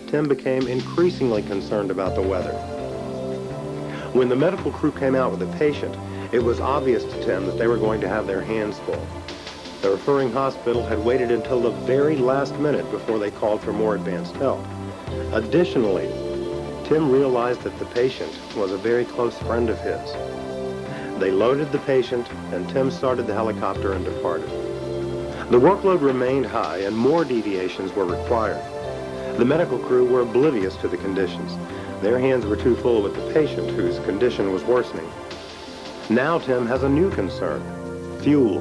Tim became increasingly concerned about the weather. When the medical crew came out with the patient, it was obvious to Tim that they were going to have their hands full. The referring hospital had waited until the very last minute before they called for more advanced help. Additionally, Tim realized that the patient was a very close friend of his. They loaded the patient, and Tim started the helicopter and departed. The workload remained high, and more deviations were required. The medical crew were oblivious to the conditions. Their hands were too full with the patient, whose condition was worsening. Now Tim has a new concern: fuel.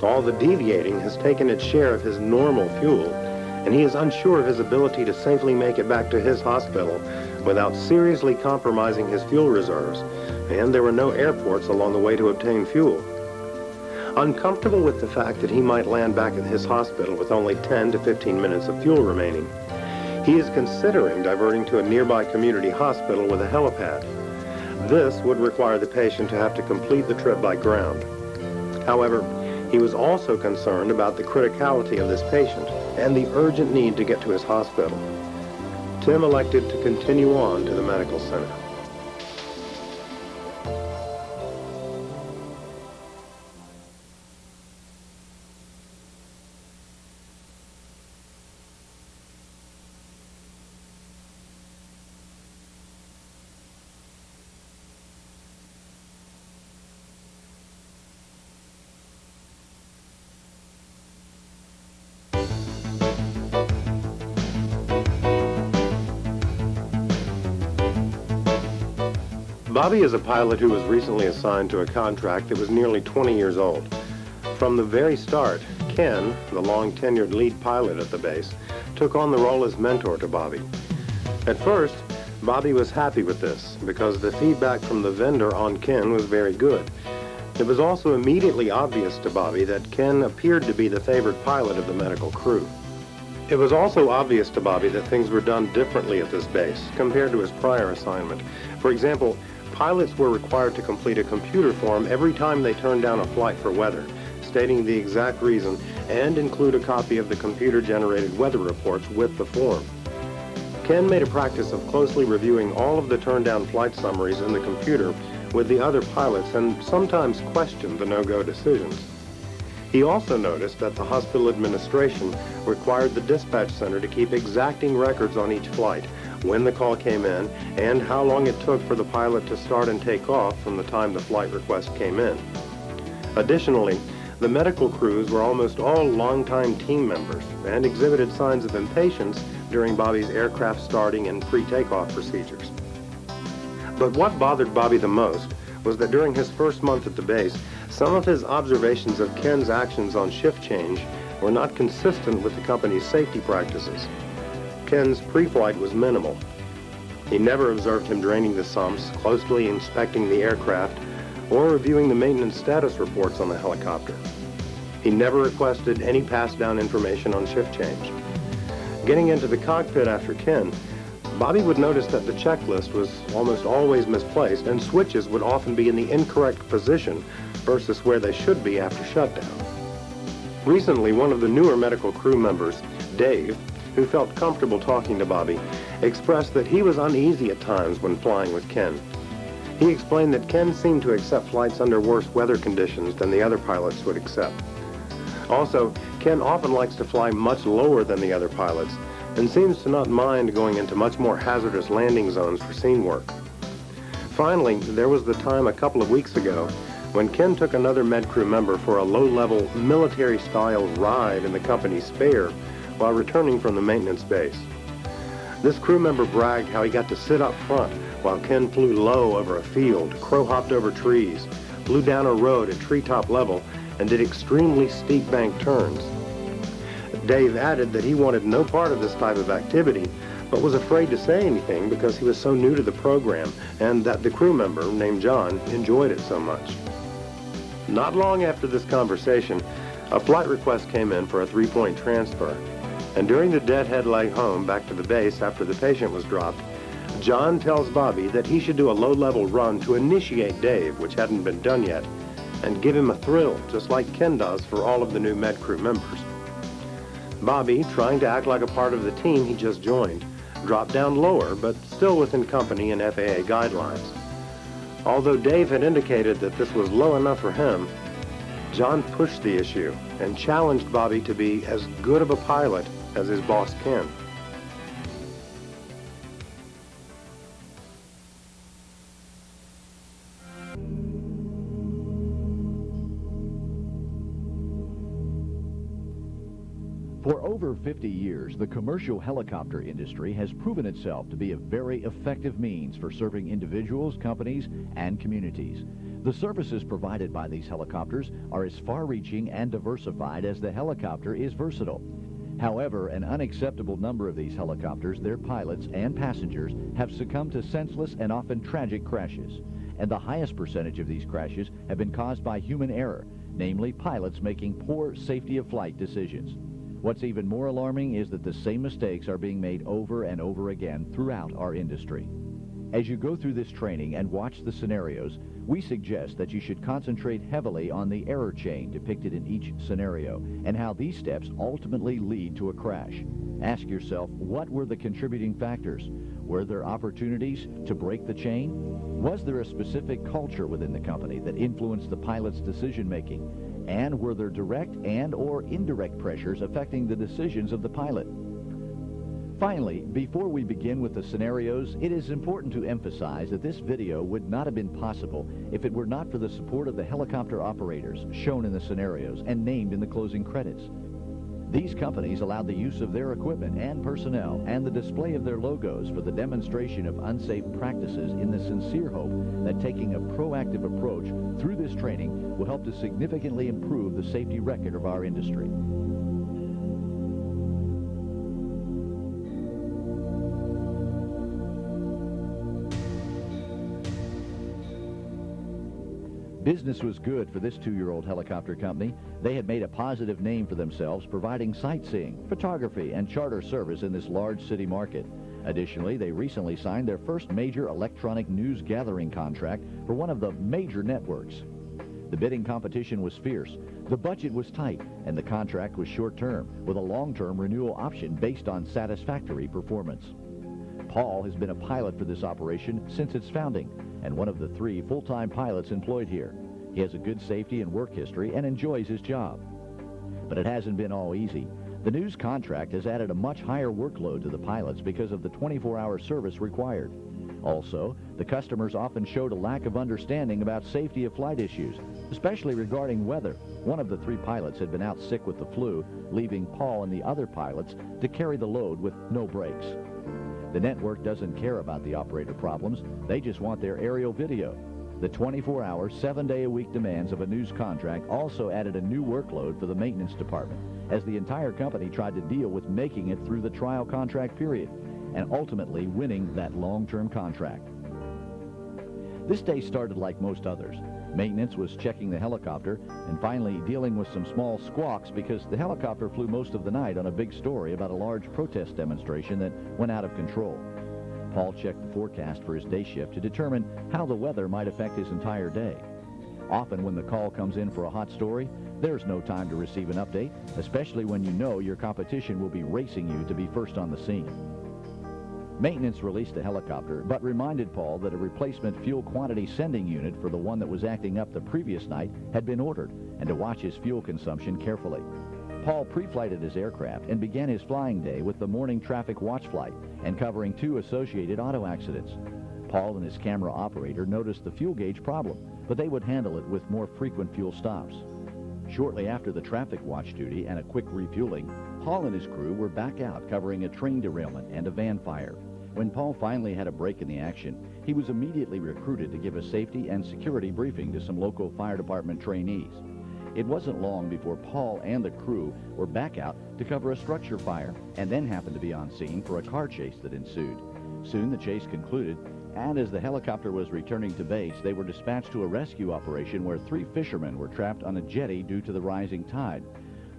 All the deviating has taken its share of his normal fuel, and he is unsure of his ability to safely make it back to his hospital without seriously compromising his fuel reserves, and there were no airports along the way to obtain fuel. Uncomfortable with the fact that he might land back at his hospital with only 10 to 15 minutes of fuel remaining, he is considering diverting to a nearby community hospital with a helipad. This would require the patient to have to complete the trip by ground. However, he was also concerned about the criticality of this patient and the urgent need to get to his hospital. Tim elected to continue on to the medical center. Bobby is a pilot who was recently assigned to a contract that was nearly 20 years old. From the very start, Ken, the long-tenured lead pilot at the base, took on the role as mentor to Bobby. At first, Bobby was happy with this because the feedback from the vendor on Ken was very good. It was also immediately obvious to Bobby that Ken appeared to be the favored pilot of the medical crew. It was also obvious to Bobby that things were done differently at this base compared to his prior assignment. For example, pilots were required to complete a computer form every time they turned down a flight for weather, stating the exact reason and include a copy of the computer-generated weather reports with the form. Ken made a practice of closely reviewing all of the turned-down flight summaries in the computer with the other pilots and sometimes questioned the no-go decisions. He also noticed that the hospital administration required the dispatch center to keep exacting records on each flight, when the call came in, and how long it took for the pilot to start and take off from the time the flight request came in. Additionally, the medical crews were almost all longtime team members and exhibited signs of impatience during Bobby's aircraft starting and pre-takeoff procedures. But what bothered Bobby the most was that during his first month at the base, some of his observations of Ken's actions on shift change were not consistent with the company's safety practices. Ken's pre-flight was minimal. He never observed him draining the sumps, closely inspecting the aircraft, or reviewing the maintenance status reports on the helicopter. He never requested any pass-down information on shift change. Getting into the cockpit after Ken, Bobby would notice that the checklist was almost always misplaced and switches would often be in the incorrect position versus where they should be after shutdown. Recently, one of the newer medical crew members, Dave, who felt comfortable talking to Bobby, expressed that he was uneasy at times when flying with Ken. He explained that Ken seemed to accept flights under worse weather conditions than the other pilots would accept. Also, Ken often likes to fly much lower than the other pilots and seems to not mind going into much more hazardous landing zones for scene work. Finally, there was the time a couple of weeks ago when Ken took another med crew member for a low-level military-style ride in the company's Spare while returning from the maintenance base. This crew member bragged how he got to sit up front while Ken flew low over a field, crow-hopped over trees, flew down a road at treetop level, and did extremely steep bank turns. Dave added that he wanted no part of this type of activity, but was afraid to say anything because he was so new to the program and that the crew member, named John, enjoyed it so much. Not long after this conversation, a flight request came in for a 3-point transfer, and during the deadhead leg home back to the base after the patient was dropped, John tells Bobby that he should do a low-level run to initiate Dave, which hadn't been done yet, and give him a thrill, just like Ken does for all of the new med crew members. Bobby, trying to act like a part of the team he just joined, dropped down lower, but still within company and FAA guidelines. Although Dave had indicated that this was low enough for him, John pushed the issue and challenged Bobby to be as good of a pilot as his boss Ken. For over 50 years, the commercial helicopter industry has proven itself to be a very effective means for serving individuals, companies, and communities. The services provided by these helicopters are as far-reaching and diversified as the helicopter is versatile. However, an unacceptable number of these helicopters, their pilots, and passengers have succumbed to senseless and often tragic crashes. And the highest percentage of these crashes have been caused by human error, namely pilots making poor safety of flight decisions. What's even more alarming is that the same mistakes are being made over and over again throughout our industry. As you go through this training and watch the scenarios, we suggest that you should concentrate heavily on the error chain depicted in each scenario and how these steps ultimately lead to a crash. Ask yourself, what were the contributing factors? Were there opportunities to break the chain? Was there a specific culture within the company that influenced the pilot's decision-making? And were there direct and/or indirect pressures affecting the decisions of the pilot? Finally, before we begin with the scenarios, it is important to emphasize that this video would not have been possible if it were not for the support of the helicopter operators shown in the scenarios and named in the closing credits. These companies allowed the use of their equipment and personnel and the display of their logos for the demonstration of unsafe practices in the sincere hope that taking a proactive approach through this training will help to significantly improve the safety record of our industry. Business was good for this 2-year-old helicopter company. They had made a positive name for themselves, providing sightseeing, photography, and charter service in this large city market. Additionally, they recently signed their first major electronic news gathering contract for one of the major networks. The bidding competition was fierce, the budget was tight, and the contract was short-term, with a long-term renewal option based on satisfactory performance. Paul has been a pilot for this operation since its founding and one of the 3 full-time pilots employed here. He has a good safety and work history and enjoys his job. But it hasn't been all easy. The news contract has added a much higher workload to the pilots because of the 24-hour service required. Also, the customers often showed a lack of understanding about safety of flight issues, especially regarding weather. One of the 3 pilots had been out sick with the flu, leaving Paul and the other pilots to carry the load with no breaks. The network doesn't care about the operator problems. They just want their aerial video. The 24-hour, 7-day-a-week demands of a news contract also added a new workload for the maintenance department, as the entire company tried to deal with making it through the trial contract period and ultimately winning that long-term contract. This day started like most others. Maintenance was checking the helicopter and finally dealing with some small squawks because the helicopter flew most of the night on a big story about a large protest demonstration that went out of control. Paul checked the forecast for his day shift to determine how the weather might affect his entire day. Often when the call comes in for a hot story, there's no time to receive an update, especially when you know your competition will be racing you to be first on the scene. Maintenance released the helicopter, but reminded Paul that a replacement fuel quantity sending unit for the one that was acting up the previous night had been ordered, and to watch his fuel consumption carefully. Paul pre-flighted his aircraft and began his flying day with the morning traffic watch flight and covering 2 associated auto accidents. Paul and his camera operator noticed the fuel gauge problem, but they would handle it with more frequent fuel stops. Shortly after the traffic watch duty and a quick refueling, Paul and his crew were back out covering a train derailment and a van fire. When Paul finally had a break in the action, he was immediately recruited to give a safety and security briefing to some local fire department trainees. It wasn't long before Paul and the crew were back out to cover a structure fire and then happened to be on scene for a car chase that ensued. Soon the chase concluded, and as the helicopter was returning to base, they were dispatched to a rescue operation where 3 fishermen were trapped on a jetty due to the rising tide.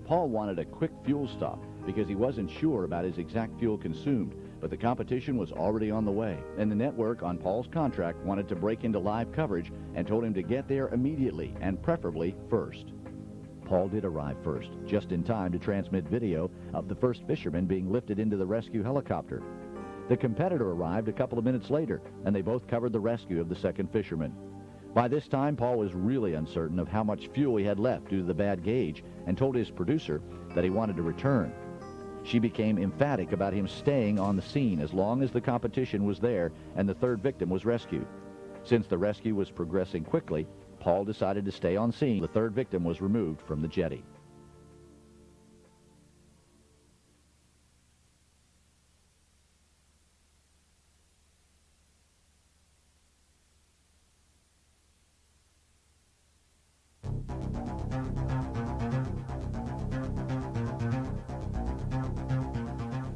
Paul wanted a quick fuel stop because he wasn't sure about his exact fuel consumed, but the competition was already on the way, and the network on Paul's contract wanted to break into live coverage and told him to get there immediately and preferably first. Paul did arrive first, just in time to transmit video of the first fisherman being lifted into the rescue helicopter. The competitor arrived a couple of minutes later, and they both covered the rescue of the second fisherman. By this time, Paul was really uncertain of how much fuel he had left due to the bad gauge and told his producer that he wanted to return. She became emphatic about him staying on the scene as long as the competition was there and the 3rd victim was rescued. Since the rescue was progressing quickly, Paul decided to stay on scene. The 3rd victim was removed from the jetty.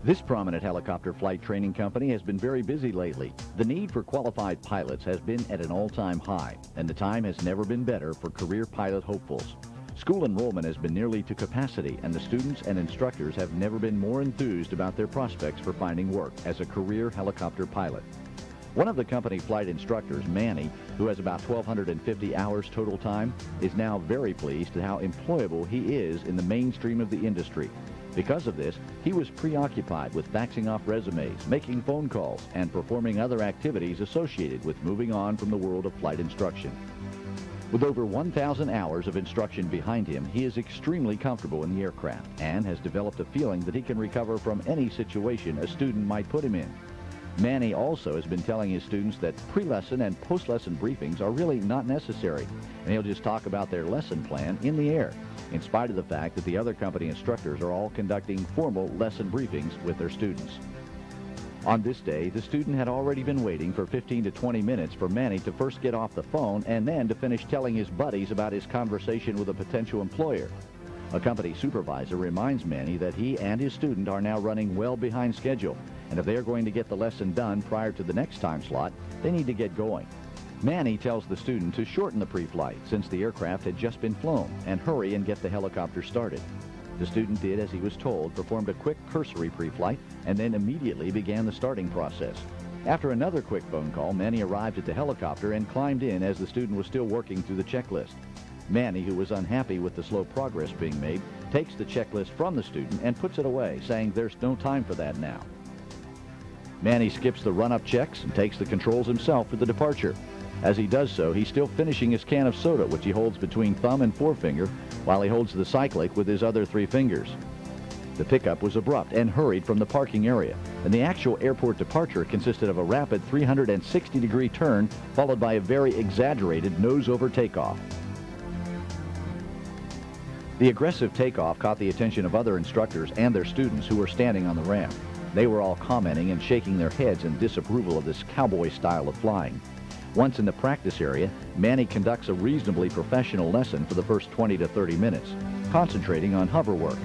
This prominent helicopter flight training company has been very busy lately. The need for qualified pilots has been at an all-time high, and the time has never been better for career pilot hopefuls. School enrollment has been nearly to capacity, and the students and instructors have never been more enthused about their prospects for finding work as a career helicopter pilot. One of the company flight instructors, Manny, who has about 1,250 hours total time, is now very pleased at how employable he is in the mainstream of the industry. Because of this, he was preoccupied with faxing off resumes, making phone calls, and performing other activities associated with moving on from the world of flight instruction. With over 1,000 hours of instruction behind him, he is extremely comfortable in the aircraft and has developed a feeling that he can recover from any situation a student might put him in. Manny also has been telling his students that pre-lesson and post-lesson briefings are really not necessary, and he'll just talk about their lesson plan in the air, in spite of the fact that the other company instructors are all conducting formal lesson briefings with their students. On this day, the student had already been waiting for 15 to 20 minutes for Manny to first get off the phone and then to finish telling his buddies about his conversation with a potential employer. A company supervisor reminds Manny that he and his student are now running well behind schedule, and if they are going to get the lesson done prior to the next time slot, they need to get going. Manny tells the student to shorten the pre-flight since the aircraft had just been flown and hurry and get the helicopter started. The student did as he was told, performed a quick cursory pre-flight, and then immediately began the starting process. After another quick phone call, Manny arrived at the helicopter and climbed in as the student was still working through the checklist. Manny, who was unhappy with the slow progress being made, takes the checklist from the student and puts it away, saying there's no time for that now. Manny skips the run-up checks and takes the controls himself for the departure. As he does so, he's still finishing his can of soda, which he holds between thumb and forefinger, while he holds the cyclic with his other 3 fingers. The pickup was abrupt and hurried from the parking area, and the actual airport departure consisted of a rapid 360-degree turn, followed by a very exaggerated nose-over takeoff. The aggressive takeoff caught the attention of other instructors and their students who were standing on the ramp. They were all commenting and shaking their heads in disapproval of this cowboy style of flying. Once in the practice area, Manny conducts a reasonably professional lesson for the first 20 to 30 minutes, concentrating on hover work.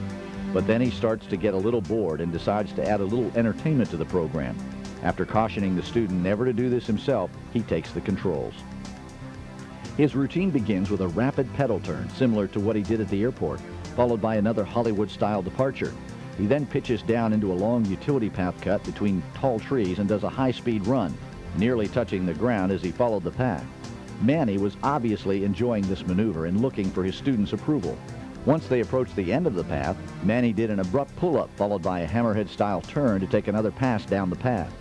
But then he starts to get a little bored and decides to add a little entertainment to the program. After cautioning the student never to do this himself, he takes the controls. His routine begins with a rapid pedal turn, similar to what he did at the airport, followed by another Hollywood-style departure. He then pitches down into a long utility path cut between tall trees and does a high-speed run, nearly touching the ground as he followed the path. Manny was obviously enjoying this maneuver and looking for his students' approval. Once they approached the end of the path, Manny did an abrupt pull-up followed by a hammerhead-style turn to take another pass down the path.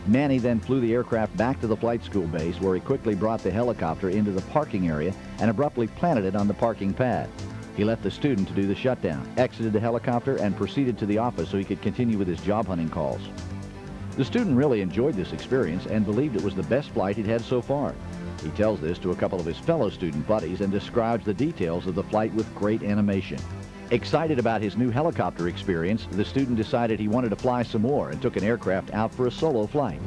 Manny then flew the aircraft back to the flight school base, where he quickly brought the helicopter into the parking area and abruptly planted it on the parking pad. He left the student to do the shutdown, exited the helicopter, and proceeded to the office so he could continue with his job hunting calls. The student really enjoyed this experience and believed it was the best flight he'd had so far. He tells this to a couple of his fellow student buddies and describes the details of the flight with great animation. Excited about his new helicopter experience, the student decided he wanted to fly some more and took an aircraft out for a solo flight.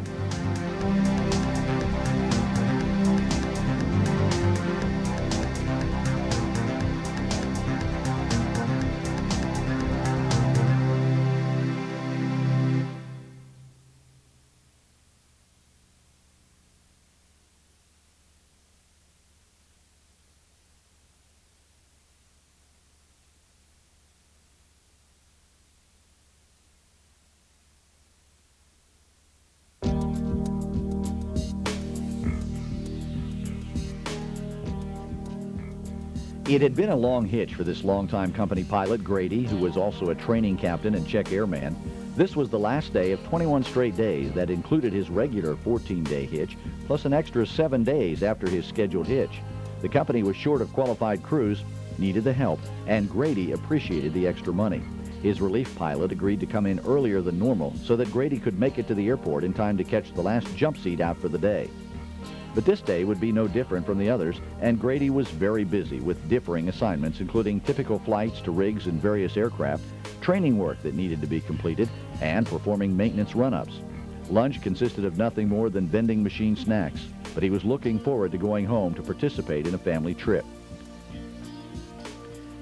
It had been a long hitch for this longtime company pilot, Grady, who was also a training captain and check airman. This was the last day of 21 straight days that included his regular 14-day hitch, plus an extra 7 days after his scheduled hitch. The company was short of qualified crews, needed the help, and Grady appreciated the extra money. His relief pilot agreed to come in earlier than normal so that Grady could make it to the airport in time to catch the last jump seat out for the day. But this day would be no different from the others, and Grady was very busy with differing assignments, including typical flights to rigs and various aircraft, training work that needed to be completed, and performing maintenance run-ups. Lunch consisted of nothing more than vending machine snacks, but he was looking forward to going home to participate in a family trip.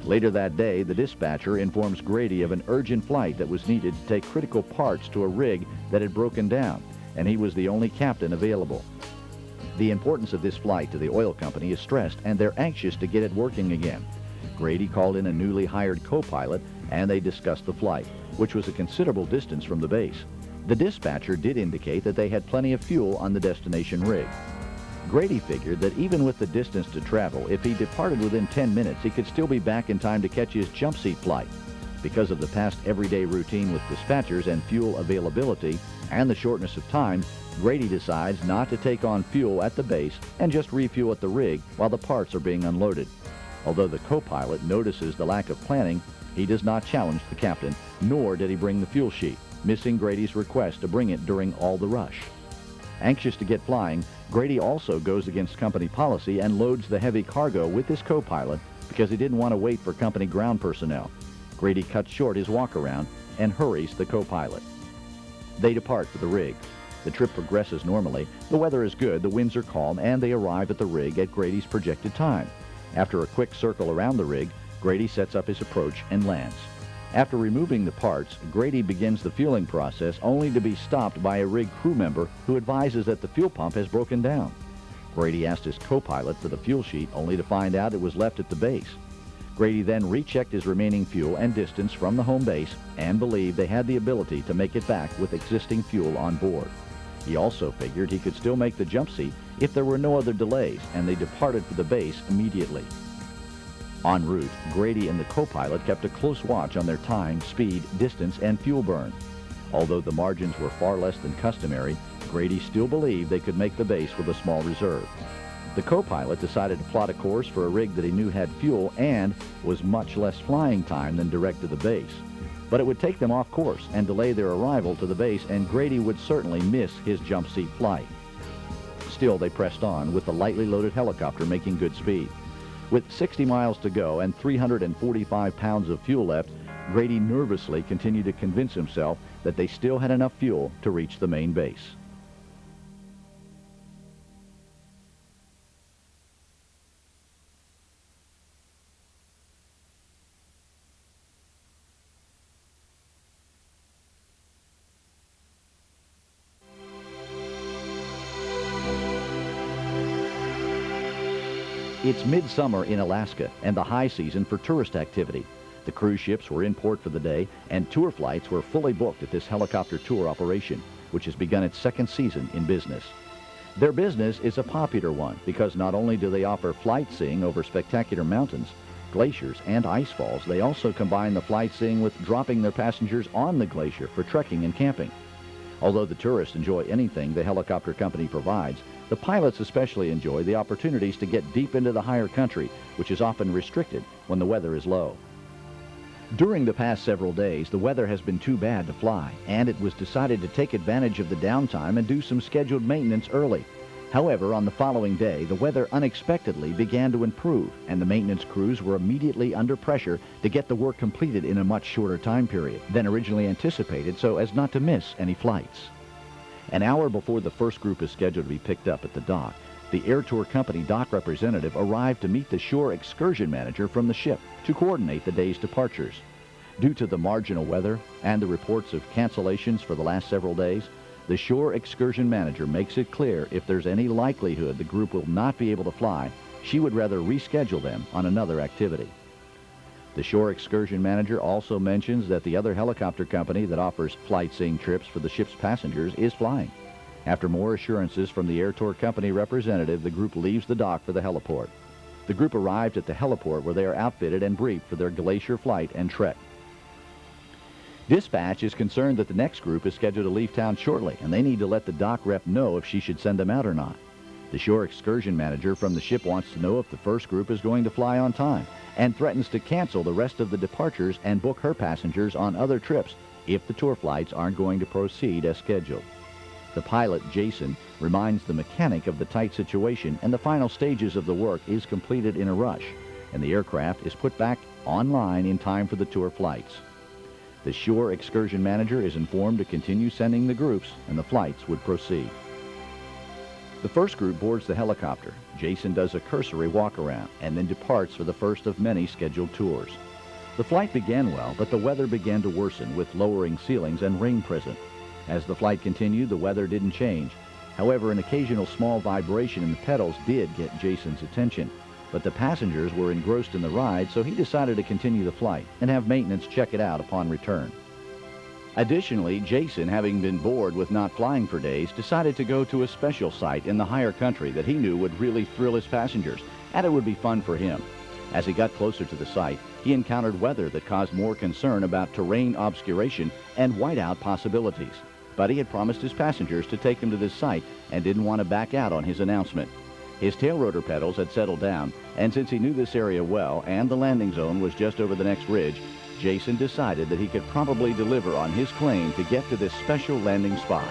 Later that day, the dispatcher informs Grady of an urgent flight that was needed to take critical parts to a rig that had broken down, and he was the only captain available. The importance of this flight to the oil company is stressed, and they're anxious to get it working again. Grady called in a newly hired co-pilot, and they discussed the flight, which was a considerable distance from the base. The dispatcher did indicate that they had plenty of fuel on the destination rig. Grady figured that even with the distance to travel, if he departed within 10 minutes, he could still be back in time to catch his jump seat flight. Because of the past everyday routine with dispatchers and fuel availability and the shortness of time, Grady decides not to take on fuel at the base and just refuel at the rig while the parts are being unloaded. Although the co-pilot notices the lack of planning, he does not challenge the captain, nor did he bring the fuel sheet, missing Grady's request to bring it during all the rush. Anxious to get flying, Grady also goes against company policy and loads the heavy cargo with his co-pilot because he didn't want to wait for company ground personnel. Grady cuts short his walk-around and hurries the co-pilot. They depart for the rig. The trip progresses normally. The weather is good, the winds are calm, and they arrive at the rig at Grady's projected time. After a quick circle around the rig, Grady sets up his approach and lands. After removing the parts, Grady begins the fueling process only to be stopped by a rig crew member who advises that the fuel pump has broken down. Grady asked his co-pilot for the fuel sheet only to find out it was left at the base. Grady then rechecked his remaining fuel and distance from the home base and believed they had the ability to make it back with existing fuel on board. He also figured he could still make the jump seat if there were no other delays, and they departed for the base immediately. En route, Grady and the co-pilot kept a close watch on their time, speed, distance, and fuel burn. Although the margins were far less than customary, Grady still believed they could make the base with a small reserve. The co-pilot decided to plot a course for a rig that he knew had fuel and was much less flying time than direct to the base. But it would take them off course and delay their arrival to the base, and Grady would certainly miss his jump seat flight. Still, they pressed on, with the lightly loaded helicopter making good speed. With 60 miles to go and 345 pounds of fuel left, Grady nervously continued to convince himself that they still had enough fuel to reach the main base. It's midsummer in Alaska and the high season for tourist activity. The cruise ships were in port for the day, and tour flights were fully booked at this helicopter tour operation, which has begun its second season in business. Their business is a popular one because not only do they offer flight seeing over spectacular mountains, glaciers, and ice falls, they also combine the flight seeing with dropping their passengers on the glacier for trekking and camping. Although the tourists enjoy anything the helicopter company provides, the pilots especially enjoy the opportunities to get deep into the higher country, which is often restricted when the weather is low. During the past several days, the weather has been too bad to fly, and it was decided to take advantage of the downtime and do some scheduled maintenance early. However, on the following day, the weather unexpectedly began to improve, and the maintenance crews were immediately under pressure to get the work completed in a much shorter time period than originally anticipated so as not to miss any flights. An hour before the first group is scheduled to be picked up at the dock, the Air Tour Company dock representative arrived to meet the shore excursion manager from the ship to coordinate the day's departures. Due to the marginal weather and the reports of cancellations for the last several days, the shore excursion manager makes it clear if there's any likelihood the group will not be able to fly, she would rather reschedule them on another activity. The shore excursion manager also mentions that the other helicopter company that offers flight seeing trips for the ship's passengers is flying. After more assurances from the Air Tour Company representative, the group leaves the dock for the heliport. The group arrived at the heliport where they are outfitted and briefed for their glacier flight and trek. Dispatch is concerned that the next group is scheduled to leave town shortly, and they need to let the dock rep know if she should send them out or not. The shore excursion manager from the ship wants to know if the first group is going to fly on time, and threatens to cancel the rest of the departures and book her passengers on other trips if the tour flights aren't going to proceed as scheduled. The pilot, Jason, reminds the mechanic of the tight situation, and the final stages of the work is completed in a rush, and the aircraft is put back online in time for the tour flights. The shore excursion manager is informed to continue sending the groups, and the flights would proceed. The first group boards the helicopter. Jason does a cursory walk-around and then departs for the first of many scheduled tours. The flight began well, but the weather began to worsen with lowering ceilings and rain present. As the flight continued, the weather didn't change. However, an occasional small vibration in the pedals did get Jason's attention, but the passengers were engrossed in the ride, so he decided to continue the flight and have maintenance check it out upon return. Additionally, Jason, having been bored with not flying for days, decided to go to a special site in the higher country that he knew would really thrill his passengers, and it would be fun for him. As he got closer to the site, he encountered weather that caused more concern about terrain obscuration and whiteout possibilities. But he had promised his passengers to take him to this site and didn't want to back out on his announcement. His tail rotor pedals had settled down, and since he knew this area well and the landing zone was just over the next ridge, Jason decided that he could probably deliver on his claim to get to this special landing spot.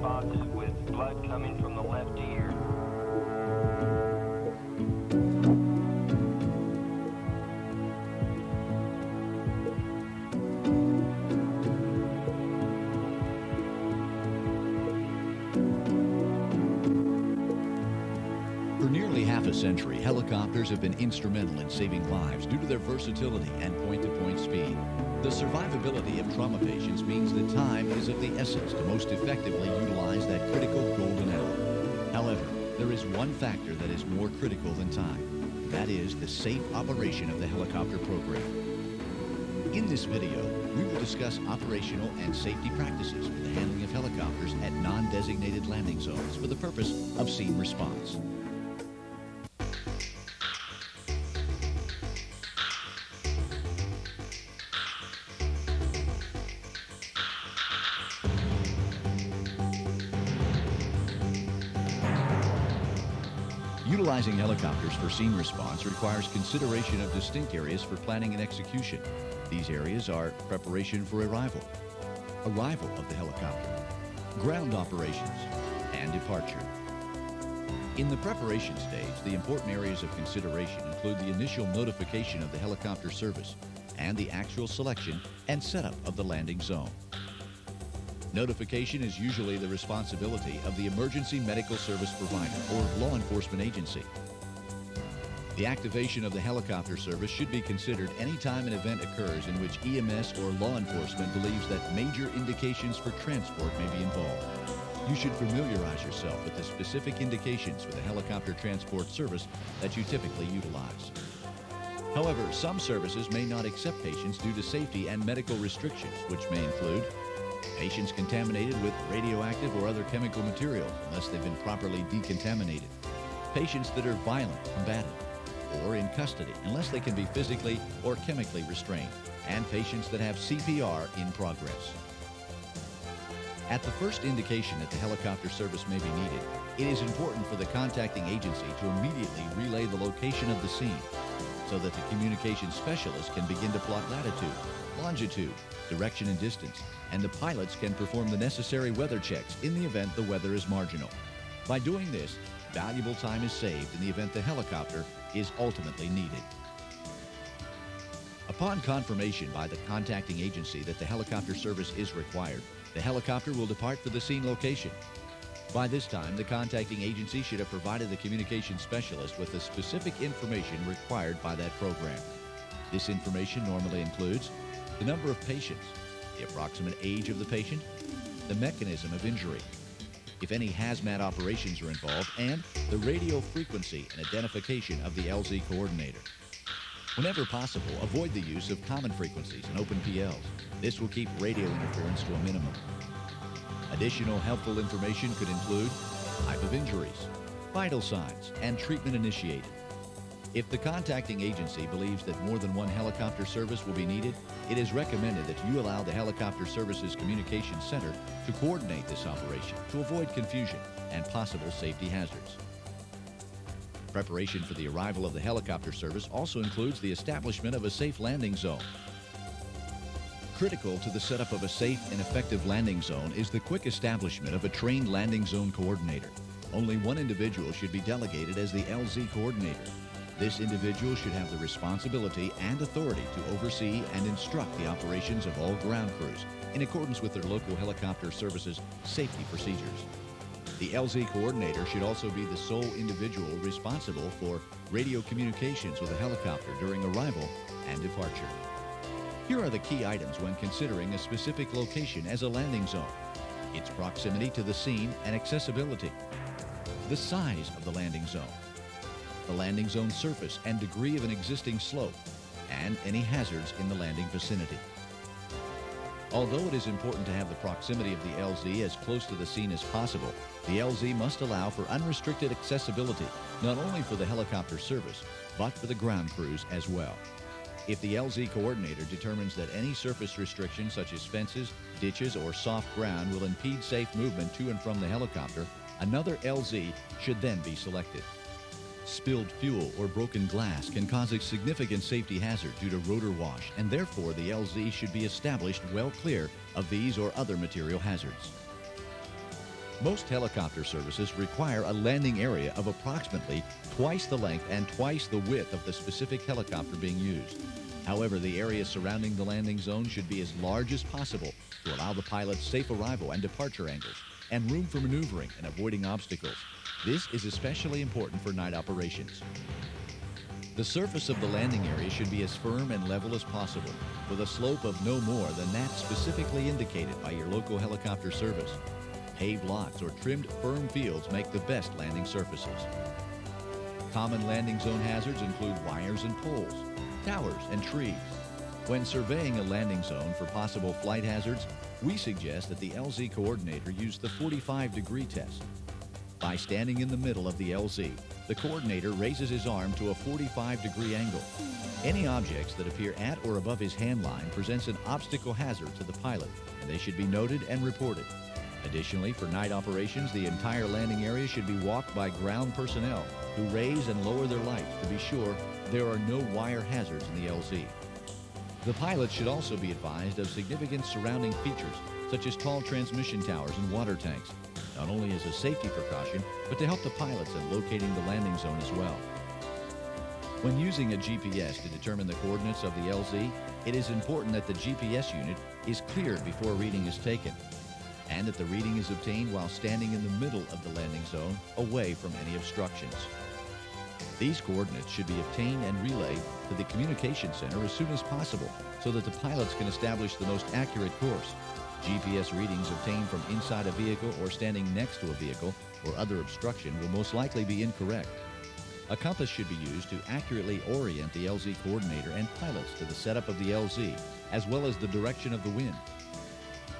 spots with blood coming from the left ear. For nearly half a century, helicopters have been instrumental in saving lives due to their versatility and point-to-point speed. The survivability of trauma patients means that time is of the essence to most effectively utilize that critical golden hour. However, there is one factor that is more critical than time. That is the safe operation of the helicopter program. In this video, we will discuss operational and safety practices for the handling of helicopters at non-designated landing zones for the purpose of scene response. Utilizing helicopters for scene response requires consideration of distinct areas for planning and execution. These areas are preparation for arrival of the helicopter, ground operations, and departure. In the preparation stage, the important areas of consideration include the initial notification of the helicopter service and the actual selection and setup of the landing zone. Notification is usually the responsibility of the emergency medical service provider or law enforcement agency. The activation of the helicopter service should be considered any time an event occurs in which EMS or law enforcement believes that major indications for transport may be involved. You should familiarize yourself with the specific indications for the helicopter transport service that you typically utilize. However, some services may not accept patients due to safety and medical restrictions, which may include patients contaminated with radioactive or other chemical materials unless they've been properly decontaminated, patients that are violent, combative, or in custody unless they can be physically or chemically restrained, and patients that have CPR in progress. At the first indication that the helicopter service may be needed, it is important for the contacting agency to immediately relay the location of the scene so that the communication specialist can begin to plot latitude, longitude, direction and distance, and the pilots can perform the necessary weather checks in the event the weather is marginal. By doing this, valuable time is saved in the event the helicopter is ultimately needed. Upon confirmation by the contacting agency that the helicopter service is required, the helicopter will depart for the scene location. By this time, the contacting agency should have provided the communication specialist with the specific information required by that program. This information normally includes the number of patients, the approximate age of the patient, the mechanism of injury, if any hazmat operations are involved, and the radio frequency and identification of the LZ coordinator. Whenever possible, avoid the use of common frequencies and open PLs. This will keep radio interference to a minimum. Additional helpful information could include type of injuries, vital signs, and treatment initiated. If the contacting agency believes that more than one helicopter service will be needed, it is recommended that you allow the Helicopter Services Communication Center to coordinate this operation to avoid confusion and possible safety hazards. Preparation for the arrival of the helicopter service also includes the establishment of a safe landing zone. Critical to the setup of a safe and effective landing zone is the quick establishment of a trained landing zone coordinator. Only one individual should be delegated as the LZ coordinator. This individual should have the responsibility and authority to oversee and instruct the operations of all ground crews in accordance with their local helicopter services safety procedures. The LZ coordinator should also be the sole individual responsible for radio communications with a helicopter during arrival and departure. Here are the key items when considering a specific location as a landing zone: its proximity to the scene and accessibility, the size of the landing zone, the landing zone surface and degree of an existing slope, and any hazards in the landing vicinity. Although it is important to have the proximity of the LZ as close to the scene as possible, the LZ must allow for unrestricted accessibility, not only for the helicopter service, but for the ground crews as well. If the LZ coordinator determines that any surface restrictions such as fences, ditches, or soft ground will impede safe movement to and from the helicopter, another LZ should then be selected. Spilled fuel or broken glass can cause a significant safety hazard due to rotor wash, and therefore the LZ should be established well clear of these or other material hazards. Most helicopter services require a landing area of approximately twice the length and twice the width of the specific helicopter being used. However, the area surrounding the landing zone should be as large as possible to allow the pilot safe arrival and departure angles and room for maneuvering and avoiding obstacles. This is especially important for night operations. The surface of the landing area should be as firm and level as possible, with a slope of no more than that specifically indicated by your local helicopter service. Paved lots or trimmed firm fields make the best landing surfaces. Common landing zone hazards include wires and poles, towers, and trees. When surveying a landing zone for possible flight hazards, we suggest that the LZ coordinator use the 45-degree test. By standing in the middle of the LZ, the coordinator raises his arm to a 45-degree angle. Any objects that appear at or above his hand line presents an obstacle hazard to the pilot, and they should be noted and reported. Additionally, for night operations, the entire landing area should be walked by ground personnel who raise and lower their lights to be sure there are no wire hazards in the LZ. The pilot should also be advised of significant surrounding features, such as tall transmission towers and water tanks, not only as a safety precaution, but to help the pilots in locating the landing zone as well. When using a GPS to determine the coordinates of the LZ, it is important that the GPS unit is cleared before a reading is taken, and that the reading is obtained while standing in the middle of the landing zone, away from any obstructions. These coordinates should be obtained and relayed to the communication center as soon as possible so that the pilots can establish the most accurate course. GPS readings obtained from inside a vehicle or standing next to a vehicle or other obstruction will most likely be incorrect. A compass should be used to accurately orient the LZ coordinator and pilots to the setup of the LZ, as well as the direction of the wind.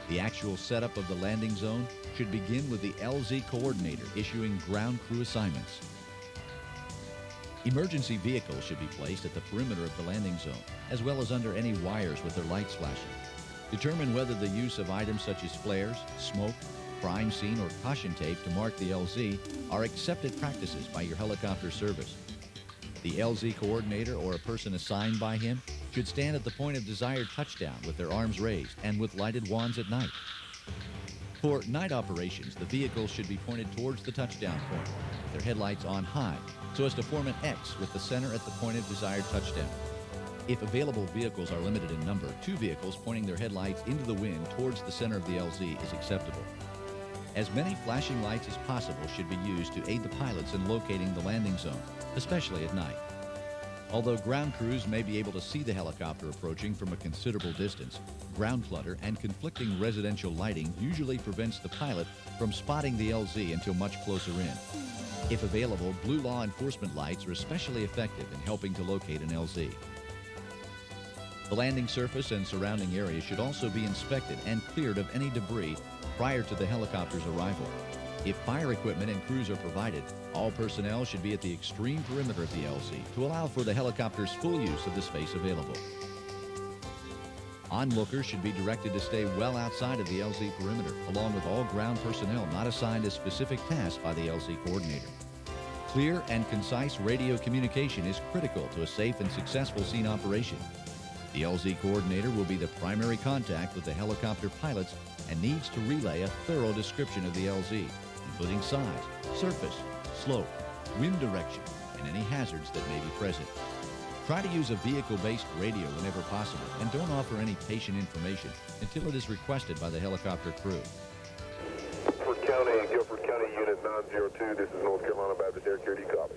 The actual setup of the landing zone should begin with the LZ coordinator issuing ground crew assignments. Emergency vehicles should be placed at the perimeter of the landing zone, as well as under any wires with their lights flashing. Determine whether the use of items such as flares, smoke, crime scene, or caution tape to mark the LZ are accepted practices by your helicopter service. The LZ coordinator or a person assigned by him should stand at the point of desired touchdown with their arms raised and with lighted wands at night. For night operations, the vehicles should be pointed towards the touchdown point, with their headlights on high, so as to form an X with the center at the point of desired touchdown. If available vehicles are limited in number, 2 vehicles pointing their headlights into the wind towards the center of the LZ is acceptable. As many flashing lights as possible should be used to aid the pilots in locating the landing zone, especially at night. Although ground crews may be able to see the helicopter approaching from a considerable distance, ground clutter and conflicting residential lighting usually prevents the pilot from spotting the LZ until much closer in. If available, blue law enforcement lights are especially effective in helping to locate an LZ. The landing surface and surrounding area should also be inspected and cleared of any debris prior to the helicopter's arrival. If fire equipment and crews are provided, all personnel should be at the extreme perimeter of the LZ to allow for the helicopter's full use of the space available. Onlookers should be directed to stay well outside of the LZ perimeter, along with all ground personnel not assigned a specific task by the LZ coordinator. Clear and concise radio communication is critical to a safe and successful scene operation. The LZ coordinator will be the primary contact with the helicopter pilots and needs to relay a thorough description of the LZ, including size, surface, slope, wind direction, and any hazards that may be present. Try to use a vehicle-based radio whenever possible, and don't offer any patient information until it is requested by the helicopter crew. Guilford County Unit 902, this is North Carolina Baptist Air Security, copy.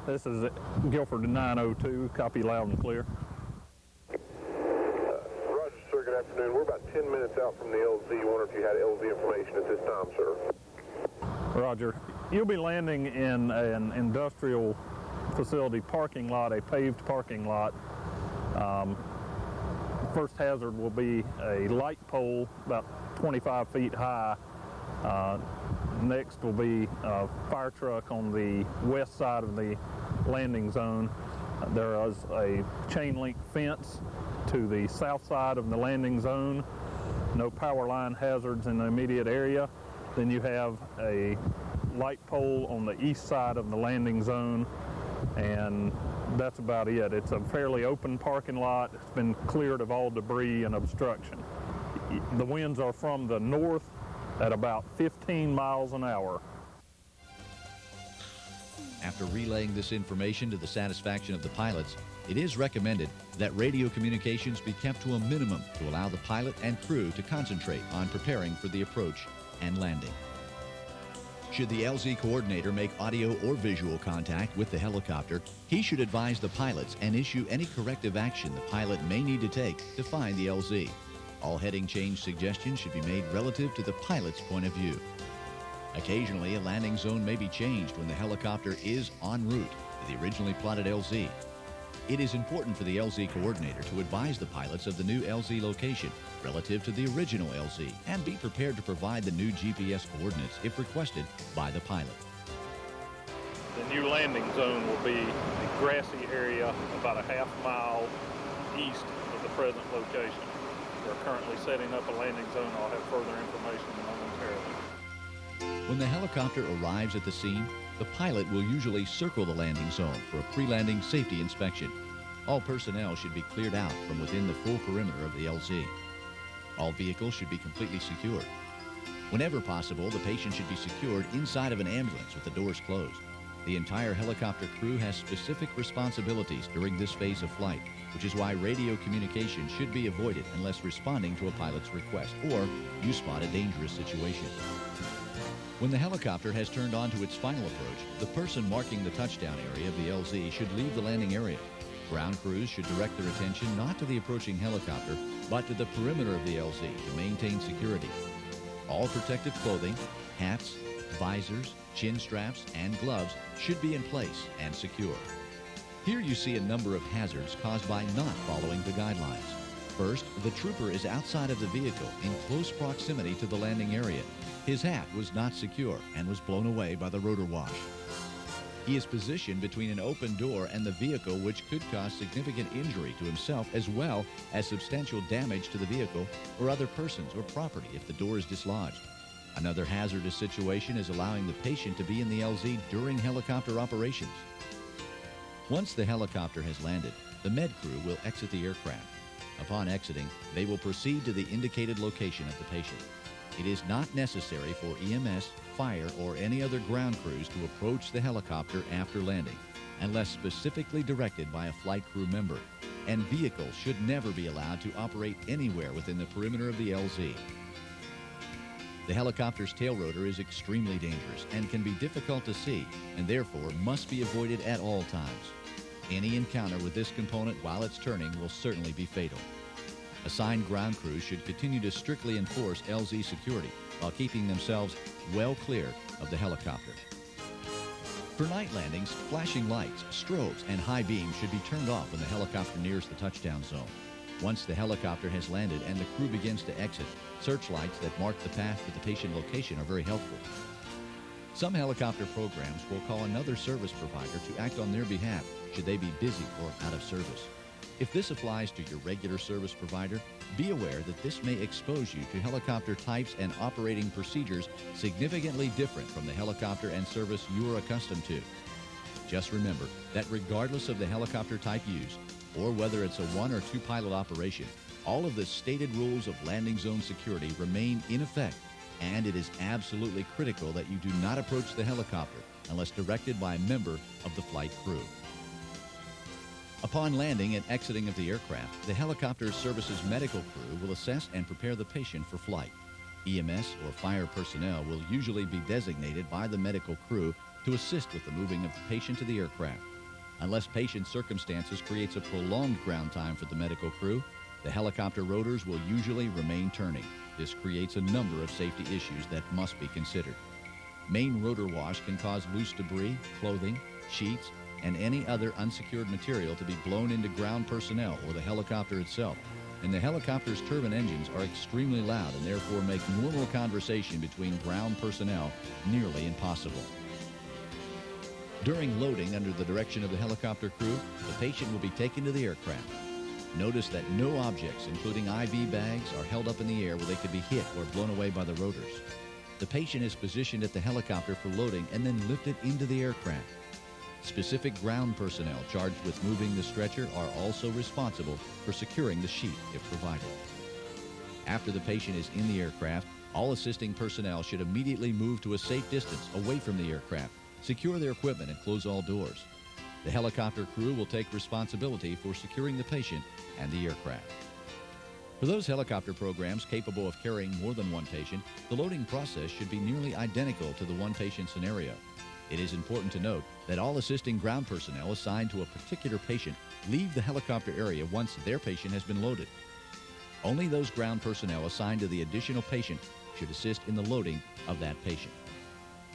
This is Guilford 902, copy loud and clear. Roger, sir, good afternoon. We're about 10 minutes out from the LZ. Wonder if you had LZ information at this time, sir. Roger. You'll be landing in an industrial facility parking lot, a paved parking lot. First hazard will be a light pole about 25 feet high. Next will be a fire truck on the west side of the landing zone. There is a chain link fence to the south side of the landing zone. No power line hazards in the immediate area. Then you have a light pole on the east side of the landing zone, and that's about it. It's a fairly open parking lot. It's been cleared of all debris and obstruction. The winds are from the north at about 15 miles an hour. After relaying this information to the satisfaction of the pilots, it is recommended that radio communications be kept to a minimum to allow the pilot and crew to concentrate on preparing for the approach and landing. Should the LZ coordinator make audio or visual contact with the helicopter, he should advise the pilots and issue any corrective action the pilot may need to take to find the LZ. All heading change suggestions should be made relative to the pilot's point of view. Occasionally, a landing zone may be changed when the helicopter is en route to the originally plotted LZ. It is important for the LZ coordinator to advise the pilots of the new LZ location relative to the original LZ and be prepared to provide the new GPS coordinates if requested by the pilot. The new landing zone will be the grassy area about a half mile east of the present location. We're currently setting up a landing zone. I'll have further information momentarily. When the helicopter arrives at the scene, the pilot will usually circle the landing zone for a pre-landing safety inspection. All personnel should be cleared out from within the full perimeter of the LZ. All vehicles should be completely secured. Whenever possible, the patient should be secured inside of an ambulance with the doors closed. The entire helicopter crew has specific responsibilities during this phase of flight, which is why radio communication should be avoided unless responding to a pilot's request or you spot a dangerous situation. When the helicopter has turned on to its final approach, the person marking the touchdown area of the LZ should leave the landing area. Ground crews should direct their attention not to the approaching helicopter, but to the perimeter of the LZ to maintain security. All protective clothing, hats, visors, chin straps, and gloves should be in place and secure. Here you see a number of hazards caused by not following the guidelines. First, the trooper is outside of the vehicle in close proximity to the landing area. His hat was not secure and was blown away by the rotor wash. He is positioned between an open door and the vehicle, which could cause significant injury to himself as well as substantial damage to the vehicle or other persons or property if the door is dislodged. Another hazardous situation is allowing the patient to be in the LZ during helicopter operations. Once the helicopter has landed, the med crew will exit the aircraft. Upon exiting, they will proceed to the indicated location of the patient. It is not necessary for EMS, fire, or any other ground crews to approach the helicopter after landing, unless specifically directed by a flight crew member, and vehicles should never be allowed to operate anywhere within the perimeter of the LZ. The helicopter's tail rotor is extremely dangerous and can be difficult to see, and therefore must be avoided at all times. Any encounter with this component while it's turning will certainly be fatal. Assigned ground crews should continue to strictly enforce LZ security while keeping themselves well clear of the helicopter. For night landings, flashing lights, strobes, and high beams should be turned off when the helicopter nears the touchdown zone. Once the helicopter has landed and the crew begins to exit, searchlights that mark the path to the patient location are very helpful. Some helicopter programs will call another service provider to act on their behalf should they be busy or out of service. If this applies to your regular service provider, be aware that this may expose you to helicopter types and operating procedures significantly different from the helicopter and service you are accustomed to. Just remember that regardless of the helicopter type used, or whether it's a one or two pilot operation, all of the stated rules of landing zone security remain in effect, and it is absolutely critical that you do not approach the helicopter unless directed by a member of the flight crew. Upon landing and exiting of the aircraft, the helicopter service's medical crew will assess and prepare the patient for flight. EMS or fire personnel will usually be designated by the medical crew to assist with the moving of the patient to the aircraft. Unless patient circumstances creates a prolonged ground time for the medical crew, the helicopter rotors will usually remain turning. This creates a number of safety issues that must be considered. Main rotor wash can cause loose debris, clothing, sheets, and any other unsecured material to be blown into ground personnel or the helicopter itself. And the helicopter's turbine engines are extremely loud and therefore make normal conversation between ground personnel nearly impossible. During loading under the direction of the helicopter crew, the patient will be taken to the aircraft. Notice that no objects, including IV bags, are held up in the air where they could be hit or blown away by the rotors. The patient is positioned at the helicopter for loading and then lifted into the aircraft. Specific ground personnel charged with moving the stretcher are also responsible for securing the sheet if provided. After the patient is in the aircraft, All assisting personnel should immediately move to a safe distance away from the aircraft, secure their equipment, and close all doors. The helicopter crew will take responsibility for securing the patient and the aircraft. For those helicopter programs capable of carrying more than one patient, the loading process should be nearly identical to the one-patient scenario. It is important to note that all assisting ground personnel assigned to a particular patient leave the helicopter area once their patient has been loaded. Only those ground personnel assigned to the additional patient should assist in the loading of that patient.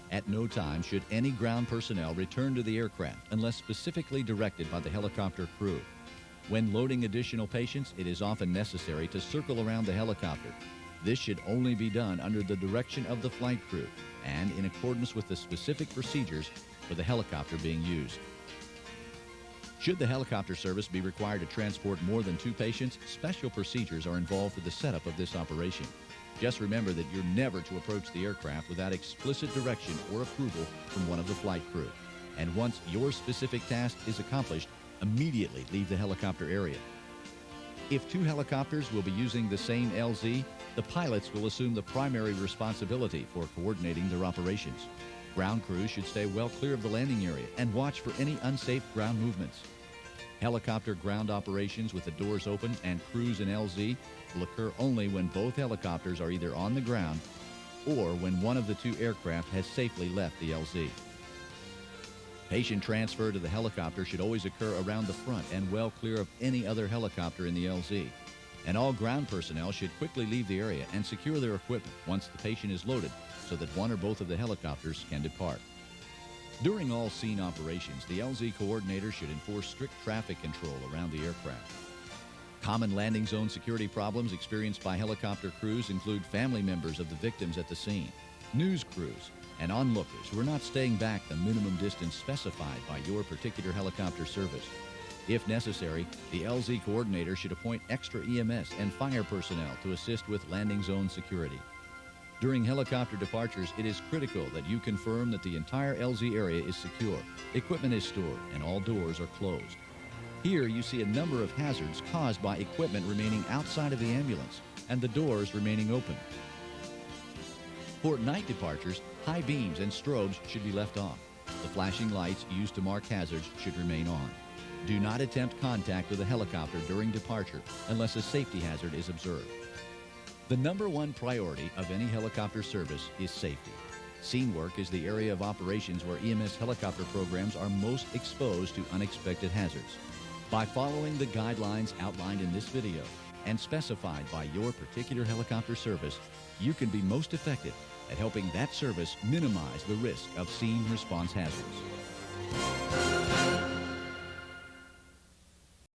At no time should any ground personnel return to the aircraft unless specifically directed by the helicopter crew. When loading additional patients, it is often necessary to circle around the helicopter. This should only be done under the direction of the flight crew and in accordance with the specific procedures for the helicopter being used. Should the helicopter service be required to transport more than 2 patients, special procedures are involved for the setup of this operation. Just remember that you're never to approach the aircraft without explicit direction or approval from one of the flight crew. And once your specific task is accomplished, immediately leave the helicopter area. If 2 helicopters will be using the same LZ, the pilots will assume the primary responsibility for coordinating their operations. Ground crews should stay well clear of the landing area and watch for any unsafe ground movements. Helicopter ground operations with the doors open and crews in LZ will occur only when both helicopters are either on the ground or when one of the 2 aircraft has safely left the LZ. Patient transfer to the helicopter should always occur around the front and well clear of any other helicopter in the LZ. And all ground personnel should quickly leave the area and secure their equipment once the patient is loaded so that one or both of the helicopters can depart. During all scene operations, the LZ coordinator should enforce strict traffic control around the aircraft. Common landing zone security problems experienced by helicopter crews include family members of the victims at the scene, news crews, and onlookers who are not staying back the minimum distance specified by your particular helicopter service. If necessary, the LZ coordinator should appoint extra EMS and fire personnel to assist with landing zone security. During helicopter departures, it is critical that you confirm that the entire LZ area is secure, equipment is stored, and all doors are closed. Here you see a number of hazards caused by equipment remaining outside of the ambulance and the doors remaining open. For night departures, high beams and strobes should be left off. The flashing lights used to mark hazards should remain on. Do not attempt contact with a helicopter during departure unless a safety hazard is observed. The #1 priority of any helicopter service is safety. Scene work is the area of operations where EMS helicopter programs are most exposed to unexpected hazards. By following the guidelines outlined in this video and specified by your particular helicopter service, you can be most effective at helping that service minimize the risk of scene response hazards.